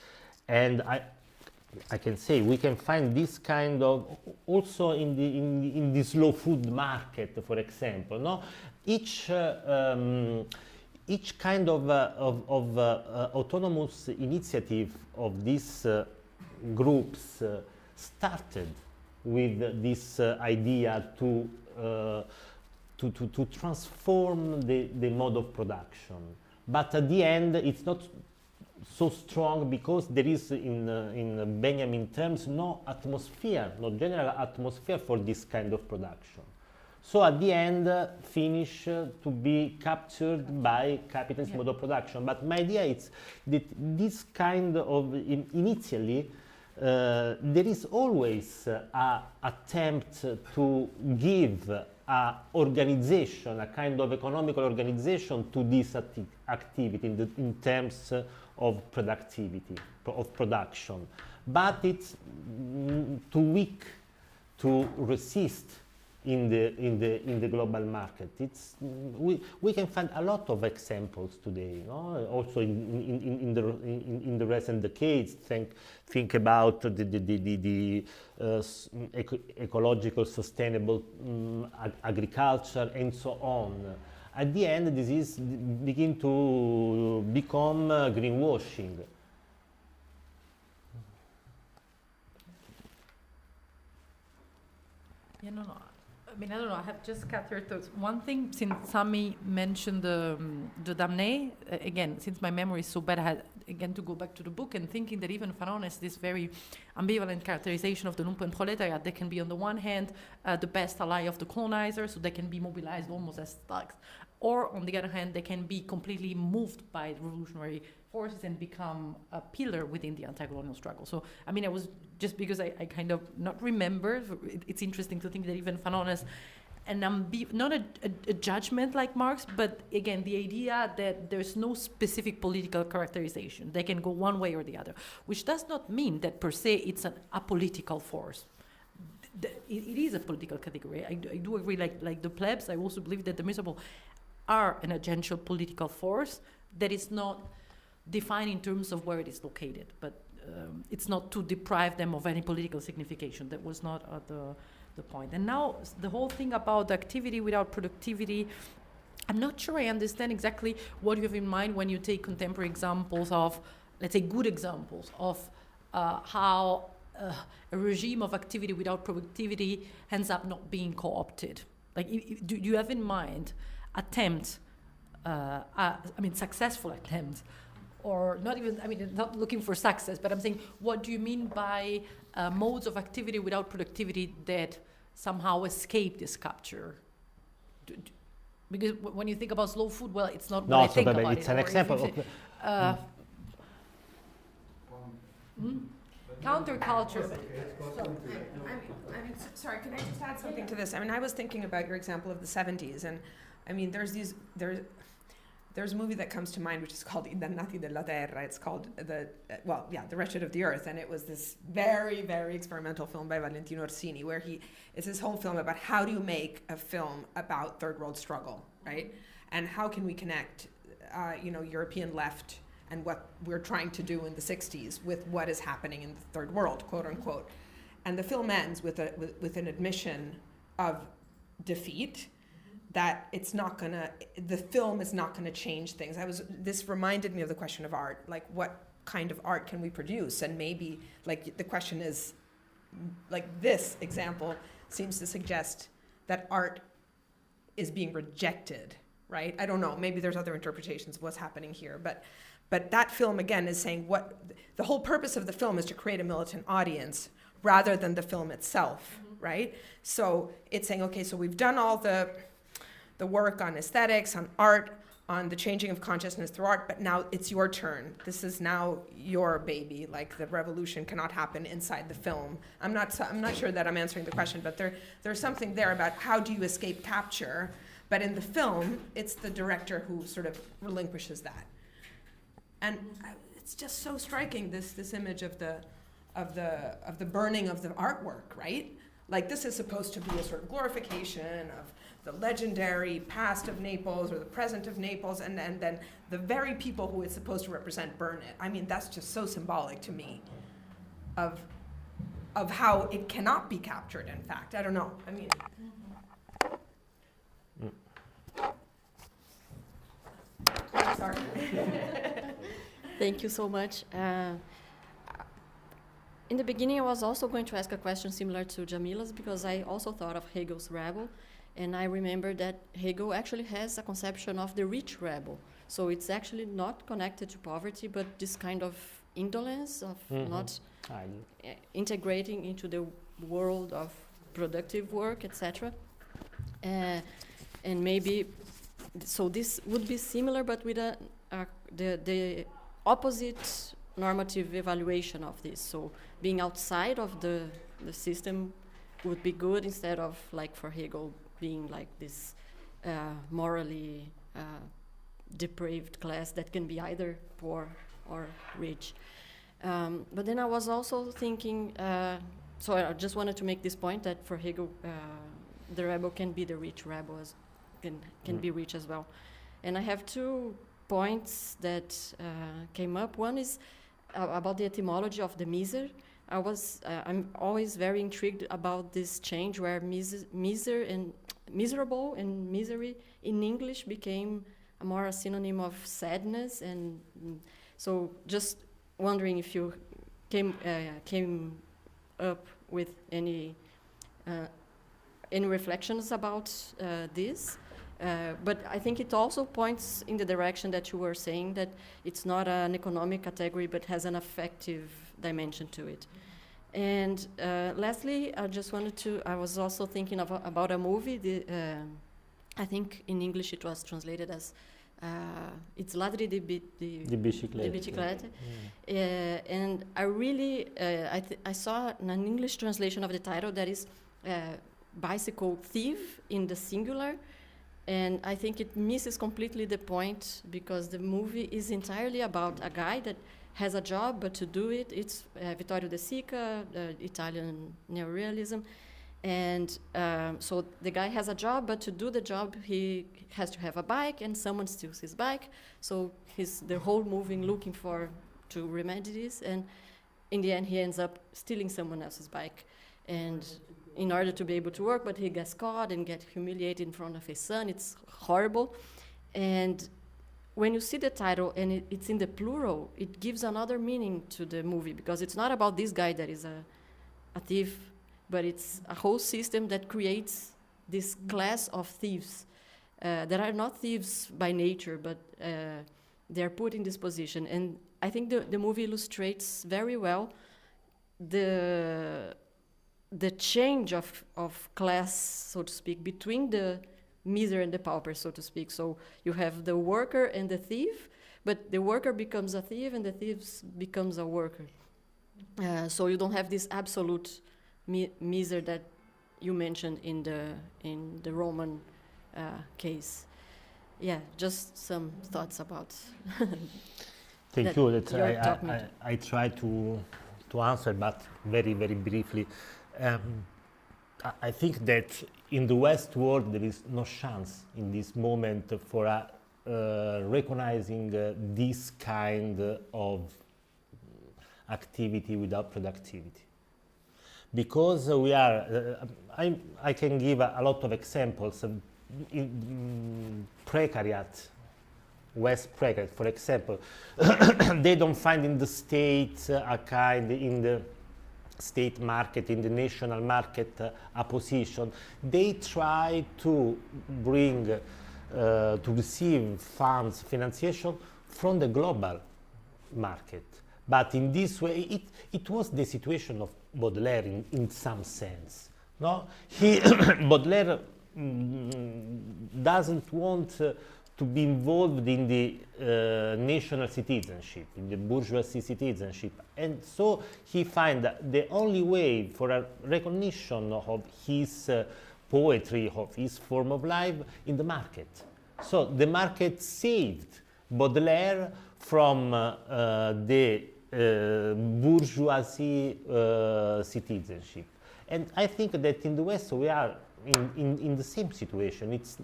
And I can say we can find this kind of also in the slow food market, for example. No, each kind of autonomous initiative of these groups started with this idea to transform the mode of production, but at the end it's not so strong because there is in Benjamin terms no atmosphere, no general atmosphere for this kind of production. So at the end finish to be captured by capitalist mode of production. But my idea is that this kind of initially there is always an attempt to give a organization, a kind of economical organization to this activity in terms of productivity, of production, but it's too weak to resist in the global market. It's we can find a lot of examples today, no? Also in the recent decades. Think about the ecological sustainable agriculture and so on. At the end, this is begin to become greenwashing. Yeah, no. I mean, I don't know. I have just scattered thoughts. One thing, since Sami mentioned the damné, again, since my memory is so bad, I had again to go back to the book and thinking that even Fanon has this very ambivalent characterization of the lumpenproletariat. They can be, on the one hand, the best ally of the colonizer, so they can be mobilized almost as thugs. Or, on the other hand, they can be completely moved by revolutionary forces and become a pillar within the anti-colonial struggle. So, I mean, I was just because I kind of not remember. It's interesting to think that even Fanon has not a judgment like Marx, but again, the idea that there's no specific political characterization. They can go one way or the other, which does not mean that per se it's an apolitical force. It is a political category. I do agree, like the plebs, I also believe that the miserable are an agential political force that is not defined in terms of where it is located, but it's not to deprive them of any political signification. That was not the point. And now the whole thing about activity without productivity, I'm not sure I understand exactly what you have in mind when you take contemporary examples of, let's say, good examples of how a regime of activity without productivity ends up not being co-opted. Like, do you have in mind attempts, successful attempts, or not even, not looking for success, but I'm saying, what do you mean by modes of activity without productivity that somehow escape this capture? Because when you think about slow food, well, it's not what I think about it. It's an example. Counterculture. Sorry, can I just add something to this? I was thinking about your example of the 70s, and there's a movie that comes to mind which is called I Dannati della Terra. It's called The Wretched of the Earth, and it was this very, very experimental film by Valentino Orsini, where it's this whole film about how do you make a film about third world struggle, right? And how can we connect, European left and what we're trying to do in the 60s with what is happening in the third world, quote unquote. And the film ends with an admission of defeat, that the film is not gonna change things. This reminded me of the question of art, like what kind of art can we produce? And maybe, like, the question is, like, this example seems to suggest that art is being rejected, right? I don't know, maybe there's other interpretations of what's happening here, but that film, again, is saying the whole purpose of the film is to create a militant audience rather than the film itself, right? So it's saying, okay, so we've done all the work on aesthetics, on art, on the changing of consciousness through art, but now it's your turn. This is now your baby. Like, the revolution cannot happen inside the film. I'm not sure that I'm answering the question, but there's something there about how do you escape capture. But in the film, it's the director who sort of relinquishes that. And it's just so striking, this image of the burning of the artwork, right? Like, this is supposed to be a sort of glorification of the legendary past of Naples or the present of Naples, and then the very people who it's supposed to represent burn it. That's just so symbolic to me of how it cannot be captured, in fact. I don't know. Sorry. Thank you so much. In the beginning, I was also going to ask a question similar to Jamila's, because I also thought of Hegel's rebel. And I remember that Hegel actually has a conception of the rich rebel. So it's actually not connected to poverty, but this kind of indolence of not integrating into the world of productive work, etc. And maybe, so this would be similar, but with the opposite normative evaluation of this. So being outside of the system would be good, instead of, like, for Hegel, being like this morally depraved class that can be either poor or rich. But then I was also thinking, so I just wanted to make this point that for Hegel, the rebel can be the rich rebel, can be rich as well. And I have 2 points that came up. One is about the etymology of the miser. I'm always very intrigued about this change where miserable and misery in English became more a synonym of sadness, and so just wondering if you came up with any reflections about this. But I think it also points in the direction that you were saying, that it's not an economic category but has an affective dimension to it. And lastly, I was also thinking about a movie. I think in English it was translated as it's Ladri di Biciclette. And I really, I saw an English translation of the title that is bicycle thief in the singular. And I think it misses completely the point, because the movie is entirely about a guy that has a job, but to do it, it's Vittorio De Sica, Italian neorealism. And so the guy has a job, but to do the job, he has to have a bike, and someone steals his bike. So the whole movie looking to remedy this, and in the end, he ends up stealing someone else's bike. And in order to be able to work, but he gets caught and gets humiliated in front of his son. It's horrible. And when you see the title and it's in the plural, it gives another meaning to the movie, because it's not about this guy that is a thief, but it's a whole system that creates this class of thieves that are not thieves by nature, but they're put in this position. And I think the movie illustrates very well the change of class, so to speak, between the miser and the pauper, so to speak. So you have the worker and the thief, but the worker becomes a thief and the thief becomes a worker. So you don't have this absolute miser that you mentioned in the Roman case. Yeah, just some thoughts about. Thank you. I try to answer, but very, very briefly. I think that in the West world there is no chance in this moment for recognizing this kind of activity without productivity. Because we are, I can give a lot of examples. Precariat, West precariat, for example, they don't find in the state a kind, in the state market, in the national market, a position. They try to bring, to receive funds, financiation from the global market. But in this way, it was the situation of Baudelaire in some sense. No, Baudelaire doesn't want to be involved in the national citizenship, in the bourgeoisie citizenship. And so he finds the only way for a recognition of his poetry, of his form of life, in the market. So the market saved Baudelaire from the bourgeoisie citizenship. And I think that in the West we are in the same situation. It's,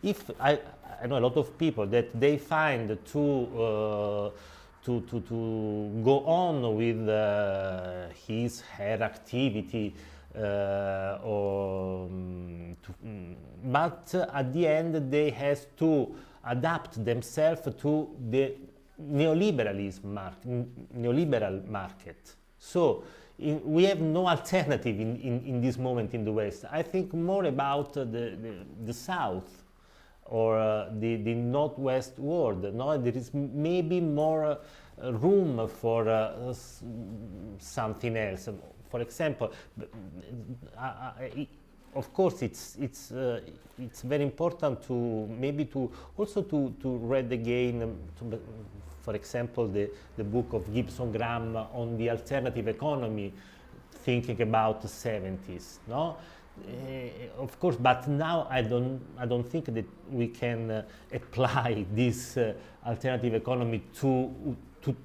if I know a lot of people that they find to go on with her activity, but at the end they has to adapt themselves to the neoliberal market. So we have no alternative in this moment in the West. I think more about the South or the Northwest world. No? There is maybe more room for something else. For example, of course, it's very important to maybe to also to read again. For example, the book of Gibson Graham on the alternative economy, thinking about the 70s. No, of course, but now I don't think that we can apply this alternative economy to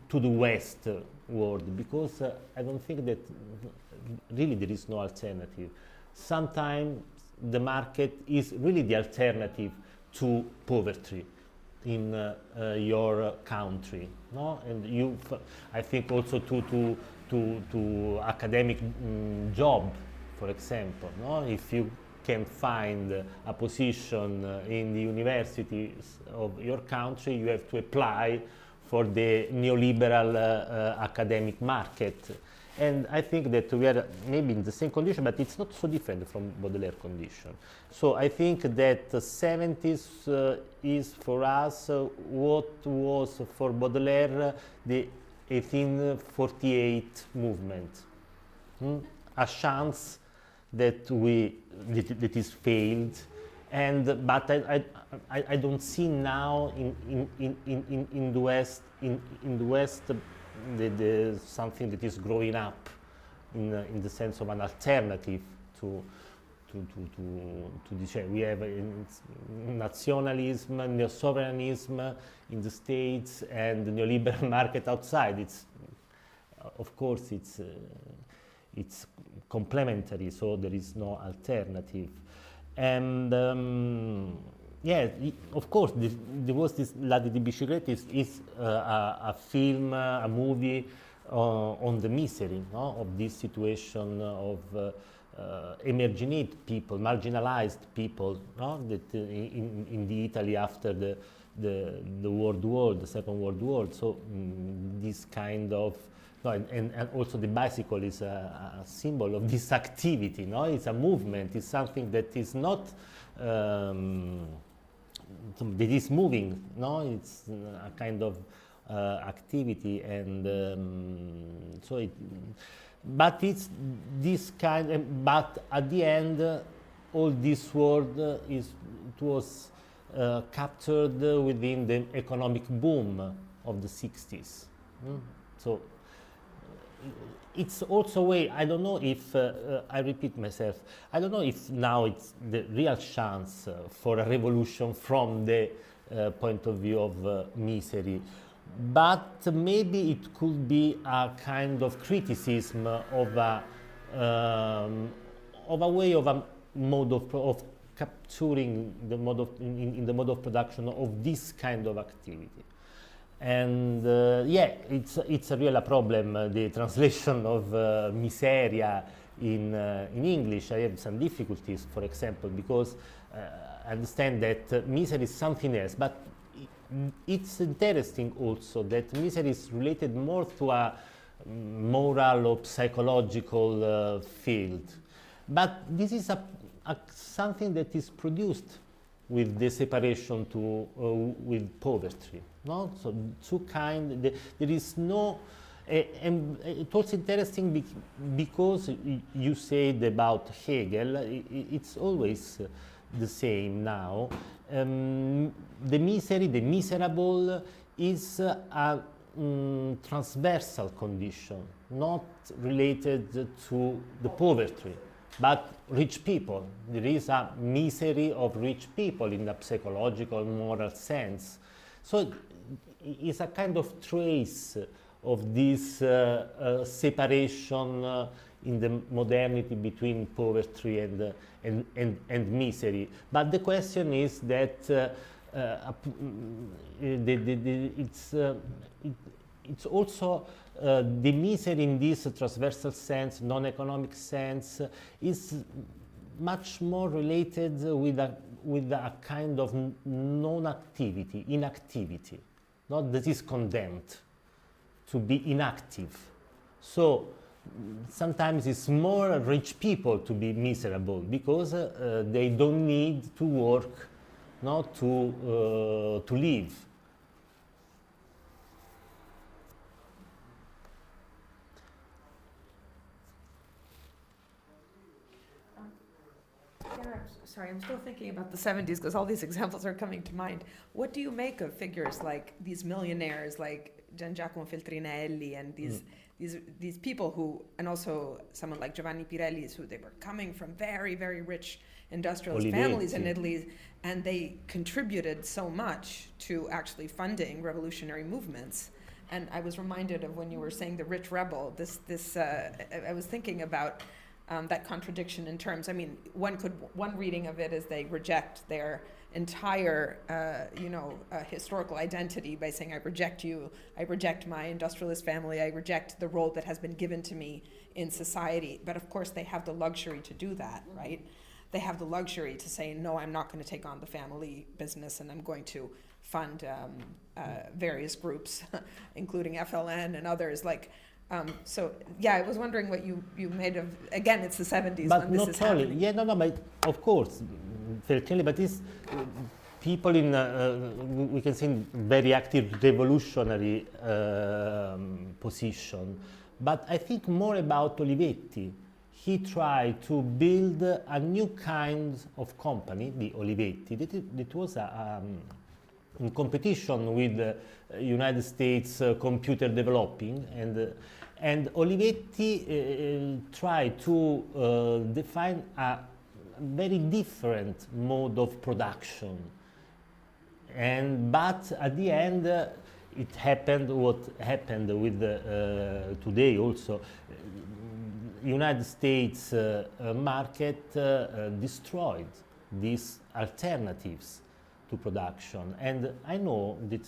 to the West world, because I don't think that really there is no alternative. Sometimes the market is really the alternative to poverty in your country, no? And I think also to academic job, for example, no? If you can find a position in the universities of your country, you have to apply for the neoliberal academic market. And I think that we are maybe in the same condition, but it's not so different from Baudelaire condition. So I think that the 70s is for us what was for Baudelaire the 1848 movement. A chance that that is failed, but I don't see now in the West the something that is growing up in the sense of an alternative to this. We have nationalism, neo-sovereignism in the States, and the neoliberal market outside. It's of course it's complementary, so there is no alternative. And yeah, of course, there was this Laddi di Biciclette is a film, a movie on the misery, no? Of this situation of emarginate people, marginalized people, no? That in the Italy after the World War, the Second World War. So this kind of, no, and also the bicycle is a symbol of this activity, no? It's a movement, it's something that is not that is moving, no? It's a kind of activity, and so but it's this kind, but at the end all this world was captured within the economic boom of the 60s. So it's also a way, I don't know if, I repeat myself, I don't know if now it's the real chance for a revolution from the point of view of misery, but maybe it could be a kind of criticism of a way of a mode of capturing the mode of, in the mode of production of this kind of activity. And yeah, it's a real problem, the translation of miseria in English. I have some difficulties, for example, because I understand that misery is something else, but it's interesting also that misery is related more to a moral or psychological field. But this is something that is produced with the separation with poverty. No? So two kind, there is no, and it's also interesting because you said about Hegel, it's always the same now. The misery, the miserable, is a transversal condition, not related to the poverty, but rich people. There is a misery of rich people in a psychological, moral sense. So it's a kind of trace of this separation in the modernity between poverty and misery. But the question is that it's also the misery in this transversal sense, non-economic sense, is much more related with a kind of non-activity, inactivity, not that is condemned to be inactive. So sometimes it's more rich people to be miserable because they don't need to work, not to live. Sorry, I'm still thinking about the 70s because all these examples are coming to mind. What do you make of figures like these millionaires like Gian Giacomo Feltrinelli and these people who, and also someone like Giovanni Pirelli, who they were coming from very, very rich industrialist families in Italy, and they contributed so much to actually funding revolutionary movements. And I was reminded of when you were saying the rich rebel, I was thinking about that contradiction in terms, I mean, one reading of it is they reject their entire, historical identity by saying, I reject you, I reject my industrialist family, I reject the role that has been given to me in society. But of course they have the luxury to do that, right? They have the luxury to say, no, I'm not going to take on the family business, and I'm going to fund various groups, including FLN and others. So yeah, I was wondering what you made of. Again, it's the 70s but when this is happening. Yeah, no, but of course, very clearly. But it's people in we can say in very active revolutionary position. But I think more about Olivetti. He tried to build a new kind of company, the Olivetti, that was in competition with the United States computer developing, and Olivetti tried to define a very different mode of production. But at the end, it happened what happened with today also. United States market destroyed these alternatives to production. And I know that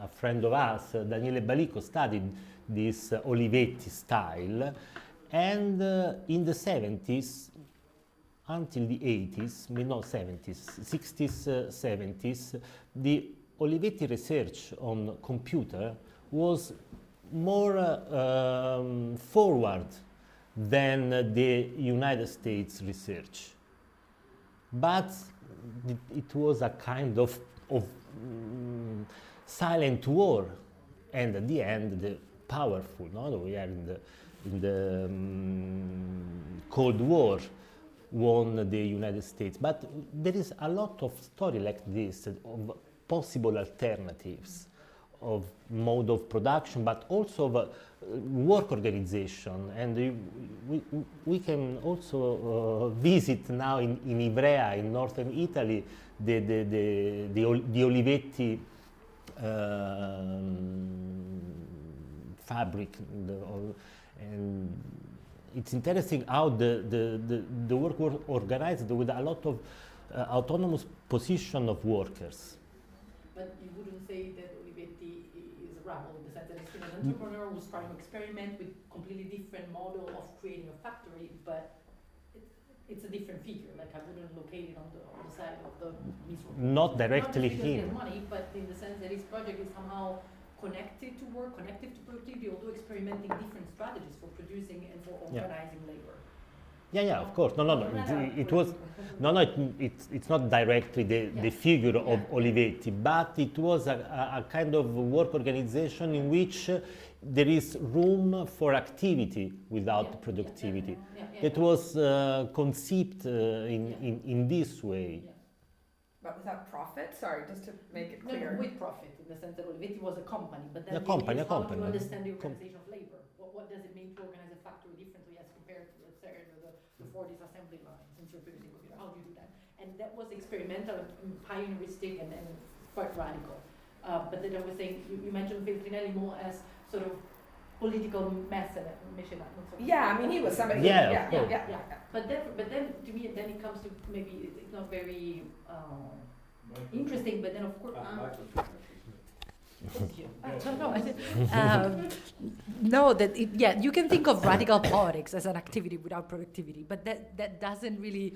a friend of us, Daniele Balico, studied this Olivetti style, and in the 70s until the 80s, not 70s, 60s, 70s, the Olivetti research on computer was more forward than the United States research. But it was a kind of silent war, and at the end, the powerful. No, we are in the Cold War, won the United States. But there is a lot of story like this of possible alternatives of mode of production, but also of work organization. And we can also visit now in Ivrea, in northern Italy, the Olivetti fabric. And it's interesting how the work was organized with a lot of autonomous position of workers. But you wouldn't say that Olivetti is a rebel in the sense that he's still an entrepreneur who's trying to experiment with completely different model of creating a factory, but it's a different figure. Like I wouldn't locate it on the side of the miserable. Not directly not just because he him. has money, but in the sense that his project is somehow connected to work, connected to productivity, although experimenting different strategies for producing and for organizing labor. Yeah, of course. No. It was it's not directly the figure of Olivetti, but it was a kind of work organization in which there is room for activity without productivity. It was conceived in this way. But without profit? Sorry, just to make it clear. No, with profit, in the sense that Olivetti was a company, but then A company. how to understand the organization of labor. What does it mean to organize a factory differently as compared to, let's say, the 40s assembly line, since you're producing computer? How do you do that? And that was experimental and pioneeristic and quite radical. But then I was saying, you mentioned Feltrinelli more as sort of political method. Yeah, I mean, he was somebody. Yeah. But then to me, then it comes to maybe it's not very interesting. But then of course. You can think of radical politics as an activity without productivity, but that doesn't really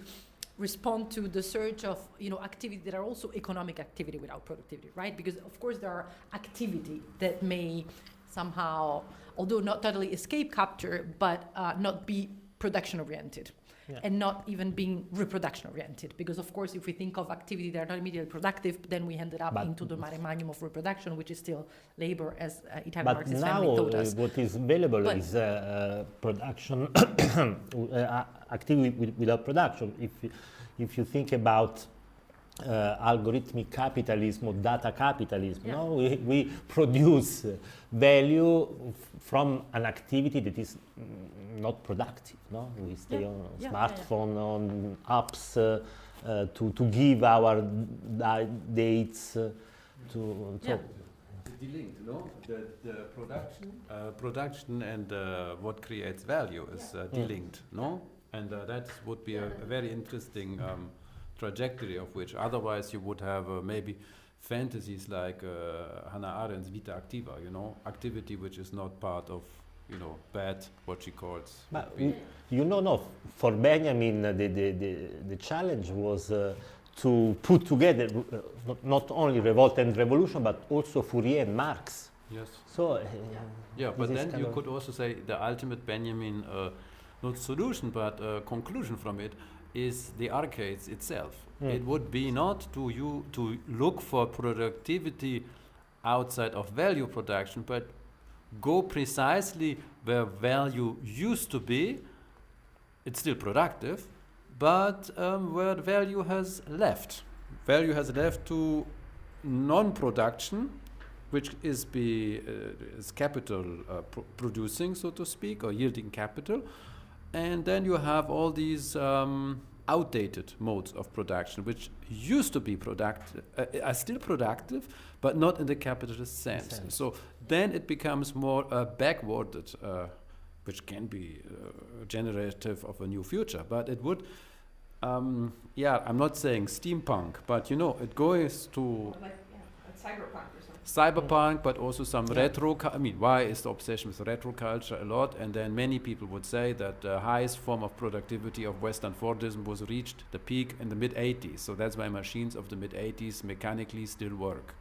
respond to the search of activities that are also economic activity without productivity, right? Because of course there are activity that may somehow, although not totally escape capture, but not be production oriented. Yeah. And not even being reproduction oriented, because of course if we think of activity that are not immediately productive, then we ended up into the mare magnum of reproduction, which is still labor, as Italian Marxist family taught us. What is available is production activity without production. If you think about algorithmic capitalism or data capitalism, we produce value from an activity that is not productive. We stay on smartphone, on apps to give our dates. The delinked, no? The production and what creates value is delinked, no? And that would be a very interesting trajectory of which otherwise you would have maybe fantasies like Hannah Arendt's Vita Activa, you know, activity which is not part of, you know, bad, what she calls. But you know, no, for Benjamin, the challenge was to put together not only Revolt and Revolution, but also Fourier and Marx. Yes. So, yeah, but then you could also say the ultimate Benjamin, not solution, but conclusion from it is the arcades itself. It would be not to look for productivity outside of value production, but go precisely where value used to be. It's still productive, but where value has left. Value has left to non-production, which is capital producing, so to speak, or yielding capital. And then you have all these outdated modes of production, which used to be productive, are still productive, but not in the capitalist sense. So then it becomes more backwarded, which can be generative of a new future. But it would, yeah, I'm not saying steampunk, but you know, it goes to Cyberpunk or something. cyberpunk, but also some retro. I mean, why is the obsession with retro culture a lot? And then many people would say that the highest form of productivity of Western Fordism was reached the peak in the mid 80s. So that's why machines of the mid 80s mechanically still work.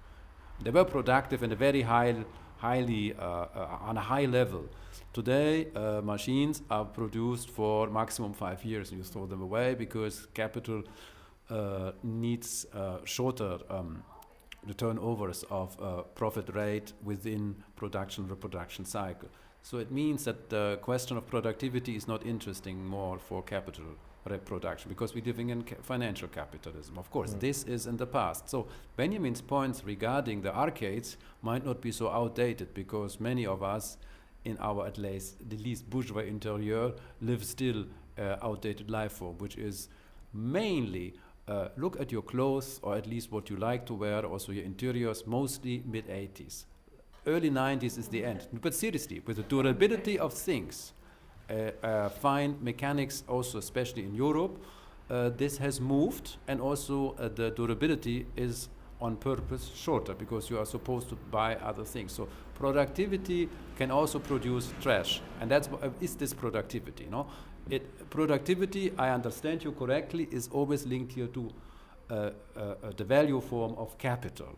They were productive in a very highly on a high level. Today, machines are produced for maximum 5 years, and you throw them away because capital needs shorter the turnovers of profit rate within production-reproduction cycle. So it means that the question of productivity is not interesting more for capital reproduction because we're living in financial capitalism. Of course, this is in the past. So Benjamin's points regarding the arcades might not be so outdated because many of us in our at least the least bourgeois interior live still outdated life form, which is mainly look at your clothes, or at least what you like to wear, also your interiors, mostly mid-80s. Early 90s is the end. But seriously, with the durability of things, fine mechanics also, especially in Europe, this has moved, and also the durability is on purpose shorter because you are supposed to buy other things. So productivity can also produce trash, and that's is this productivity, no? Productivity, I understand you correctly, is always linked here to the value form of capital.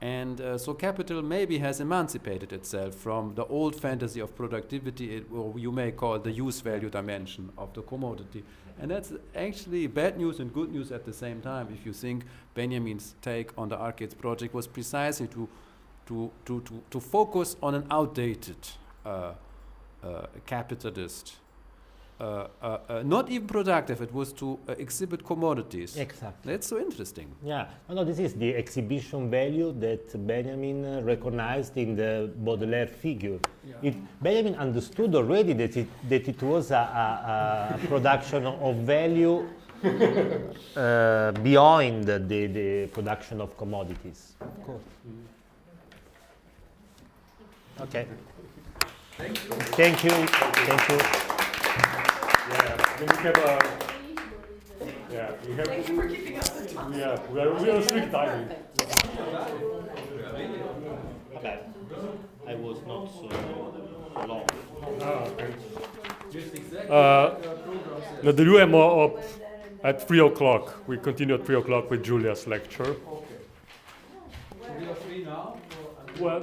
And so capital maybe has emancipated itself from the old fantasy of productivity, or you may call the use value dimension of the commodity. And that's actually bad news and good news at the same time. If you think Benjamin's take on the Arcades project was precisely to focus on an outdated capitalist, not even productive, it was to exhibit commodities. Exactly. That's so interesting. Yeah, no, this is the exhibition value that Benjamin recognized in the Baudelaire figure. Yeah. Benjamin understood already that it was a production of value beyond the production of commodities. Of course. Okay. Thank you. Thank you. Thank you. Yeah, then we have a. Yeah, we have. Thank you for keeping us on time. Yeah, we are strict timing. Okay. I was not so long. Ah, okay. Now the UM at 3 o'clock. We continue at 3 o'clock with Julia's lecture. Okay. We are free now? Well.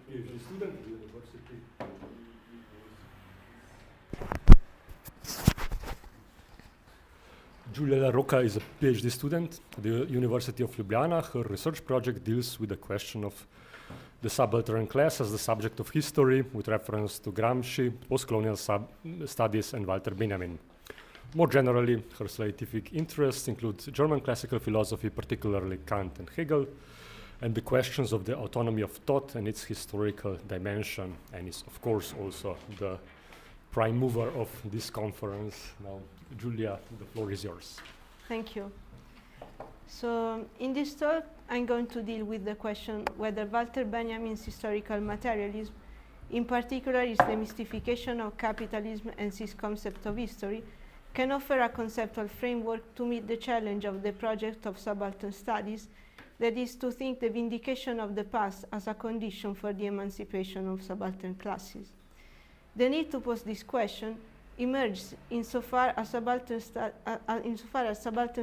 PhD student at the university. Giulia La Rocca is a PhD student at the University of Ljubljana. Her research project deals with the question of the subaltern class as the subject of history, with reference to Gramsci, postcolonial studies, and Walter Benjamin. More generally, her scientific interests include German classical philosophy, particularly Kant and Hegel, and the questions of the autonomy of thought and its historical dimension, and is, of course, also the prime mover of this conference. Now, Giulia, the floor is yours. Thank you. So, in this talk, I'm going to deal with the question whether Walter Benjamin's historical materialism, in particular his demystification of capitalism and his concept of history, can offer a conceptual framework to meet the challenge of the project of Subaltern Studies, that is to think the vindication of the past as a condition for the emancipation of subaltern classes. The need to pose this question emerges insofar as subaltern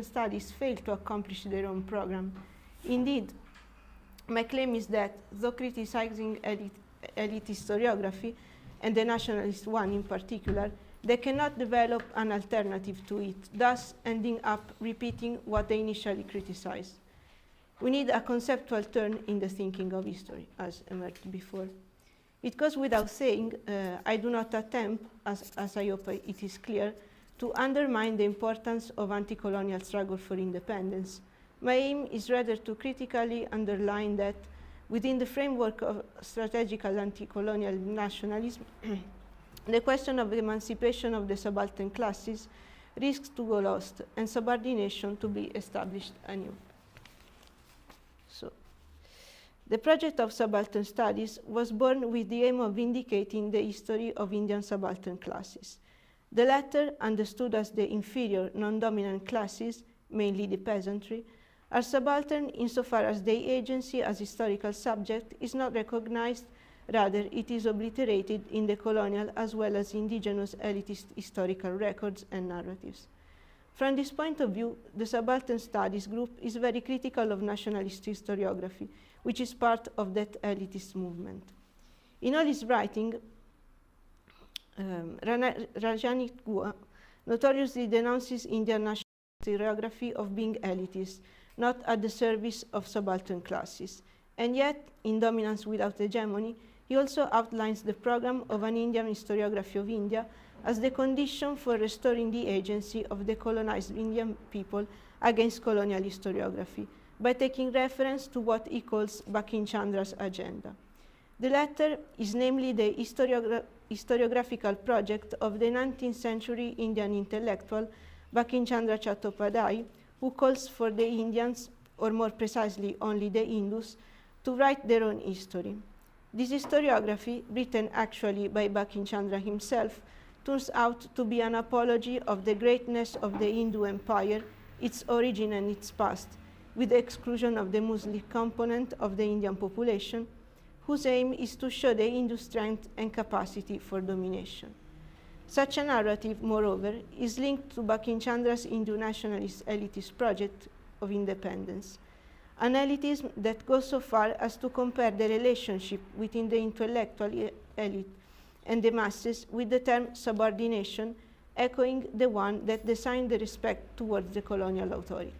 studies fail to accomplish their own program. Indeed, my claim is that, though criticizing elite historiography, and the nationalist one in particular, they cannot develop an alternative to it, thus ending up repeating what they initially criticized. We need a conceptual turn in the thinking of history, as emerged before. It goes without saying, I do not attempt, as I hope it is clear, to undermine the importance of anti-colonial struggle for independence. My aim is rather to critically underline that within the framework of strategical anti-colonial nationalism, the question of the emancipation of the subaltern classes risks to go lost and subordination to be established anew. So, the project of Subaltern Studies was born with the aim of vindicating the history of Indian subaltern classes. The latter, understood as the inferior, non-dominant classes, mainly the peasantry, are subaltern insofar as their agency as historical subject is not recognized. Rather, it is obliterated in the colonial as well as indigenous elitist historical records and narratives. From this point of view, the Subaltern Studies group is very critical of nationalist historiography, which is part of that elitist movement. In all his writing, Rajani Guha notoriously denounces Indian national historiography of being elitist, not at the service of subaltern classes. And yet, in Dominance Without Hegemony, he also outlines the program of an Indian historiography of India as the condition for restoring the agency of the colonized Indian people against colonial historiography, by taking reference to what he calls Bankim Chandra's agenda. The latter is namely the historiographical project of the 19th century Indian intellectual Bankim Chandra Chattopadhyay, who calls for the Indians, or more precisely only the Hindus, to write their own history. This historiography, written actually by Bankim Chandra himself, turns out to be an apology of the greatness of the Hindu empire, its origin and its past, with the exclusion of the Muslim component of the Indian population, whose aim is to show the Hindu strength and capacity for domination. Such a narrative, moreover, is linked to Bankim Chandra's Hindu nationalist elitist project of independence, an elitism that goes so far as to compare the relationship within the intellectual elite and the masses with the term subordination, echoing the one that designed the respect towards the colonial authority.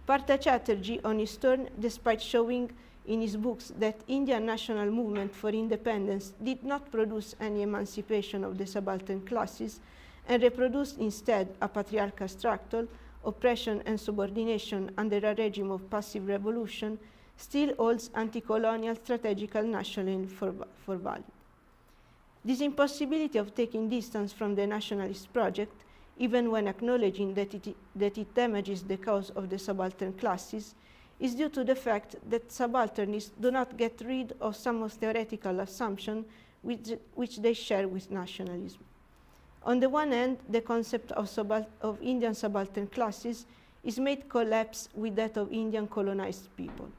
Partha Chatterjee, on his turn, despite showing in his books that Indian national movement for independence did not produce any emancipation of the subaltern classes and reproduced instead a patriarchal struggle, oppression and subordination under a regime of passive revolution, still holds anti-colonial strategical nationalism for valid. This impossibility of taking distance from the nationalist project, even when acknowledging that it damages the cause of the subaltern classes, is due to the fact that subalternists do not get rid of some of theoretical assumptions which they share with nationalism. On the one hand, the concept of Indian subaltern classes is made collapse with that of Indian colonized people.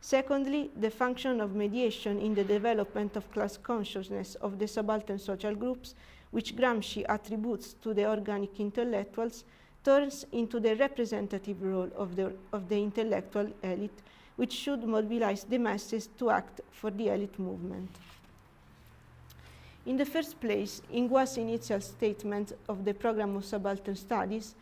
Secondly, the function of mediation in the development of class consciousness of the subaltern social groups, which Gramsci attributes to the organic intellectuals, turns into the representative role of the intellectual elite, which should mobilize the masses to act for the elite movement. In the first place, in Goethe's initial statement of the program of Subaltern Studies,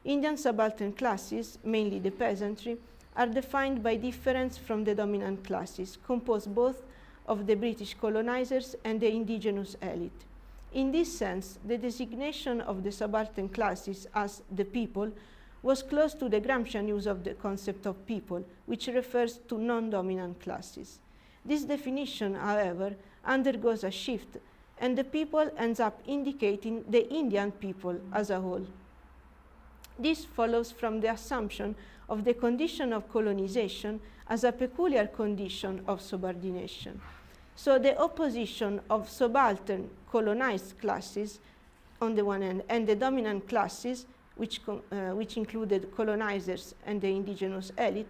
Indian subaltern classes, mainly the peasantry, are defined by difference from the dominant classes, composed both of the British colonizers and the indigenous elite. In this sense, the designation of the subaltern classes as the people was close to the Gramscian use of the concept of people, which refers to non-dominant classes. This definition, however, undergoes a shift, and the people ends up indicating the Indian people as a whole. This follows from the assumption of the condition of colonization as a peculiar condition of subordination. So the opposition of subaltern colonized classes on the one hand and the dominant classes, which included colonizers and the indigenous elite,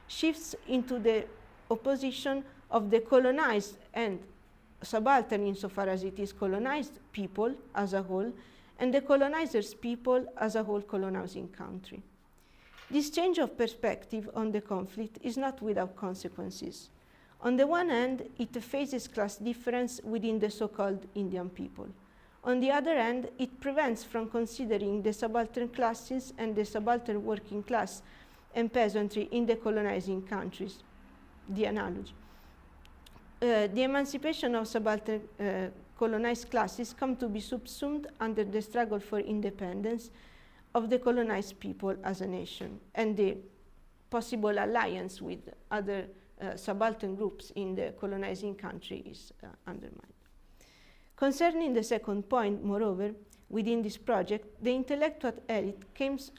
shifts into the opposition of the colonized and subaltern insofar as it is colonized people as a whole, and the colonizers' people as a whole colonizing country. This change of perspective on the conflict is not without consequences. On the one hand, it faces class difference within the so-called Indian people. On the other hand, it prevents from considering the subaltern classes and the subaltern working class and peasantry in the colonizing countries, the analogy. The emancipation of subaltern colonized classes come to be subsumed under the struggle for independence of the colonized people as a nation, and the possible alliance with other subaltern groups in the colonizing country is undermined. Concerning the second point, moreover, within this project, the intellectual elite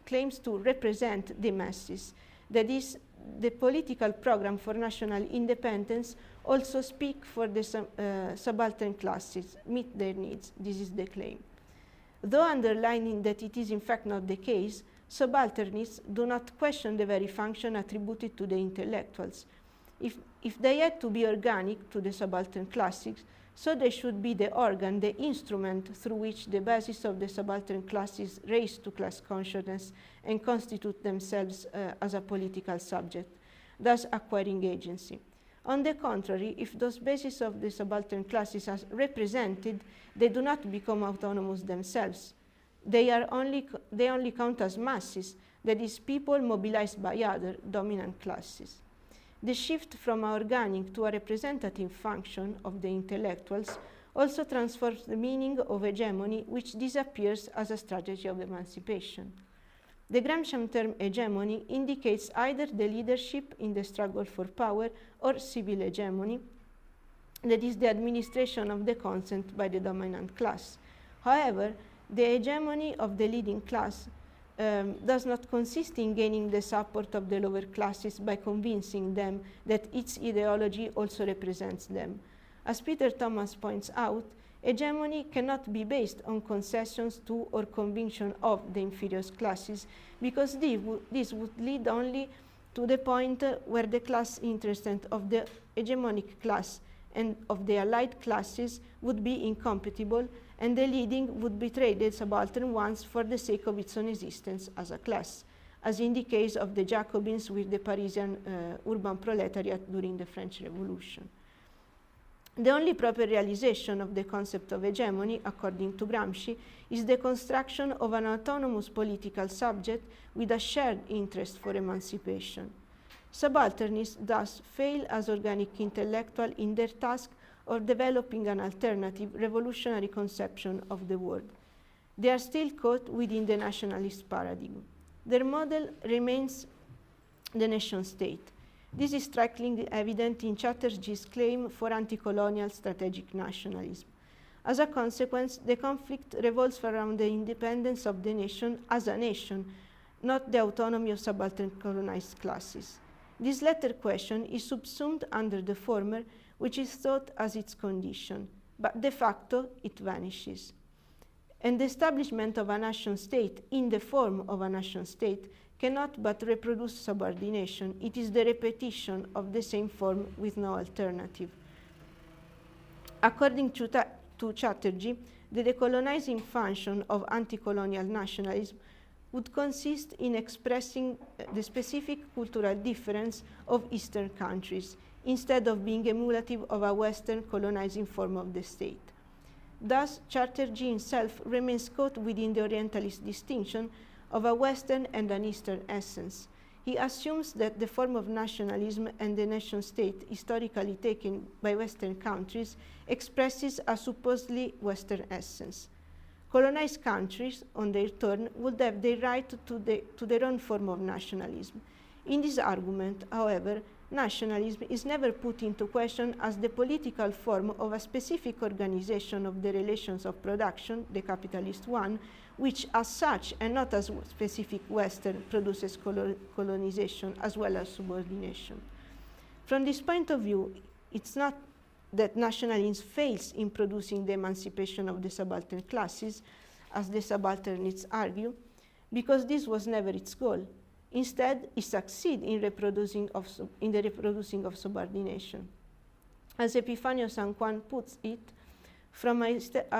claims to represent the masses. That is, the political program for national independence also speak for the subaltern classes, meet their needs. This is the claim. Though underlining that it is in fact not the case, subalternists do not question the very function attributed to the intellectuals. If they had to be organic to the subaltern classes, so they should be the organ, the instrument through which the basis of the subaltern classes raise to class consciousness and constitute themselves as a political subject, thus acquiring agency. On the contrary, if those bases of the subaltern classes are represented, they do not become autonomous themselves. They only count as masses, that is, people mobilized by other dominant classes. The shift from a organic to a representative function of the intellectuals also transforms the meaning of hegemony, which disappears as a strategy of emancipation. The Gramscian term hegemony indicates either the leadership in the struggle for power or civil hegemony, that is, the administration of the consent by the dominant class. However, the hegemony of the leading class does not consist in gaining the support of the lower classes by convincing them that its ideology also represents them. As Peter Thomas points out, hegemony cannot be based on concessions to or conviction of the inferior classes, because this would lead only to the point where the class interest of the hegemonic class and of the allied classes would be incompatible, and the leading would betray the subaltern ones for the sake of its own existence as a class, as in the case of the Jacobins with the Parisian urban proletariat during the French Revolution. The only proper realization of the concept of hegemony, according to Gramsci, is the construction of an autonomous political subject with a shared interest for emancipation. Subalternists thus fail as organic intellectuals in their task of developing an alternative revolutionary conception of the world. They are still caught within the nationalist paradigm. Their model remains the nation state. This is strikingly evident in Chatterjee's claim for anti-colonial strategic nationalism. As a consequence, the conflict revolves around the independence of the nation as a nation, not the autonomy of subaltern colonized classes. This latter question is subsumed under the former, which is thought as its condition, but de facto it vanishes. And the establishment of a nation state in the form of a nation state cannot but reproduce subordination. It is the repetition of the same form with no alternative. According to Chatterjee, the decolonizing function of anti-colonial nationalism would consist in expressing the specific cultural difference of Eastern countries, instead of being emulative of a Western colonizing form of the state. Thus, Chatterjee himself remains caught within the Orientalist distinction of a Western and an Eastern essence. He assumes that the form of nationalism and the nation-state historically taken by Western countries expresses a supposedly Western essence. Colonized countries, on their turn, would have the right to their own form of nationalism. In this argument, however, nationalism is never put into question as the political form of a specific organization of the relations of production, the capitalist one, which as such and not as specific Western produces colonization as well as subordination. From this point of view, it's not that nationalism fails in producing the emancipation of the subaltern classes, as the subalternists argue, because this was never its goal. Instead, it succeeds in the reproducing of subordination. As Epifanio San Juan puts it, from a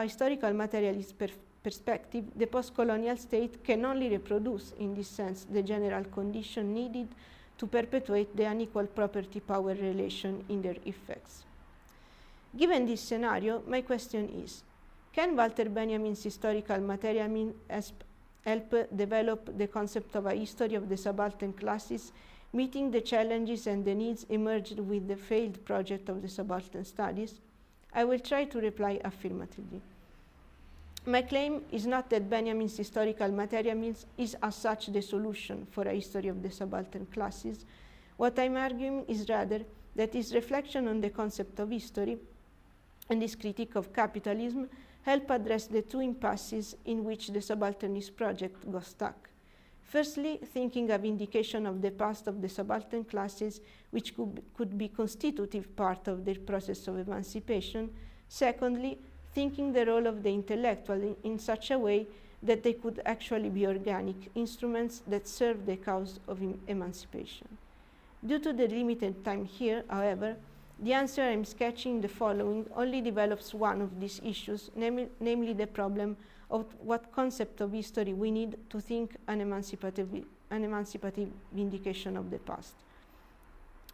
historical materialist perspective, the post-colonial state can only reproduce, in this sense, the general condition needed to perpetuate the unequal property-power relation in their effects. Given this scenario, my question is, can Walter Benjamin's historical materialism help develop the concept of a history of the subaltern classes, meeting the challenges and the needs emerged with the failed project of the Subaltern Studies? I will try to reply affirmatively. My claim is not that Benjamin's historical materialism is as such the solution for a history of the subaltern classes. What I'm arguing is rather that his reflection on the concept of history and his critique of capitalism help address the two impasses in which the subalternist project got stuck. Firstly, thinking of vindication of the past of the subaltern classes, which could be constitutive part of their process of emancipation. Secondly, thinking the role of the intellectual in such a way that they could actually be organic instruments that serve the cause of emancipation. Due to the limited time here, however, the answer I'm sketching in the following only develops one of these issues, namely the problem of what concept of history we need to think an emancipative vindication of the past.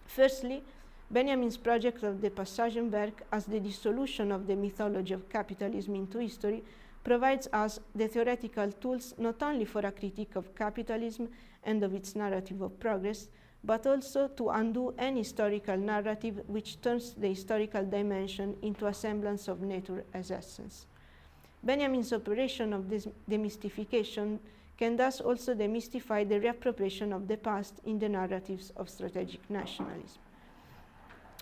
Firstly, Benjamin's project of the Passagenwerk as the dissolution of the mythology of capitalism into history provides us the theoretical tools not only for a critique of capitalism and of its narrative of progress, but also to undo any historical narrative which turns the historical dimension into a semblance of nature as essence. Benjamin's operation of this demystification can thus also demystify the reappropriation of the past in the narratives of strategic nationalism.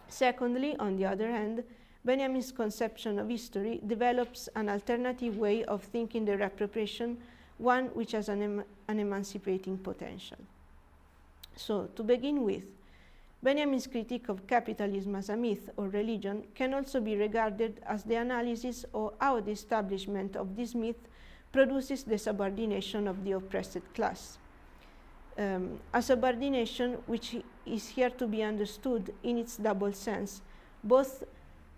Secondly, on the other hand, Benjamin's conception of history develops an alternative way of thinking the reappropriation, one which has an emancipating potential. So, to begin with, Benjamin's critique of capitalism as a myth or religion can also be regarded as the analysis of how the establishment of this myth produces the subordination of the oppressed class. A subordination which is here to be understood in its double sense, both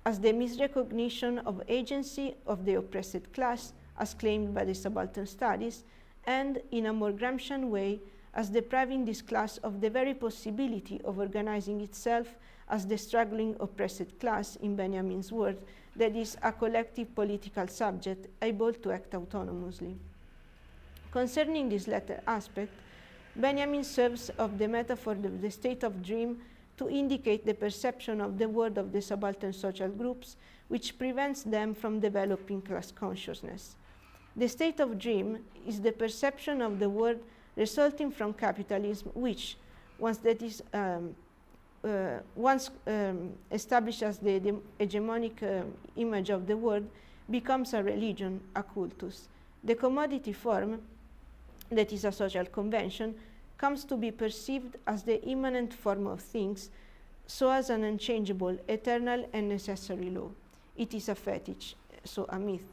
as the misrecognition of agency of the oppressed class, as claimed by the Subaltern Studies, and in a more Gramscian way, as depriving this class of the very possibility of organizing itself as the struggling oppressed class, in Benjamin's word, that is a collective political subject able to act autonomously. Concerning this latter aspect, Benjamin serves of the metaphor of the state of dream to indicate the perception of the world of the subaltern social groups, which prevents them from developing class consciousness. The state of dream is the perception of the world resulting from capitalism, which, once established as the hegemonic image of the world, becomes a religion, a cultus. The commodity form, that is a social convention, comes to be perceived as the immanent form of things, so as an unchangeable, eternal, and necessary law. It is a fetish, so a myth.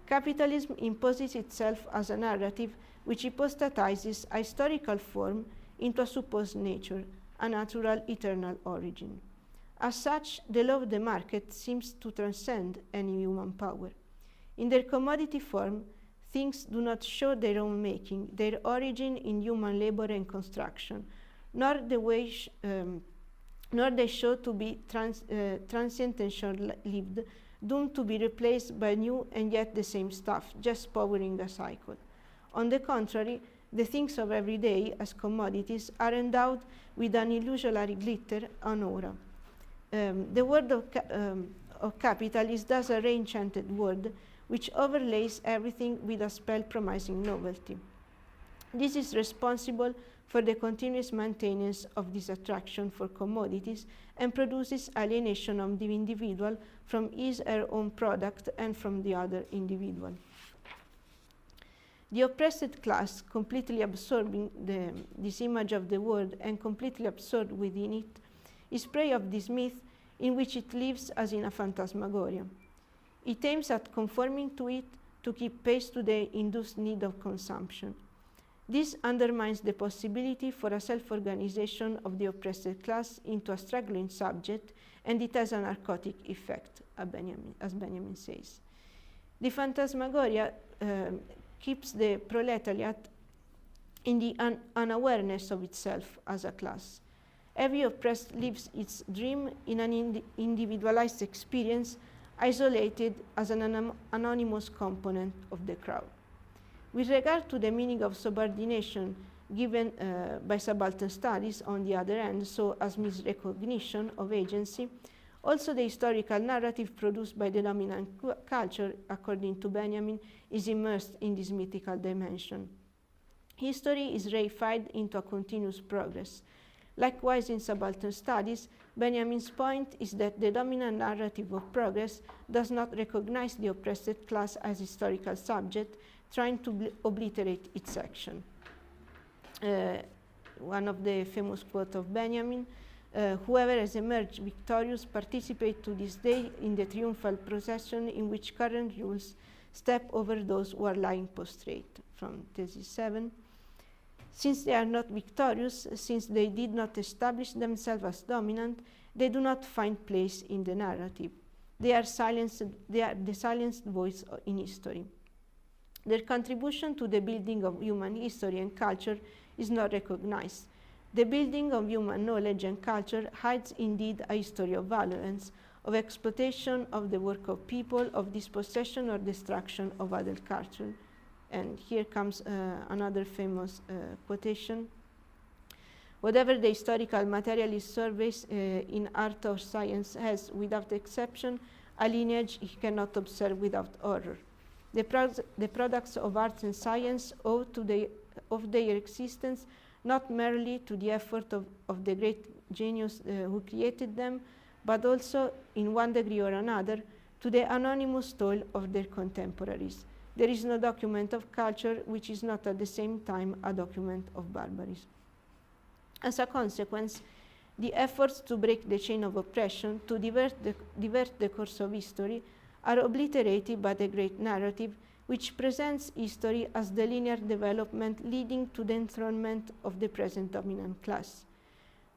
Capitalism imposes itself as a narrative which hypostatizes a historical form into a supposed nature, a natural, eternal origin. As such, the law of the market seems to transcend any human power. In their commodity form, things do not show their own making, their origin in human labor and construction, nor they show to be transient and short-lived, doomed to be replaced by new and yet the same stuff, just powering the cycle. On the contrary, the things of every day, as commodities, are endowed with an illusory glitter and aura. The word of capital is thus a re-enchanted word, which overlays everything with a spell promising novelty. This is responsible for the continuous maintenance of this attraction for commodities and produces alienation of the individual from his or her own product and from the other individual. The oppressed class, completely absorbing this image of the world and completely absorbed within it, is prey of this myth in which it lives as in a phantasmagoria. It aims at conforming to it to keep pace to the induced need of consumption. This undermines the possibility for a self-organization of the oppressed class into a struggling subject, and it has a narcotic effect, as Benjamin says. The phantasmagoria keeps the proletariat in the unawareness of itself as a class. Every oppressed lives its dream in an individualized experience, isolated as an anonymous component of the crowd. With regard to the meaning of subordination given by Subaltern Studies, on the other hand, so as misrecognition of agency, also the historical narrative produced by the dominant culture, according to Benjamin, is immersed in this mythical dimension. History is reified into a continuous progress. Likewise, in Subaltern Studies, Benjamin's point is that the dominant narrative of progress does not recognize the oppressed class as historical subject, trying to obliterate its action. One of the famous quotes of Benjamin, whoever has emerged victorious participates to this day in the triumphal procession in which current rules step over those who are lying prostrate, from Thesis 7. Since they are not victorious, since they did not establish themselves as dominant, they do not find place in the narrative. They are the silenced voice in history. Their contribution to the building of human history and culture is not recognized. The building of human knowledge and culture hides indeed a history of violence, of exploitation of the work of people, of dispossession or destruction of other culture. And here comes another famous quotation. Whatever the historical materialist surveys in art or science has, without exception, a lineage he cannot observe without horror. The products of arts and science owe of their existence not merely to the effort of the great genius who created them, but also, in one degree or another, to the anonymous toil of their contemporaries. There is no document of culture which is not at the same time a document of barbarism. As a consequence, the efforts to break the chain of oppression, to divert the course of history, are obliterated by the great narrative, which presents history as the linear development leading to the enthronement of the present dominant class.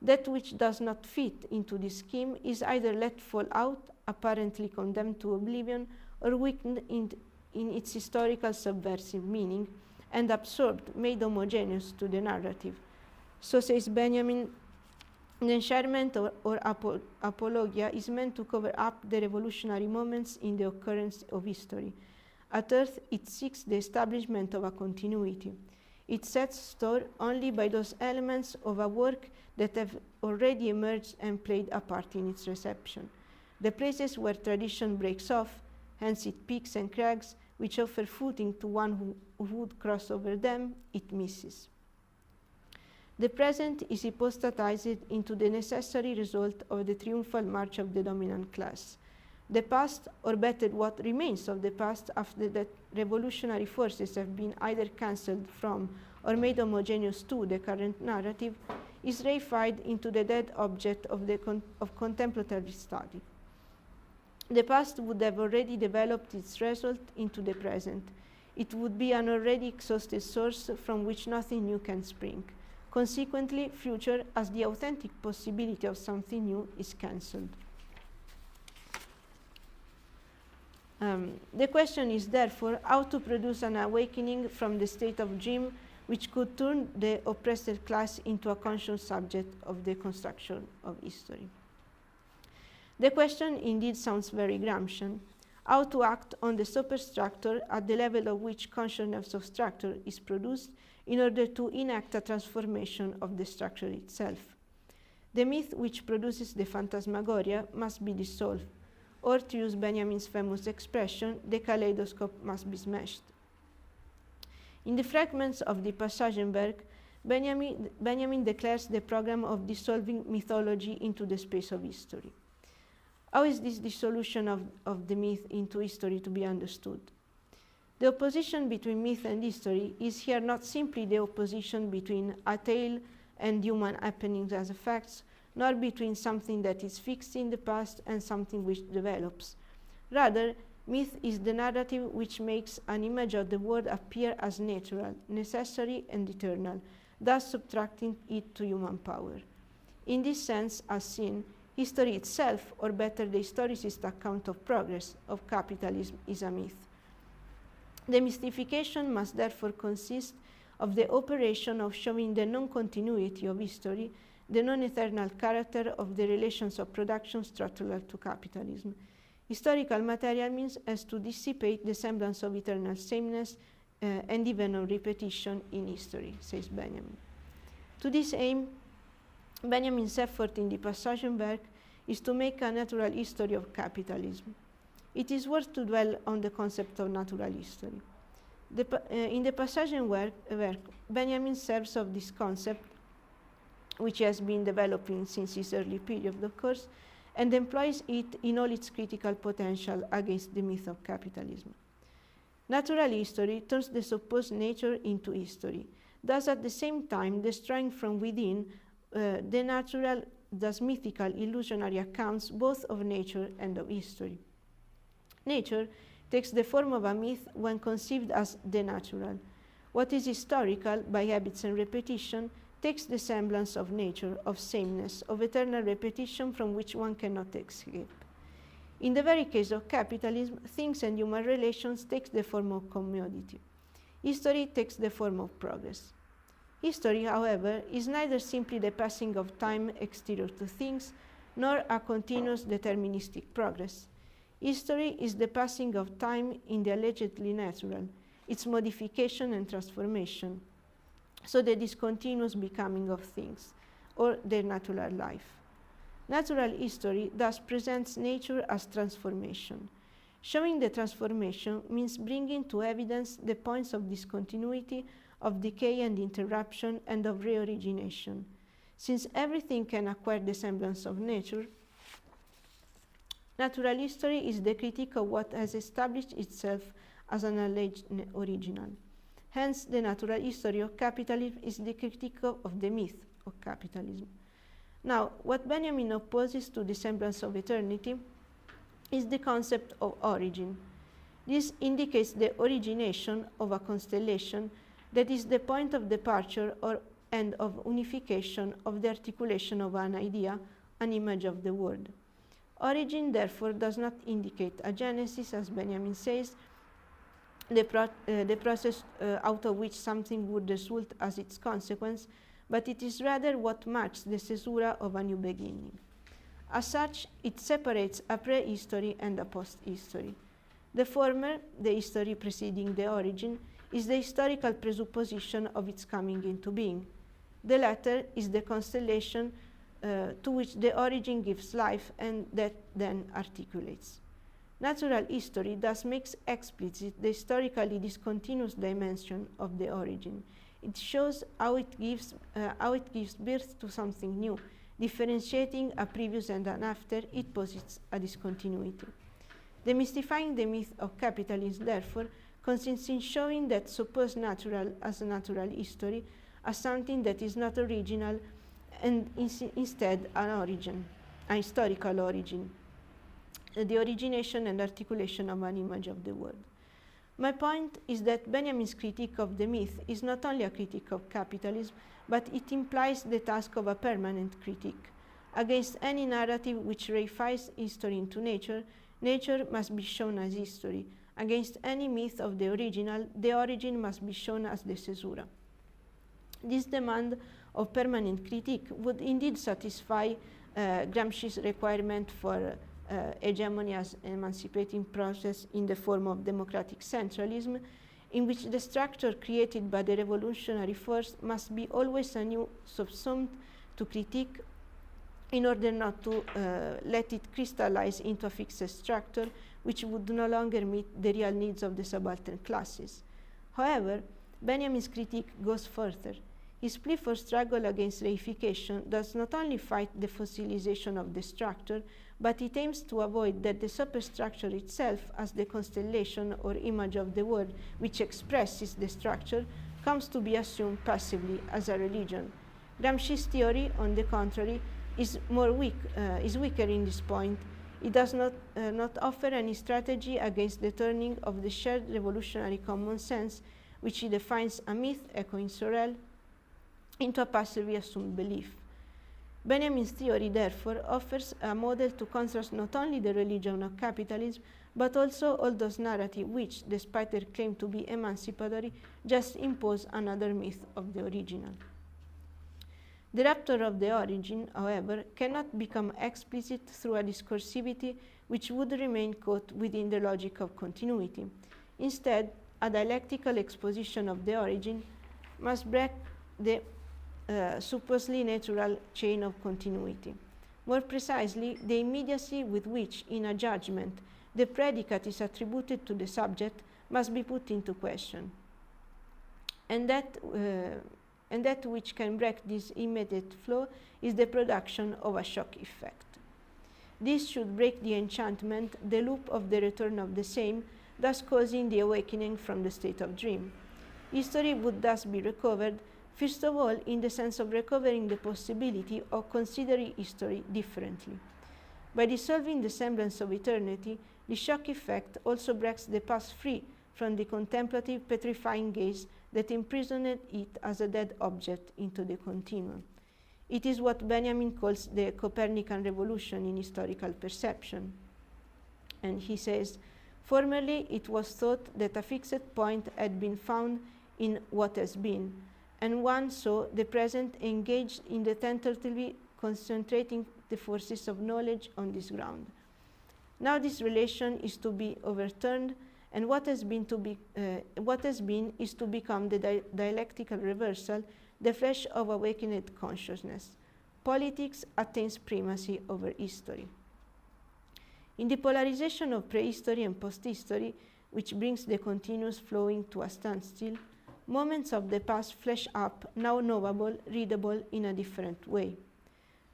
That which does not fit into this scheme is either let fall out, apparently condemned to oblivion, or weakened in its historical subversive meaning, and absorbed, made homogeneous to the narrative. So says Benjamin, the enchantment or apologia is meant to cover up the revolutionary moments in the occurrence of history. At Earth, it seeks the establishment of a continuity. It sets store only by those elements of a work that have already emerged and played a part in its reception. The places where tradition breaks off, hence its peaks and crags, which offer footing to one who would cross over them, it misses. The present is hypostatized into the necessary result of the triumphal march of the dominant class. The past, or better what remains of the past after that revolutionary forces have been either cancelled from or made homogeneous to the current narrative, is reified into the dead object of contemplative study. The past would have already developed its result into the present. It would be an already exhausted source from which nothing new can spring. Consequently, future, as the authentic possibility of something new, is cancelled. The question is therefore how to produce an awakening from the state of dream which could turn the oppressed class into a conscious subject of the construction of history. The question indeed sounds very Gramscian: how to act on the superstructure at the level of which consciousness of structure is produced in order to enact a transformation of the structure itself. The myth which produces the phantasmagoria must be dissolved, or to use Benjamin's famous expression, the kaleidoscope must be smashed. In the fragments of the Passagenwerk, Benjamin declares the program of dissolving mythology into the space of history. How is this dissolution of the myth into history to be understood? The opposition between myth and history is here not simply the opposition between a tale and human happenings as facts, nor between something that is fixed in the past and something which develops. Rather, myth is the narrative which makes an image of the world appear as natural, necessary, and eternal, thus subtracting it to human power. In this sense, as seen, history itself, or better the historicist account of progress, of capitalism, is a myth. The mystification must therefore consist of the operation of showing the non-continuity of history, the non-eternal character of the relations of production structural to capitalism. Historical material means as to dissipate the semblance of eternal sameness and even of repetition in history, says Benjamin. To this aim, Benjamin's effort in the Passagenwerk is to make a natural history of capitalism. It is worth to dwell on the concept of natural history. In the Passagenwerk, Benjamin serves of this concept, which has been developing since his early period, of course, and employs it in all its critical potential against the myth of capitalism. Natural history turns the supposed nature into history, thus at the same time destroying from within the natural, thus mythical, illusionary accounts both of nature and of history. Nature takes the form of a myth when conceived as the natural. What is historical by habits and repetition takes the semblance of nature, of sameness, of eternal repetition from which one cannot escape. In the very case of capitalism, things and human relations take the form of commodity. History takes the form of progress. History, however, is neither simply the passing of time exterior to things, nor a continuous deterministic progress. History is the passing of time in the allegedly natural, its modification and transformation, so the discontinuous becoming of things, or their natural life. Natural history thus presents nature as transformation. Showing the transformation means bringing to evidence the points of discontinuity, of decay and interruption, and of reorigination. Since everything can acquire the semblance of nature, natural history is the critique of what has established itself as an alleged original. Hence, the natural history of capitalism is the critique of the myth of capitalism. Now, what Benjamin opposes to the semblance of eternity is the concept of origin. This indicates the origination of a constellation that is the point of departure and of unification of the articulation of an idea, an image of the world. Origin, therefore, does not indicate a genesis, as Benjamin says, the process out of which something would result as its consequence, but it is rather what marks the caesura of a new beginning. As such, it separates a prehistory and a post-history. The former, the history preceding the origin, is the historical presupposition of its coming into being. The latter is the constellation to which the origin gives life and that then articulates. Natural history thus makes explicit the historically discontinuous dimension of the origin. It shows how it gives birth to something new, differentiating a previous and an after. It posits a discontinuity. Demystifying the myth of capitalism, therefore, consists in showing that supposed natural as a natural history as something that is not original and instead an origin, a historical origin, the origination and articulation of an image of the world. My point is that Benjamin's critique of the myth is not only a critique of capitalism, but it implies the task of a permanent critique against any narrative which reifies history into nature, Nature must be shown as history. Against any myth of the original, the origin must be shown as the caesura. This demand of permanent critique would indeed satisfy Gramsci's requirement for hegemony as emancipating process in the form of democratic centralism, in which the structure created by the revolutionary force must be always anew subsumed to critique in order not to let it crystallize into a fixed structure which would no longer meet the real needs of the subaltern classes. However, Benjamin's critique goes further. His plea for struggle against reification does not only fight the fossilization of the structure, but it aims to avoid that the superstructure itself, as the constellation or image of the world which expresses the structure, comes to be assumed passively as a religion. Gramsci's theory, on the contrary, is weaker in this point. It does not offer any strategy against the turning of the shared revolutionary common sense, which he defines a myth echoing Sorel, into a passively assumed belief. Benjamin's theory, therefore, offers a model to contrast not only the religion of capitalism, but also all those narratives which, despite their claim to be emancipatory, just impose another myth of the original. The rapture of the origin, however, cannot become explicit through a discursivity which would remain caught within the logic of continuity. Instead, a dialectical exposition of the origin must break the supposedly natural chain of continuity. More precisely, the immediacy with which, in a judgment, the predicate is attributed to the subject must be put into question. And that which can break this immediate flow is the production of a shock effect. This should break the enchantment, the loop of the return of the same, thus causing the awakening from the state of dream. History would thus be recovered, first of all, in the sense of recovering the possibility of considering history differently. By dissolving the semblance of eternity, the shock effect also breaks the past free from the contemplative, petrifying gaze that imprisoned it as a dead object into the continuum. It is what Benjamin calls the Copernican revolution in historical perception. And he says, formerly it was thought that a fixed point had been found in what has been, and one saw the present engaged in the tentatively concentrating the forces of knowledge on this ground. Now this relation is to be overturned, and what has been is to become the dialectical reversal, the flash of awakened consciousness. Politics attains primacy over history. In the polarization of prehistory and posthistory, which brings the continuous flowing to a standstill, moments of the past flash up, now knowable, readable in a different way.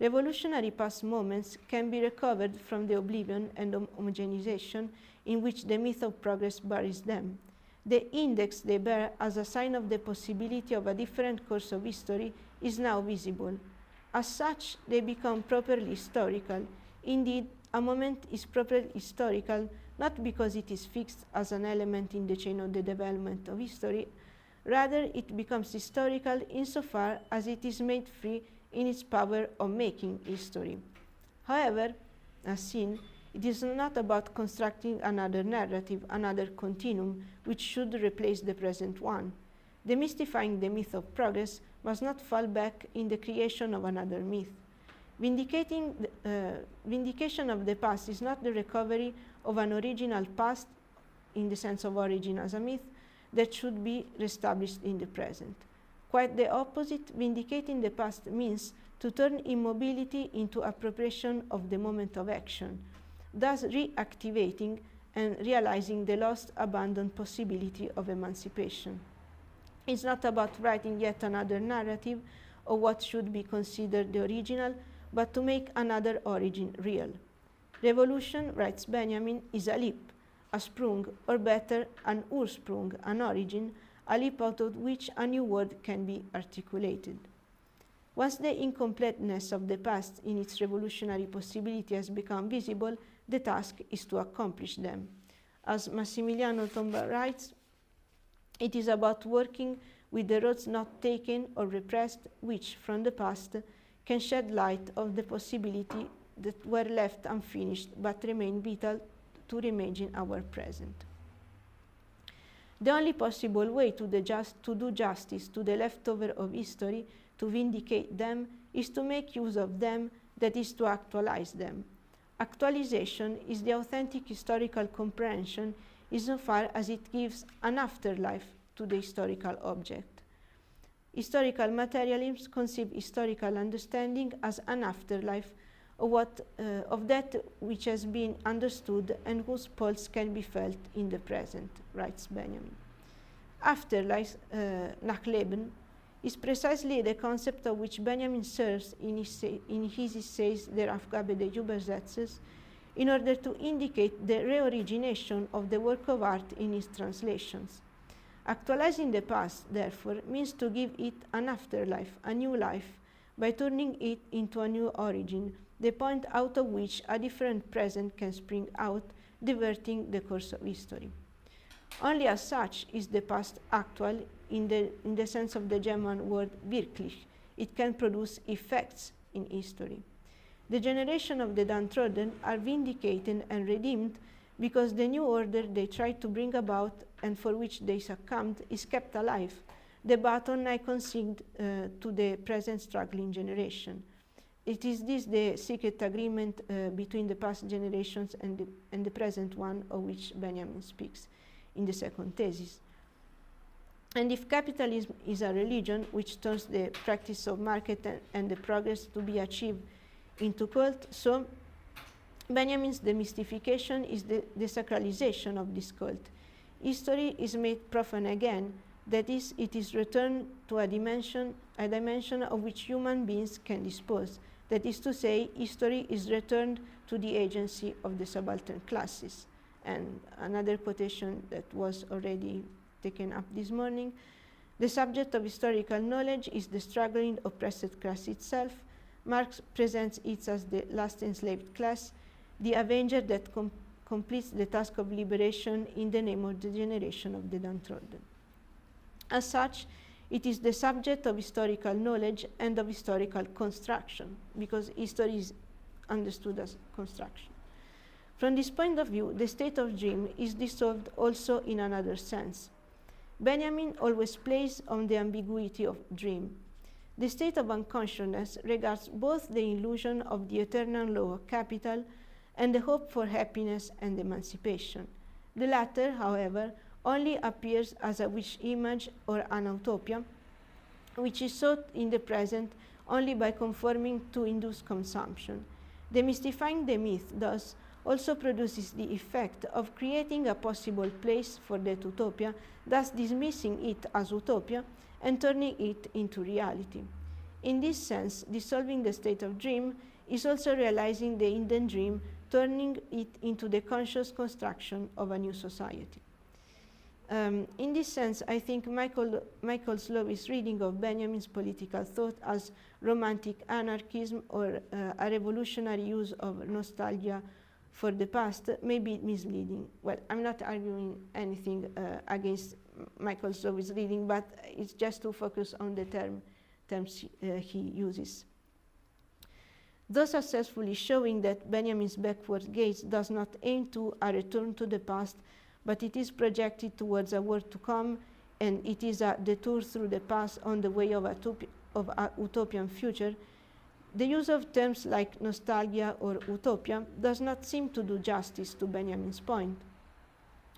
Revolutionary past moments can be recovered from the oblivion and homogenization in which the myth of progress buries them. The index they bear as a sign of the possibility of a different course of history is now visible. As such, they become properly historical. Indeed, a moment is properly historical not because it is fixed as an element in the chain of the development of history. Rather, it becomes historical insofar as it is made free in its power of making history. However, as seen, it is not about constructing another narrative, another continuum, which should replace the present one. Demystifying the myth of progress must not fall back in the creation of another myth. Vindication of the past is not the recovery of an original past, in the sense of origin as a myth, that should be reestablished in the present. Quite the opposite, vindicating the past means to turn immobility into appropriation of the moment of action, thus reactivating and realizing the lost, abandoned possibility of emancipation. It's not about writing yet another narrative of what should be considered the original, but to make another origin real. Revolution, writes Benjamin, is a leap, a sprung, or better, an ursprung, an origin, a leap out of which a new word can be articulated. Once the incompleteness of the past in its revolutionary possibility has become visible, the task is to accomplish them. As Massimiliano Tomba writes, it is about working with the roads not taken or repressed, which, from the past, can shed light on the possibility that were left unfinished but remain vital to reimagine our present. The only possible way to do justice to the leftover of history, to vindicate them, is to make use of them, that is, to actualize them. Actualization is the authentic historical comprehension insofar as it gives an afterlife to the historical object. Historical materialism conceives historical understanding as an afterlife of that which has been understood and whose pulse can be felt in the present, writes Benjamin. Afterlife, Nachleben, is precisely the concept of which Benjamin serves in his essays Der Aufgabe des Übersetzers, in order to indicate the reorigination of the work of art in its translations. Actualizing the past, therefore, means to give it an afterlife, a new life, by turning it into a new origin, the point out of which a different present can spring out, diverting the course of history. Only as such is the past actual in the sense of the German word wirklich. It can produce effects in history. The generation of the downtrodden are vindicated and redeemed because the new order they tried to bring about and for which they succumbed is kept alive, the baton I consigned to the present struggling generation. It is this the secret agreement between the past generations and the present one of which Benjamin speaks in the second thesis. And if capitalism is a religion which turns the practice of market and the progress to be achieved into cult, so Benjamin's demystification is the desacralization of this cult. History is made profane again, that is, it is returned to a dimension of which human beings can dispose. That is to say, history is returned to the agency of the subaltern classes. And another quotation that was already taken up this morning, the subject of historical knowledge is the struggling oppressed class itself. Marx presents it as the last enslaved class, the avenger that completes the task of liberation in the name of the generation of the downtrodden. As such, it is the subject of historical knowledge and of historical construction, because history is understood as construction. From this point of view, the state of dream is dissolved also in another sense. Benjamin always plays on the ambiguity of dream. The state of unconsciousness regards both the illusion of the eternal law of capital and the hope for happiness and emancipation. The latter, however, only appears as a wish image or an utopia, which is sought in the present only by conforming to induced consumption. Demystifying the myth, thus, also produces the effect of creating a possible place for that utopia, thus dismissing it as utopia and turning it into reality. In this sense, dissolving the state of dream is also realizing the hidden dream, turning it into the conscious construction of a new society. In this sense, I think Michael Lowy's reading of Benjamin's political thought as romantic anarchism or a revolutionary use of nostalgia for the past may be misleading. Well, I'm not arguing anything against Michael Lowy's reading, but it's just to focus on the terms he uses. Thus successfully showing that Benjamin's backward gaze does not aim to a return to the past, but it is projected towards a world to come, and it is a detour through the past on the way of a utopian future. The use of terms like nostalgia or utopia does not seem to do justice to Benjamin's point.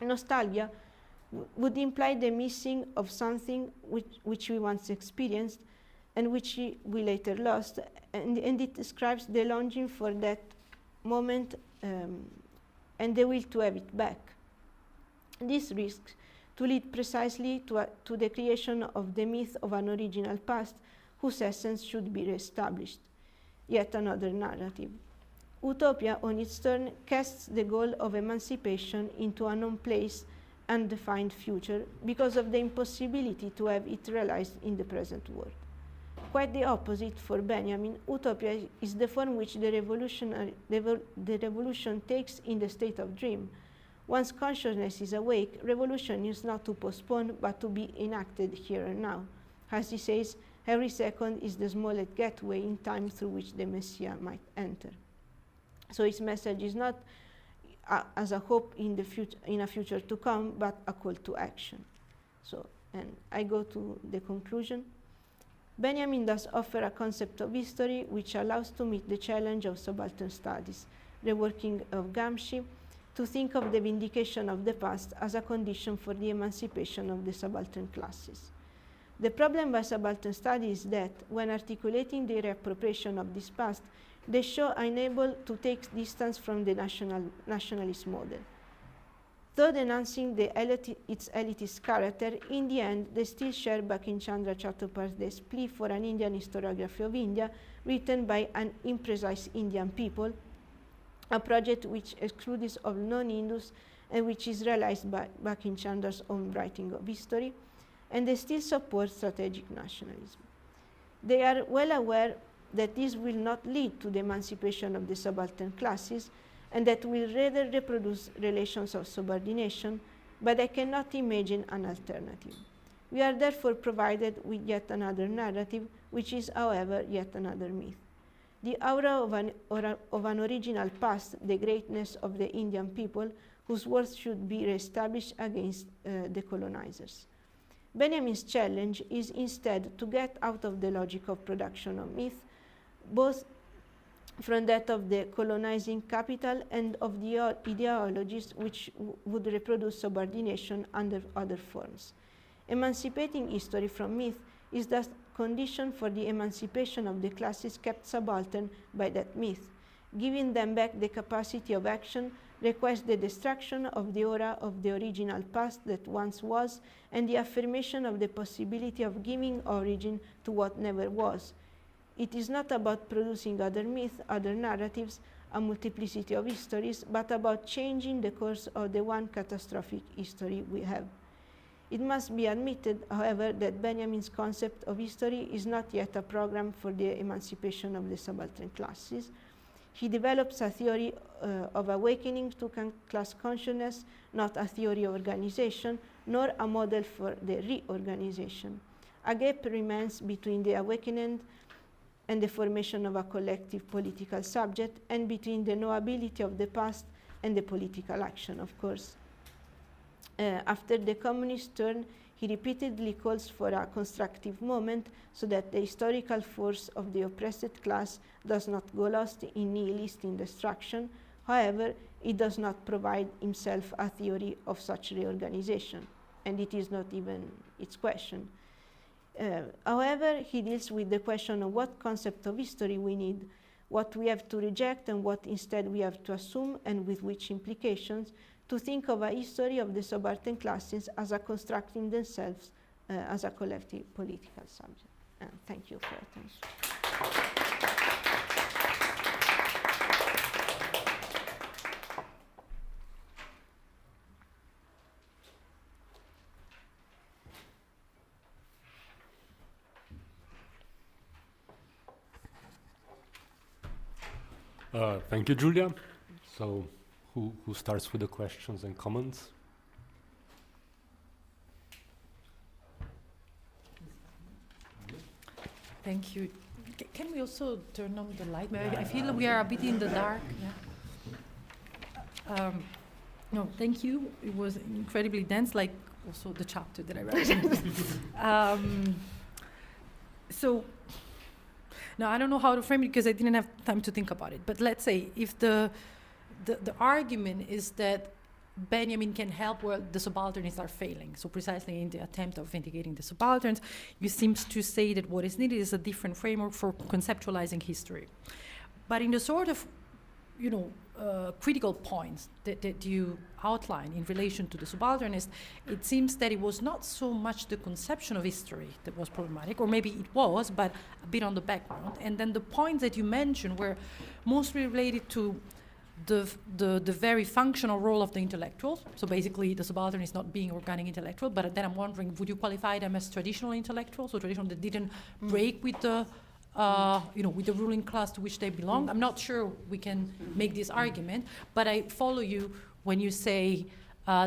Nostalgia would imply the missing of something which we once experienced and which we later lost, and it describes the longing for that moment and the will to have it back. This risks to lead precisely to the creation of the myth of an original past whose essence should be reestablished. Yet another narrative. Utopia, on its turn, casts the goal of emancipation into a non-place, undefined future because of the impossibility to have it realized in the present world. Quite the opposite for Benjamin, utopia is the form which the revolution takes in the state of dream. Once consciousness is awake, revolution is not to postpone, but to be enacted here and now. As he says, every second is the smallest gateway in time through which the Messiah might enter. So his message is not as a hope in the future, in a future to come, but a call to action. So, and I go to the conclusion. Benjamin does offer a concept of history which allows to meet the challenge of subaltern studies, reworking of Gramsci, to think of the vindication of the past as a condition for the emancipation of the subaltern classes. The problem by subaltern studies is that, when articulating the reappropriation of this past, they show unable to take distance from the nationalist model. Though denouncing its elitist character, in the end, they still share Bankim-Chandra Chattopadhyay's plea for an Indian historiography of India, written by an imprecise Indian people, a project which excludes all non-Hindus and which is realized by Bankim-Chandra's own writing of history, and they still support strategic nationalism. They are well aware that this will not lead to the emancipation of the subaltern classes, and that will rather reproduce relations of subordination, but I cannot imagine an alternative. We are therefore provided with yet another narrative, which is, however, yet another myth. The aura of an original past, the greatness of the Indian people, whose worth should be reestablished against the colonizers. Benjamin's challenge is instead to get out of the logic of production of myth, both from that of the colonizing capital and of the ideologies which would reproduce subordination under other forms. Emancipating history from myth is thus condition for the emancipation of the classes kept subaltern by that myth. Giving them back the capacity of action requires the destruction of the aura of the original past that once was, and the affirmation of the possibility of giving origin to what never was. It is not about producing other myths, other narratives, a multiplicity of histories, but about changing the course of the one catastrophic history we have. It must be admitted, however, that Benjamin's concept of history is not yet a program for the emancipation of the subaltern classes. He develops a theory of awakening to class consciousness, not a theory of organization, nor a model for the reorganization. A gap remains between the awakening and the formation of a collective political subject, and between the knowability of the past and the political action, of course. After the communist turn, he repeatedly calls for a constructive moment so that the historical force of the oppressed class does not go lost in nihilist destruction. However, it does not provide himself a theory of such reorganization, and it is not even its question. However, he deals with the question of what concept of history we need, what we have to reject and what instead we have to assume, and with which implications, to think of a history of the subaltern classes as a constructing themselves as a collective political subject. Thank you for your attention. Thank you, Giulia. So, who starts with the questions and comments? Thank you. Can we also turn on the light? I feel we are a bit in the dark. Yeah. No, thank you. It was incredibly dense, like also the chapter that I read. So, now I don't know how to frame it because I didn't have time to think about it. But let's say if the argument is that Benjamin can help where the subalternists are failing. So precisely in the attempt of vindicating the subalterns, you seem to say that what is needed is a different framework for conceptualizing history. But in the sort of, critical points that you outline in relation to the subalternists, it seems that it was not so much the conception of history that was problematic, or maybe it was, but a bit on the background. And then the points that you mentioned were mostly related to the very functional role of the intellectuals. So basically the subaltern is not being organic intellectual, but then I'm wondering, would you qualify them as traditional intellectuals, or traditional that didn't break with the with the ruling class to which they belong? I'm not sure we can make this argument, but I follow you when you say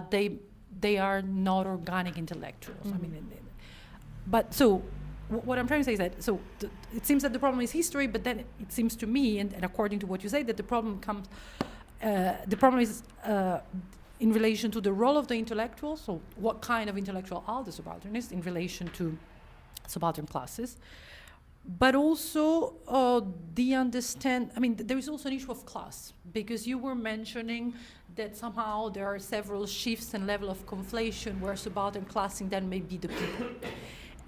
they are not organic intellectuals. I mean, but so what I'm trying to say is that it seems that the problem is history, but then it seems to me, and according to what you say, that the problem comes The problem is in relation to the role of the intellectual, so what kind of intellectual are the subalternists in relation to subaltern classes, but also there is also an issue of class, because you were mentioning that somehow there are several shifts and level of conflation where subaltern classing then may be the people.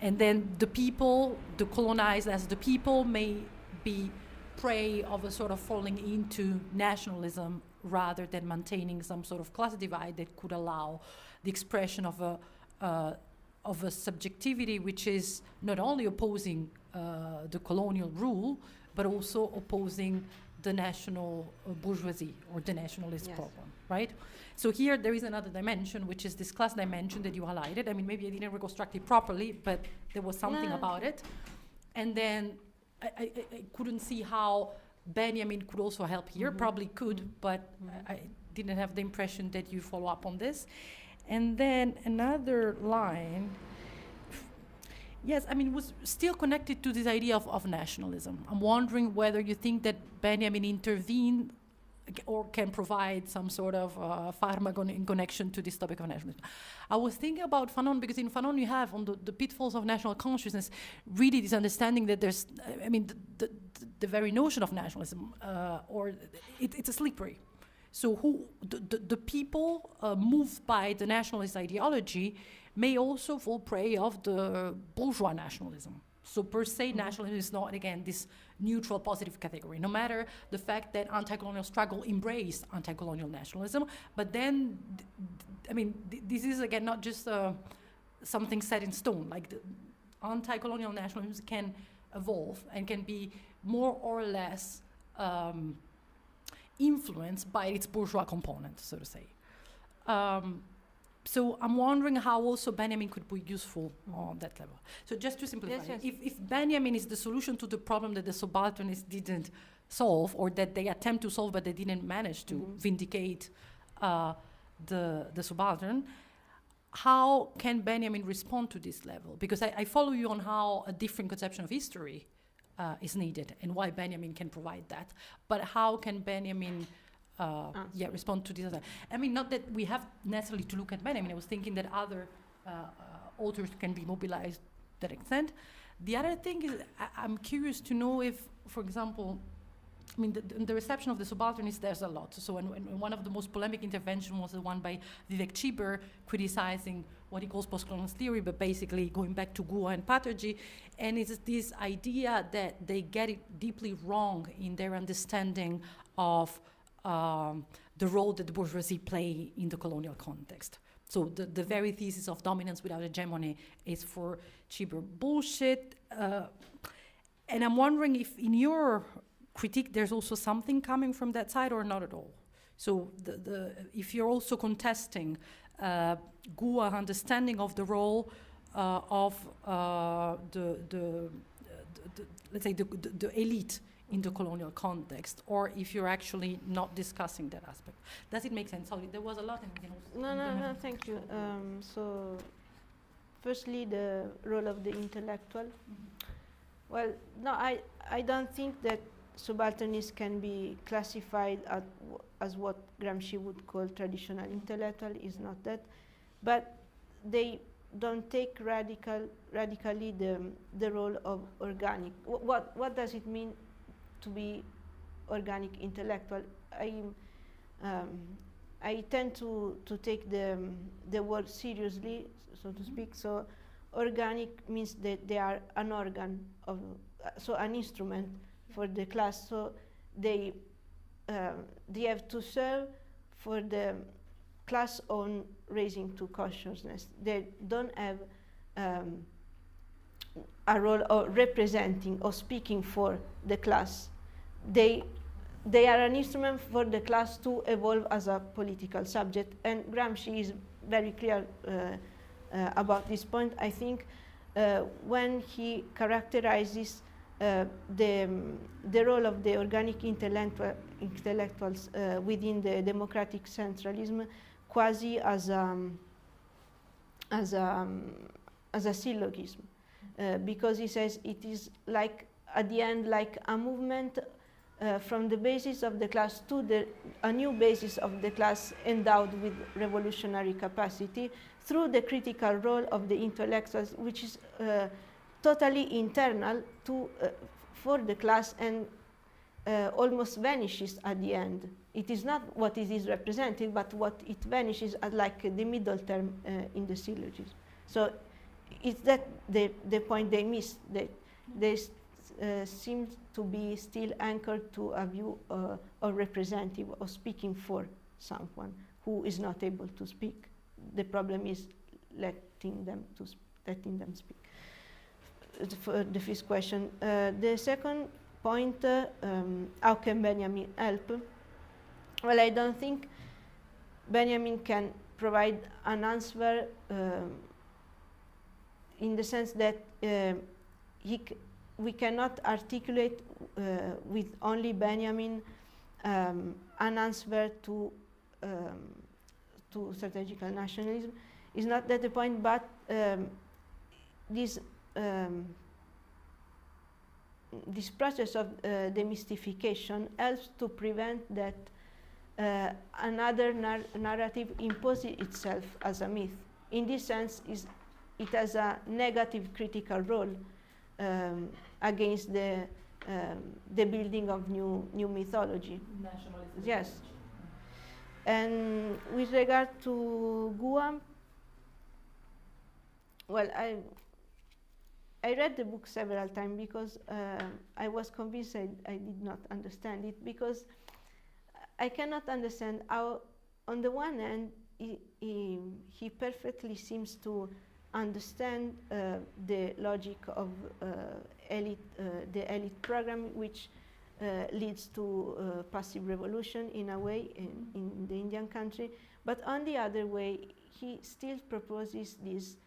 And then the people, the colonized as the people, may be prey of a sort of falling into nationalism rather than maintaining some sort of class divide that could allow the expression of a subjectivity which is not only opposing the colonial rule, but also opposing the national bourgeoisie or the nationalist problem, right? So here there is another dimension, which is this class dimension that you highlighted. I mean, maybe I didn't reconstruct it properly, but there was something about it. And then I couldn't see how Benjamin could also help here. Probably could, but I didn't have the impression that you follow up on this. And then another line, yes, I mean, was still connected to this idea of nationalism. I'm wondering whether you think that Benjamin intervened or can provide some sort of pharmacon in connection to this topic of nationalism. I was thinking about Fanon, because in Fanon you have on the pitfalls of national consciousness, really this understanding that there's, I mean, the very notion of nationalism, it's a slippery. So the people moved by the nationalist ideology may also fall prey of the bourgeois nationalism. So per se, nationalism is not, again, this neutral positive category, no matter the fact that anti-colonial struggle embraced anti-colonial nationalism. But then, this is, again, not just something set in stone. Like, the anti-colonial nationalism can evolve and can be more or less influenced by its bourgeois component, so to say. So I'm wondering how also Benjamin could be useful on that level. So just to simplify, if Benjamin is the solution to the problem that the subalternists didn't solve, or that they attempt to solve but they didn't manage to vindicate the subaltern, how can Benjamin respond to this level? Because I follow you on how a different conception of history is needed and why Benjamin can provide that. But how can Benjamin respond to this? I mean, not that we have necessarily to look at Benjamin. I was thinking that other authors can be mobilized to that extent. The other thing is, I'm curious to know if, for example, I mean, the reception of the subalternists, there's a lot. So when one of the most polemic interventions was the one by Vivek Chiber, criticizing what he calls postcolonial theory, but basically going back to Goethe and Patergy. And it's this idea that they get it deeply wrong in their understanding of the role that the bourgeoisie play in the colonial context. So the very thesis of dominance without hegemony is for Chiber bullshit. And I'm wondering if in your critique there's also something coming from that side or not at all. So if you're also contesting Goethe understanding of the role of let's say the elite in the colonial context, or if you're actually not discussing that aspect. Does it make sense? Sorry, there was a lot. No, thank you. So, firstly, the role of the intellectual. Well, no, I don't think that subalternists can be classified as what Gramsci would call traditional intellectual. Is not that, but they don't take radically the role of organic. What does it mean to be organic intellectual? I tend to take the word seriously, so to speak. So organic means that they are an organ of, so an instrument for the class. So they have to serve for the class on raising to consciousness. They don't have a role of representing or speaking for the class. They are an instrument for the class to evolve as a political subject, and Gramsci is very clear about this point. I think when he characterizes the role of the organic intellectuals within the democratic centralism, quasi as a syllogism, because he says it is like at the end like a movement from the basis of the class to a new basis of the class endowed with revolutionary capacity through the critical role of the intellectuals, which is totally internal to, for the class and almost vanishes at the end. It is not what it is represented, but what it vanishes as like the middle term in the syllogism. So it's that the point they missed, that they seem to be still anchored to a view or representative or speaking for someone who is not able to speak. The problem is letting them speak. For the first question. The second point, how can Benjamin help? Well, I don't think Benjamin can provide an answer in the sense that we cannot articulate with only Benjamin an answer to strategical nationalism. It's not that the point, but this process of demystification helps to prevent that another narrative imposes itself as a myth. In this sense, it has a negative critical role against the building of new mythology. Nationalism. Yes. And with regard to Guam, well, I read the book several times because I was convinced I did not understand it, because I cannot understand how, on the one hand, he perfectly seems to understand the logic of the elite program, which leads to passive revolution in a way in the Indian country. But on the other way, he still proposes this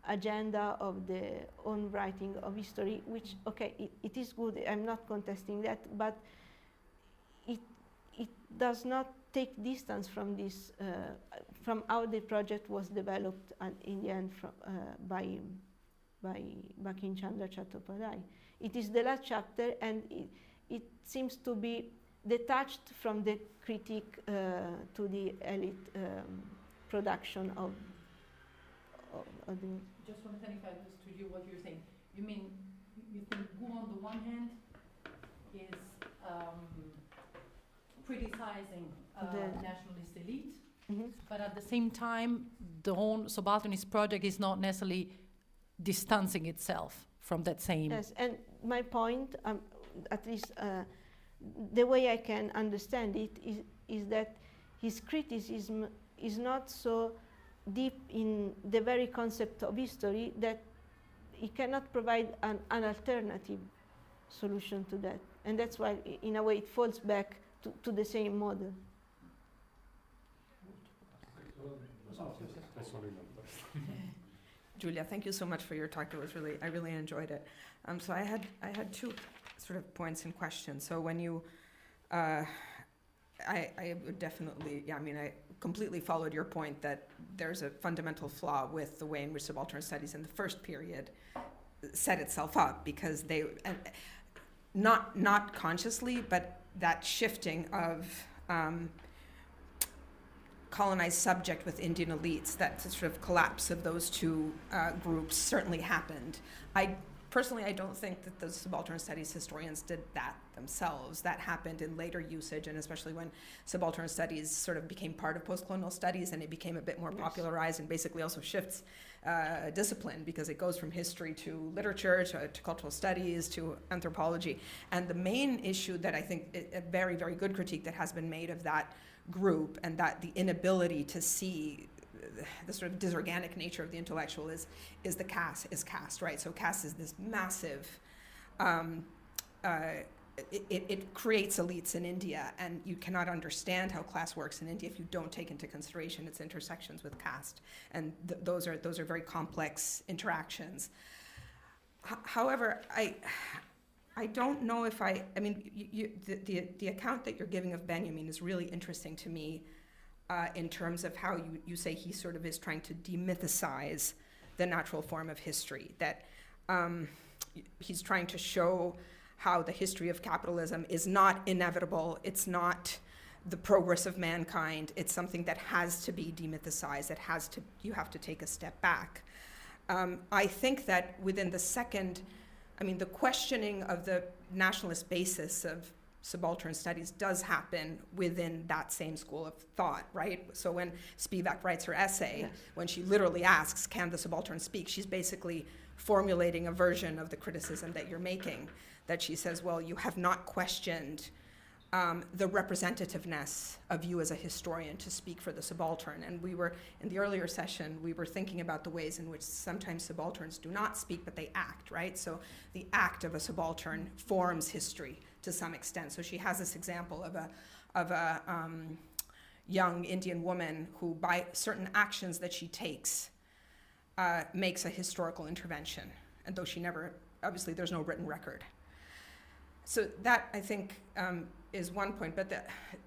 agenda of the own writing of history, which, okay, it is good, I'm not contesting that, but it does not take distance from this, from how the project was developed in the end by Bankim Chandra Chattopadhyay. It is the last chapter, and it seems to be detached from the critique to the elite production of the. Just want to think if I understood you what you're saying. You mean you think Gu on the one hand is criticizing the nationalist elite, but at the same time, the whole subalternist project is not necessarily distancing itself from that same. Yes, and my point, at least the way I can understand it, is that his criticism is not so deep in the very concept of history that he cannot provide an alternative solution to that. And that's why, in a way, it falls back to the same model. Giulia, thank you so much for your talk. It was I really enjoyed it. So I had two sort of points and questions. So when you, I would definitely, yeah, I mean, I completely followed your point that there's a fundamental flaw with the way in which subaltern studies in the first period set itself up, because they, not consciously, but that shifting of colonized subject with Indian elites, that sort of collapse of those two groups certainly happened. Personally, I don't think that the subaltern studies historians did that themselves. That happened in later usage, and especially when subaltern studies sort of became part of postcolonial studies, and it became a bit more popularized, and basically also shifts discipline, because it goes from history to literature, to cultural studies, to anthropology. And the main issue that I think, a very, very good critique that has been made of that group, and that the inability to see the sort of disorganic nature of the intellectual is caste, right? So caste is this massive, it creates elites in India, and you cannot understand how class works in India if you don't take into consideration its intersections with caste. And those are very complex interactions. However, I don't know if I mean, the account that you're giving of Benjamin is really interesting to me, in terms of how you say he sort of is trying to demythicize the natural form of history, that he's trying to show how the history of capitalism is not inevitable. It's not the progress of mankind. It's something that has to be demythicized. You have to take a step back. I think that within the second, the questioning of the nationalist basis of subaltern studies does happen within that same school of thought, right? So when Spivak writes her essay, Yes. when she literally asks, can the subaltern speak, she's basically formulating a version of the criticism that you're making, that she says, well, you have not questioned the representativeness of you as a historian to speak for the subaltern. And we were, in the earlier session, we were thinking about the ways in which sometimes subalterns do not speak, but they act, right? So the act of a subaltern forms history to some extent. So she has this example of a young Indian woman who, by certain actions that she takes, makes a historical intervention. And though she never, obviously there's no written record. So that, I think, is one point. But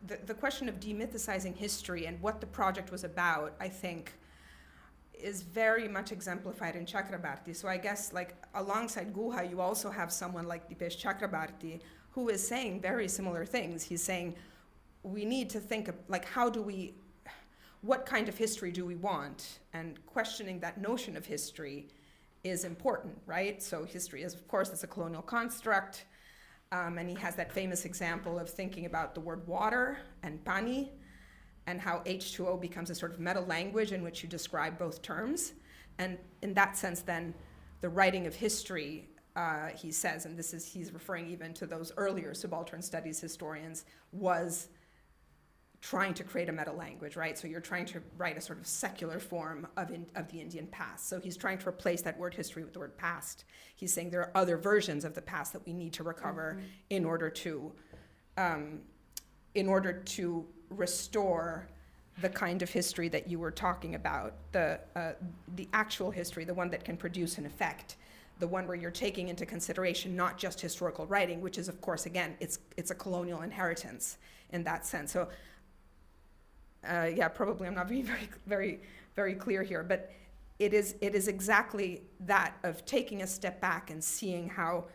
the question of demythicizing history and what the project was about, I think, is very much exemplified in Chakrabarti. So I guess, like, alongside Guha, you also have someone like Dipesh Chakrabarti, who is saying very similar things. He's saying, we need to think of, like, what kind of history do we want? And questioning that notion of history is important, right? So history is, of course, it's a colonial construct. And he has that famous example of thinking about the word water and pani, and how H2O becomes a sort of meta language in which you describe both terms. And in that sense, then, the writing of history, he says, and he's referring even to those earlier subaltern studies historians, was trying to create a meta language, right? So you're trying to write a sort of secular form of the Indian past. So he's trying to replace that word history with the word past. He's saying there are other versions of the past that we need to recover in order to restore the kind of history that you were talking about, the actual history, the one that can produce an effect, the one where you're taking into consideration not just historical writing, which is, of course, again, it's a colonial inheritance in that sense. So, probably I'm not being very, very clear here, but it is exactly that, of taking a step back and seeing how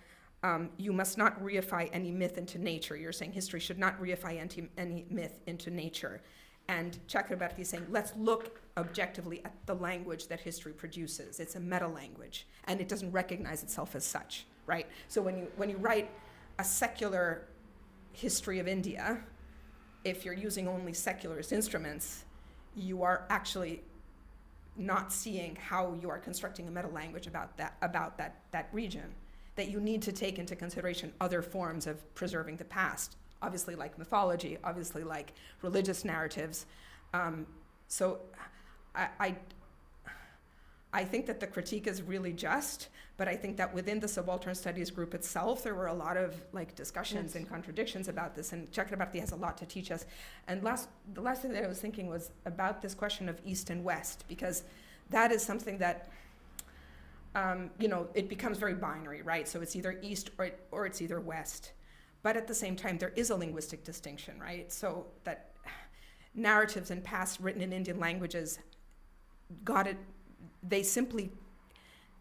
you must not reify any myth into nature. You're saying history should not reify any myth into nature. And Chakrabarti is saying, let's look objectively at the language that history produces. It's a meta language, and it doesn't recognize itself as such, right? So when you write a secular history of India, if you're using only secularist instruments, you are actually not seeing how you are constructing a meta language about that region, that you need to take into consideration other forms of preserving the past, obviously like mythology, obviously like religious narratives. So I think that the critique is really just, but I think that within the Subaltern Studies group itself, there were a lot of discussions and contradictions about this, and Chakrabarti has a lot to teach us. And the last thing that I was thinking was about this question of East and West, because that is something that, it becomes very binary, right? So it's either East or it's either West. But at the same time, there is a linguistic distinction, right? So that narratives in past written in Indian languages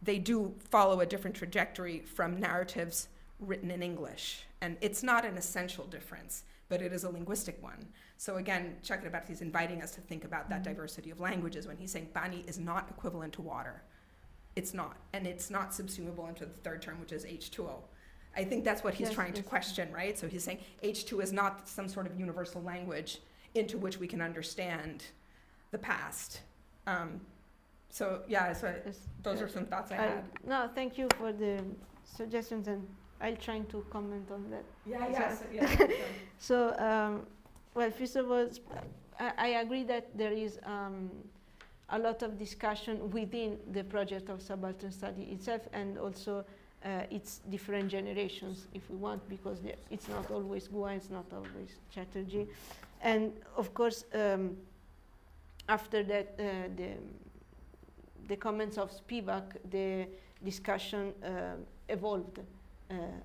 they do follow a different trajectory from narratives written in English. And it's not an essential difference, but it is a linguistic one. So again, Chakrabarti is inviting us to think about that diversity of languages when he's saying Pani is not equivalent to water. It's not. And it's not subsumable into the third term, which is H2O. I think that's what he's trying to question, right? So he's saying H2 is not some sort of universal language into which we can understand the past. Those are some thoughts I had. No, thank you for the suggestions, and I'll try to comment on that. So, first of all, I agree that there is a lot of discussion within the project of Subaltern Study itself, and also its different generations, if we want, because it's not always Guha, it's not always Chatterjee. And of course, after that, the comments of Spivak, the discussion evolved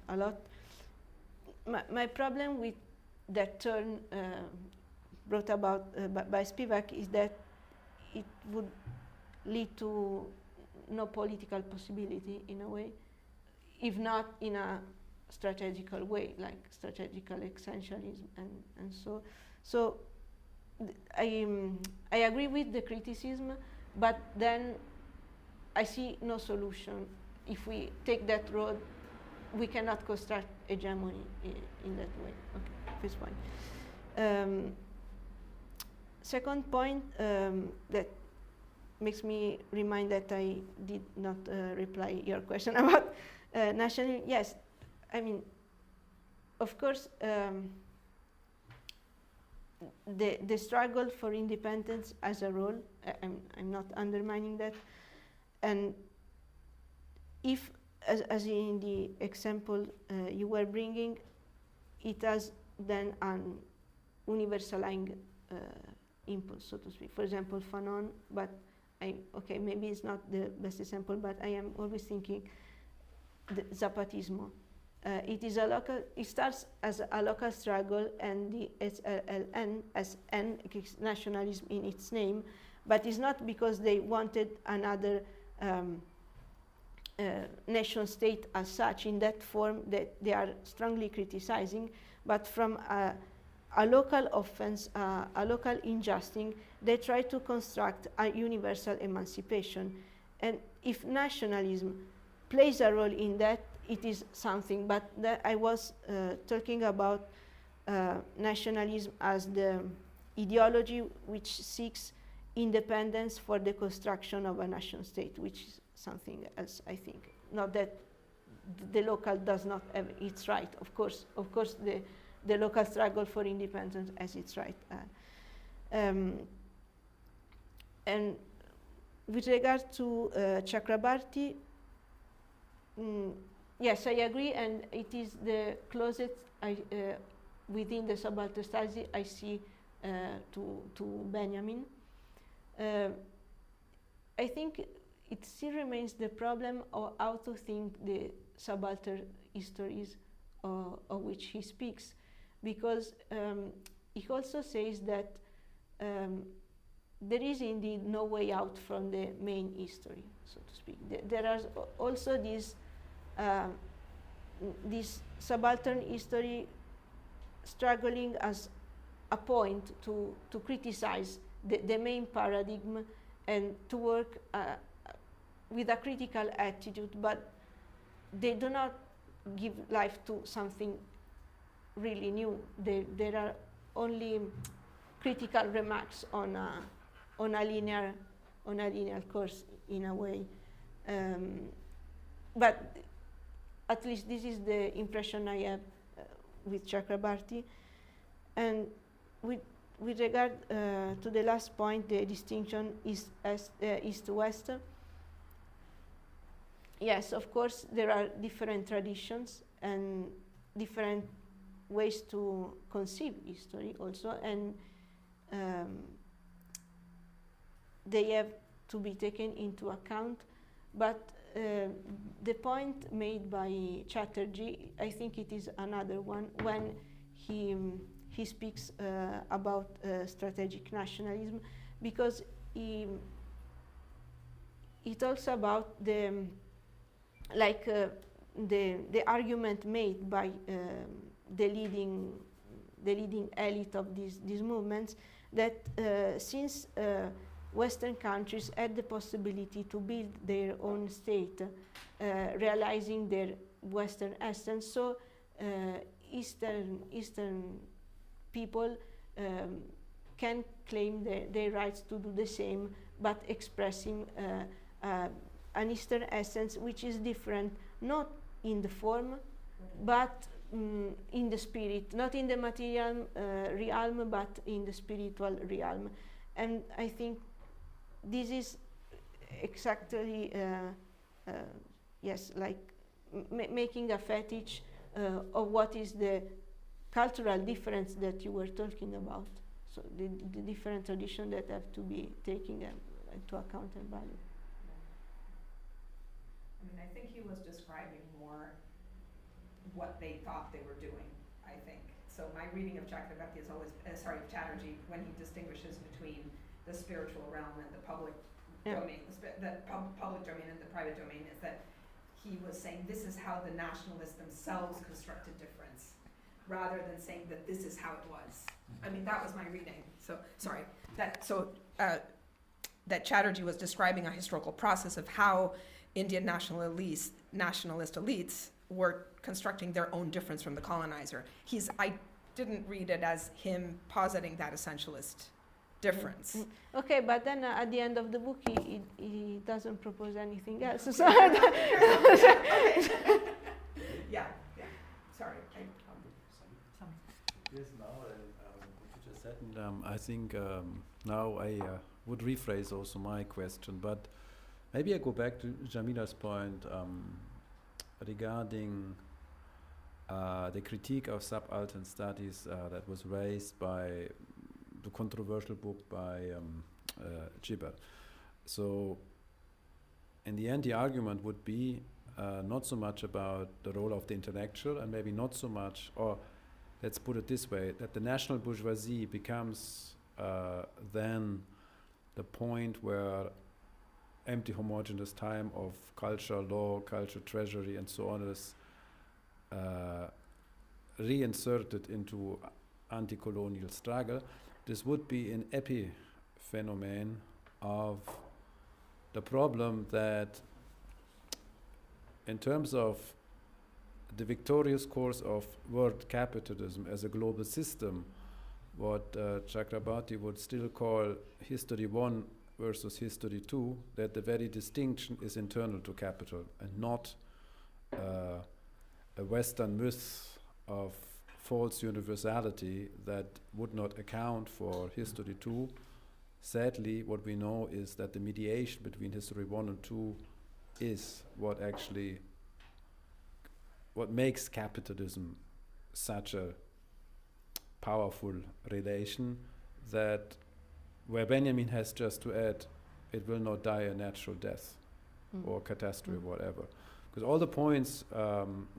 a lot. My problem with that turn brought about by Spivak is that it would lead to no political possibility, in a way, if not in a strategical way, like strategical essentialism, and so I agree with the criticism, but then I see no solution. If we take that road, we cannot construct hegemony in that way. Okay, first point. Second point that makes me remind that I did not reply your question about nationalism. Yes, I mean, of course, the struggle for independence as a role, I'm not undermining that. And if, as in the example you were bringing, it has then an universalizing impulse, so to speak. For example, Fanon, but okay, maybe it's not the best example, but I am always thinking the Zapatismo. It is a local. It starts as a local struggle, and the SLN as nationalism in its name, but it's not because they wanted another nation state as such in that form that they are strongly criticizing, but from a local offense, a local injustice, they try to construct a universal emancipation. And if nationalism plays a role in that, it is something. But I was talking about nationalism as the ideology which seeks independence for the construction of a nation state, which is something else, I think. Not that the local does not have its right. Of course, the local struggle for independence has its right. And with regard to Chakrabarty, yes, I agree, and it is the closest within the Subaltern Studies I see to Benjamin. I think it still remains the problem of how to think the subaltern histories of which he speaks, because he also says that there is indeed no way out from the main history, so to speak. There are also this subaltern history struggling as a point to criticize the main paradigm and to work with a critical attitude, but they do not give life to something really new. There are only critical remarks on a linear course in a way. But at least this is the impression I have with Chakrabarty. And with regard to the last point, the distinction East-West, yes, of course, there are different traditions and different ways to conceive history also, and they have to be taken into account. But the point made by Chatterjee, I think it is another one, when he speaks about strategic nationalism, because he talks about the argument made by the leading elite of these movements, that since Western countries had the possibility to build their own state, realizing their Western essence, so Eastern people can claim their rights to do the same, but expressing an Eastern essence which is different, not in the form, but in the spirit, not in the material realm, but in the spiritual realm. And I think this is exactly, yes, like making a fetish of what is the cultural difference that you were talking about. So the different traditions that have to be taken into account and valued. I mean, I think he was describing more what they thought they were doing, I think. So my reading of Chakrabarty is always, Chatterjee, when he distinguishes between the spiritual realm and the public domain, the public domain and the private domain, is that he was saying this is how the nationalists themselves constructed difference, rather than saying that this is how it was. I mean, that was my reading. So, sorry. That Chatterjee was describing a historical process of how Indian nationalist elites were constructing their own difference from the colonizer. I didn't read it as him positing that essentialist difference. Okay, but then at the end of the book, he doesn't propose anything else. So Yeah. Sorry. Yes, now what you just said, and I think now I would rephrase also my question, but maybe I go back to Jamila's point regarding the critique of subaltern studies that was raised by the controversial book by Gibbard. So in the end, the argument would be not so much about the role of the intellectual, and maybe not so much, or let's put it this way, that the national bourgeoisie becomes then the point where empty homogeneous time of culture, law, culture, treasury, and so on is reinserted into anti-colonial struggle. This would be an epiphenomenon of the problem that in terms of the victorious course of world capitalism as a global system, what Chakrabarti would still call history 1 versus history 2, that the very distinction is internal to capital and not a Western myth of false universality that would not account for history 2. Sadly, what we know is that the mediation between history 1 and 2 is what makes capitalism such a powerful relation, that where Benjamin has just to add, it will not die a natural death or catastrophe or whatever. Because all the points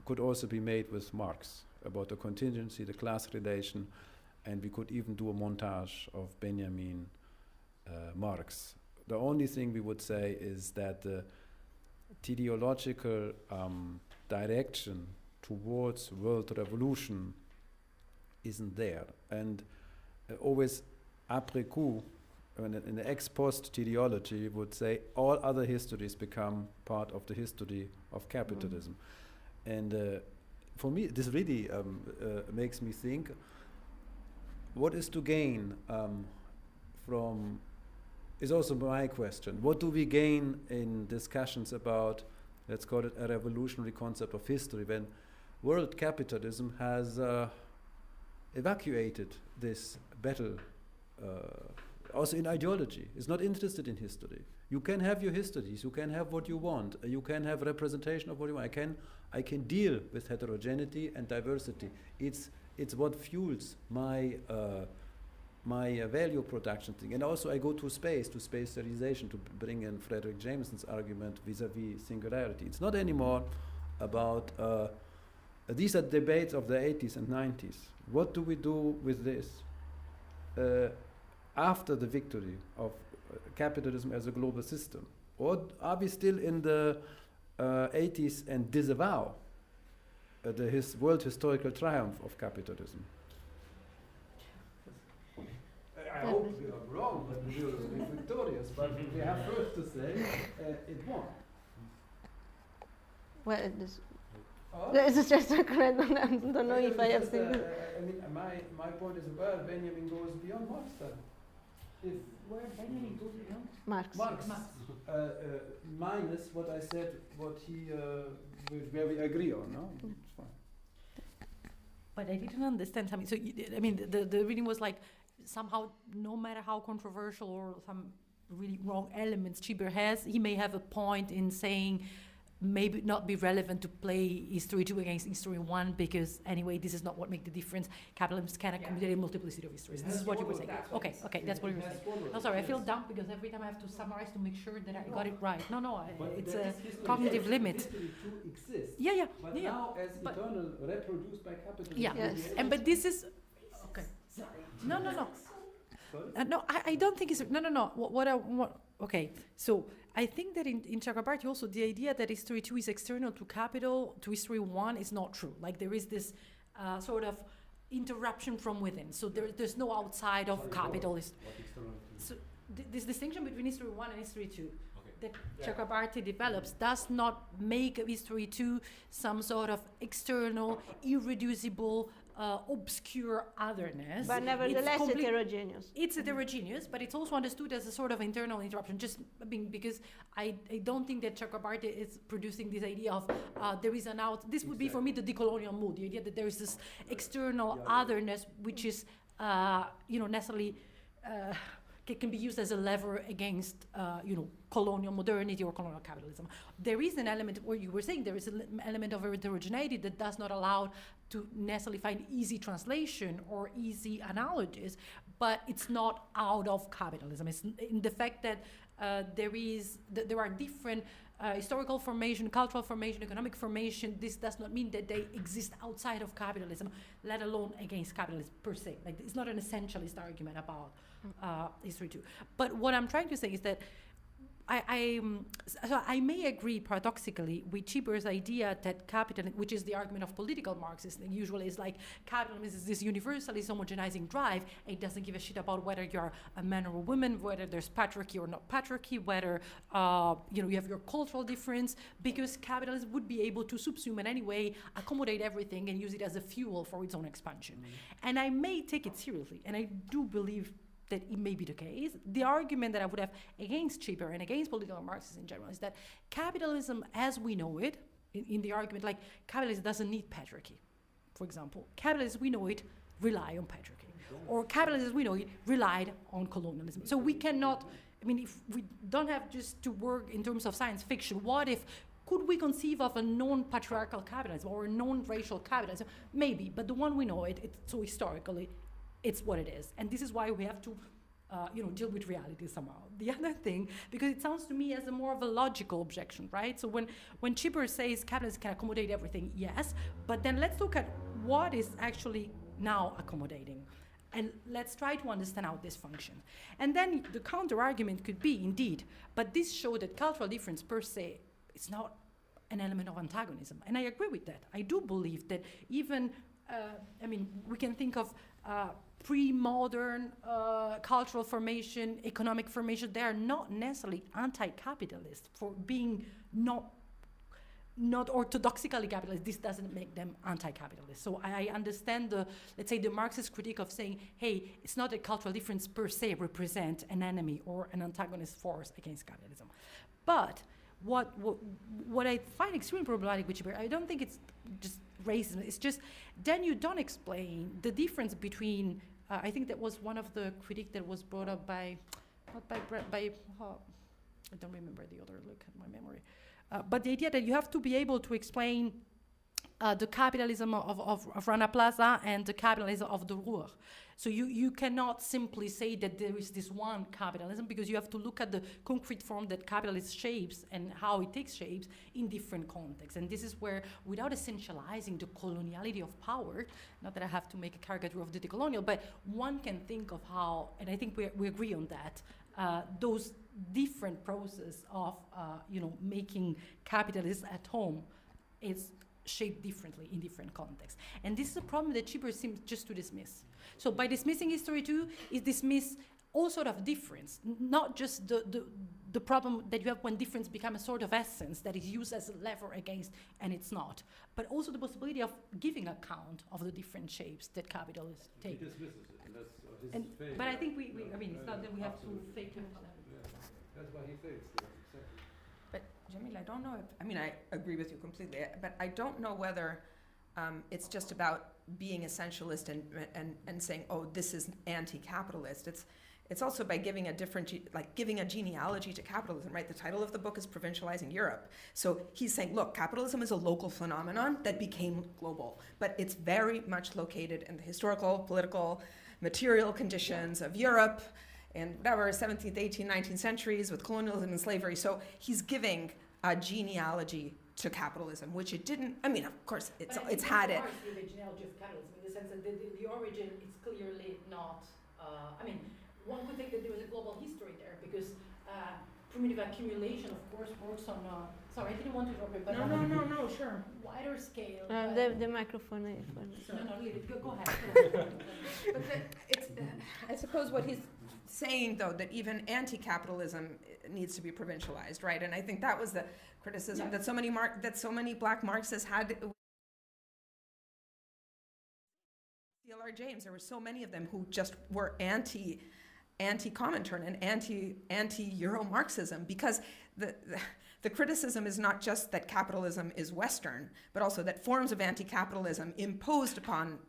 could also be made with Marx about the contingency, the class relation, and we could even do a montage of Benjamin Marx. The only thing we would say is that the teleological direction towards world revolution isn't there. And always après coup, in the ex post teleology would say all other histories become part of the history of capitalism. And for me, this really makes me think, what is to gain from, is also my question. What do we gain in discussions about, let's call it a revolutionary concept of history, when world capitalism has evacuated this battle also in ideology, is not interested in history. You can have your histories, you can have what you want, you can have representation of what you want. I can deal with heterogeneity and diversity. It's what fuels my value production thing. And also I go to space sterilization, to bring in Frederick Jameson's argument vis-a-vis singularity. It's not anymore about, these are debates of the 80s and 90s. What do we do with this? After the victory of capitalism as a global system? Or are we still in the 80s and disavow the world historical triumph of capitalism? I hope we are wrong, but we will be victorious. But we have first to say it won. Well, this is just a correct. I don't know if I have seen it. I mean, my point is, well, Benjamin goes beyond Marx then. Where Benjamin goes beyond? Marx. Minus what I said, what he, where we agree on, no? It's fine. But I didn't understand something. So, the reading was like, somehow, no matter how controversial or some really wrong elements Chiber has, he may have a point in saying, maybe not be relevant to play history 2 against history 1, because anyway, this is not what makes the difference. Capitalism can accommodate a multiplicity of histories. This is what you were saying. Okay, that's what you were saying. No, sorry, I feel dumb because every time I have to summarize to make sure that I got it right. No, it's a cognitive limit. History 2 exists. Yeah. But now as eternal, reproduced by capitalism. Yeah, but this is, okay. No. No, I don't think it's, no. Okay, so I think that in Chakrabarty also the idea that history 2 is external to capital, to history 1 is not true. Like there is this sort of interruption from within. So there's no outside of capital. So this distinction between history 1 and history 2 that Chakrabarty develops does not make history 2 some sort of external, irreducible, obscure otherness. But nevertheless heterogeneous. It's heterogeneous, but it's also understood as a sort of internal interruption. Just because I don't think that Chakrabarty is producing this idea of there is an out. This would be for me the decolonial mood, the idea that there is this external otherness which is necessarily can be used as a lever against colonial modernity or colonial capitalism. There is an element where you were saying there is an element of heterogeneity that does not allow to necessarily find easy translation or easy analogies, but it's not out of capitalism. It's in the fact that there are different historical formation, cultural formation, economic formation. This does not mean that they exist outside of capitalism, let alone against capitalism per se. Like it's not an essentialist argument about history too. But what I'm trying to say is that I may agree paradoxically with Cheeber's idea that capitalism, which is the argument of political Marxists, and usually is like capitalism is this universalist homogenizing drive. It doesn't give a shit about whether you're a man or a woman, whether there's patriarchy or not patriarchy, whether you have your cultural difference, because capitalism would be able to subsume in any way, accommodate everything, and use it as a fuel for its own expansion. And I may take it seriously, and I do believe that it may be the case. The argument that I would have against Cheeber and against political Marxists in general is that capitalism as we know it, in the argument, like capitalism doesn't need patriarchy, for example. Capitalism as we know it rely on patriarchy. Or capitalism as we know it relied on colonialism. So we cannot, if we don't have just to work in terms of science fiction, could we conceive of a non-patriarchal capitalism or a non-racial capitalism? Maybe, but the one we know so historically, it's what it is. And this is why we have to deal with reality somehow. The other thing, because it sounds to me as a more of a logical objection, right? So when Cheeber says capitalism can accommodate everything, yes, but then let's look at what is actually now accommodating. And let's try to understand how this functions. And then the counter-argument could be, indeed, but this shows that cultural difference per se is not an element of antagonism. And I agree with that. I do believe that even, we can think of pre-modern cultural formation, economic formation, they are not necessarily anti-capitalist for being not orthodoxically capitalist. This doesn't make them anti-capitalist. So I understand let's say the Marxist critique of saying, hey, it's not that cultural difference per se represent an enemy or an antagonist force against capitalism. But what I find extremely problematic with Cheeber, I don't think it's just racism, it's just then you don't explain the difference between I think that was one of the critiques that was brought up by I don't remember the other, look at my memory, but the idea that you have to be able to explain the capitalism of Rana Plaza and the capitalism of the Ruhr. So you cannot simply say that there is this one capitalism, because you have to look at the concrete form that capitalism shapes and how it takes shapes in different contexts. And this is where, without essentializing the coloniality of power, not that I have to make a caricature of the decolonial, but one can think of how, and I think we agree on that, those different processes of making capitalism at home is shaped differently in different contexts. And this is a problem that Cheeber seems just to dismiss. So by dismissing history too, it dismiss all sort of difference, not just the problem that you have when difference becomes a sort of essence that is used as a lever against, and it's not, but also the possibility of giving account of the different shapes that capitalists take. He dismisses it, and that's his failure. But I think it's not that we have to fake it. That's why he fakes it, exactly. But Jamil, I don't know if, I agree with you completely, but I don't know whether it's just about being essentialist and saying, oh, this is anti-capitalist. It's also by giving giving a genealogy to capitalism, right? The title of the book is Provincializing Europe. So he's saying, look, capitalism is a local phenomenon that became global, but it's very much located in the historical, political, material conditions of Europe, and whatever, 17th, 18th, 19th centuries with colonialism and slavery. So he's giving a genealogy to capitalism, which it didn't, of course, it's had it. The genealogy of capitalism, in the sense that the origin is clearly not, one could think that there was a global history there, because primitive accumulation, of course, works on, sorry, I didn't want to interrupt you, but No, on no, a no, no, sure. wider scale. The microphone. No, leave it, go ahead. But it's, I suppose what he's saying, though, that even anti-capitalism needs to be provincialized, right? And I think that was the criticism that so many black Marxists had. C.L.R. James, there were so many of them who just were anti-Comintern and anti-Euro-Marxism, because the criticism is not just that capitalism is Western, but also that forms of anti-capitalism imposed upon,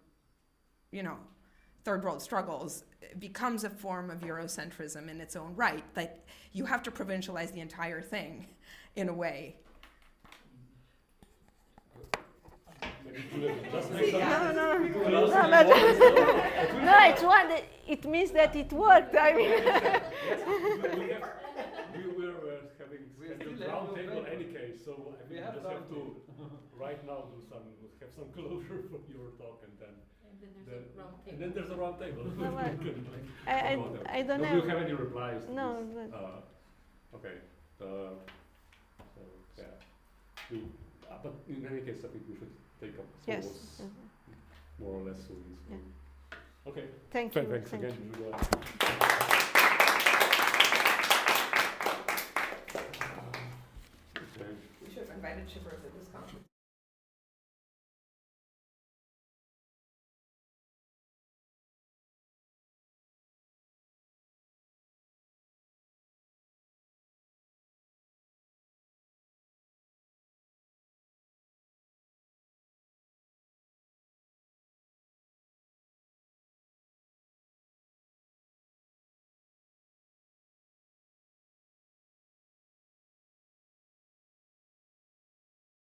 third world struggles becomes a form of Eurocentrism in its own right, that you have to provincialize the entire thing in a way. No, it's one. It means that it worked. I mean. We were having scheduled round table any case, so I think we just have to right now have some closure for your talk, and then there's a round table. I don't Do know. you have any replies? To No. this? Okay. But in any case, I think we should take up Yes. more or less soon. Yeah. Okay. Thank you. Thanks Thank again, you. Julia. We should have invited Chipper to this conference.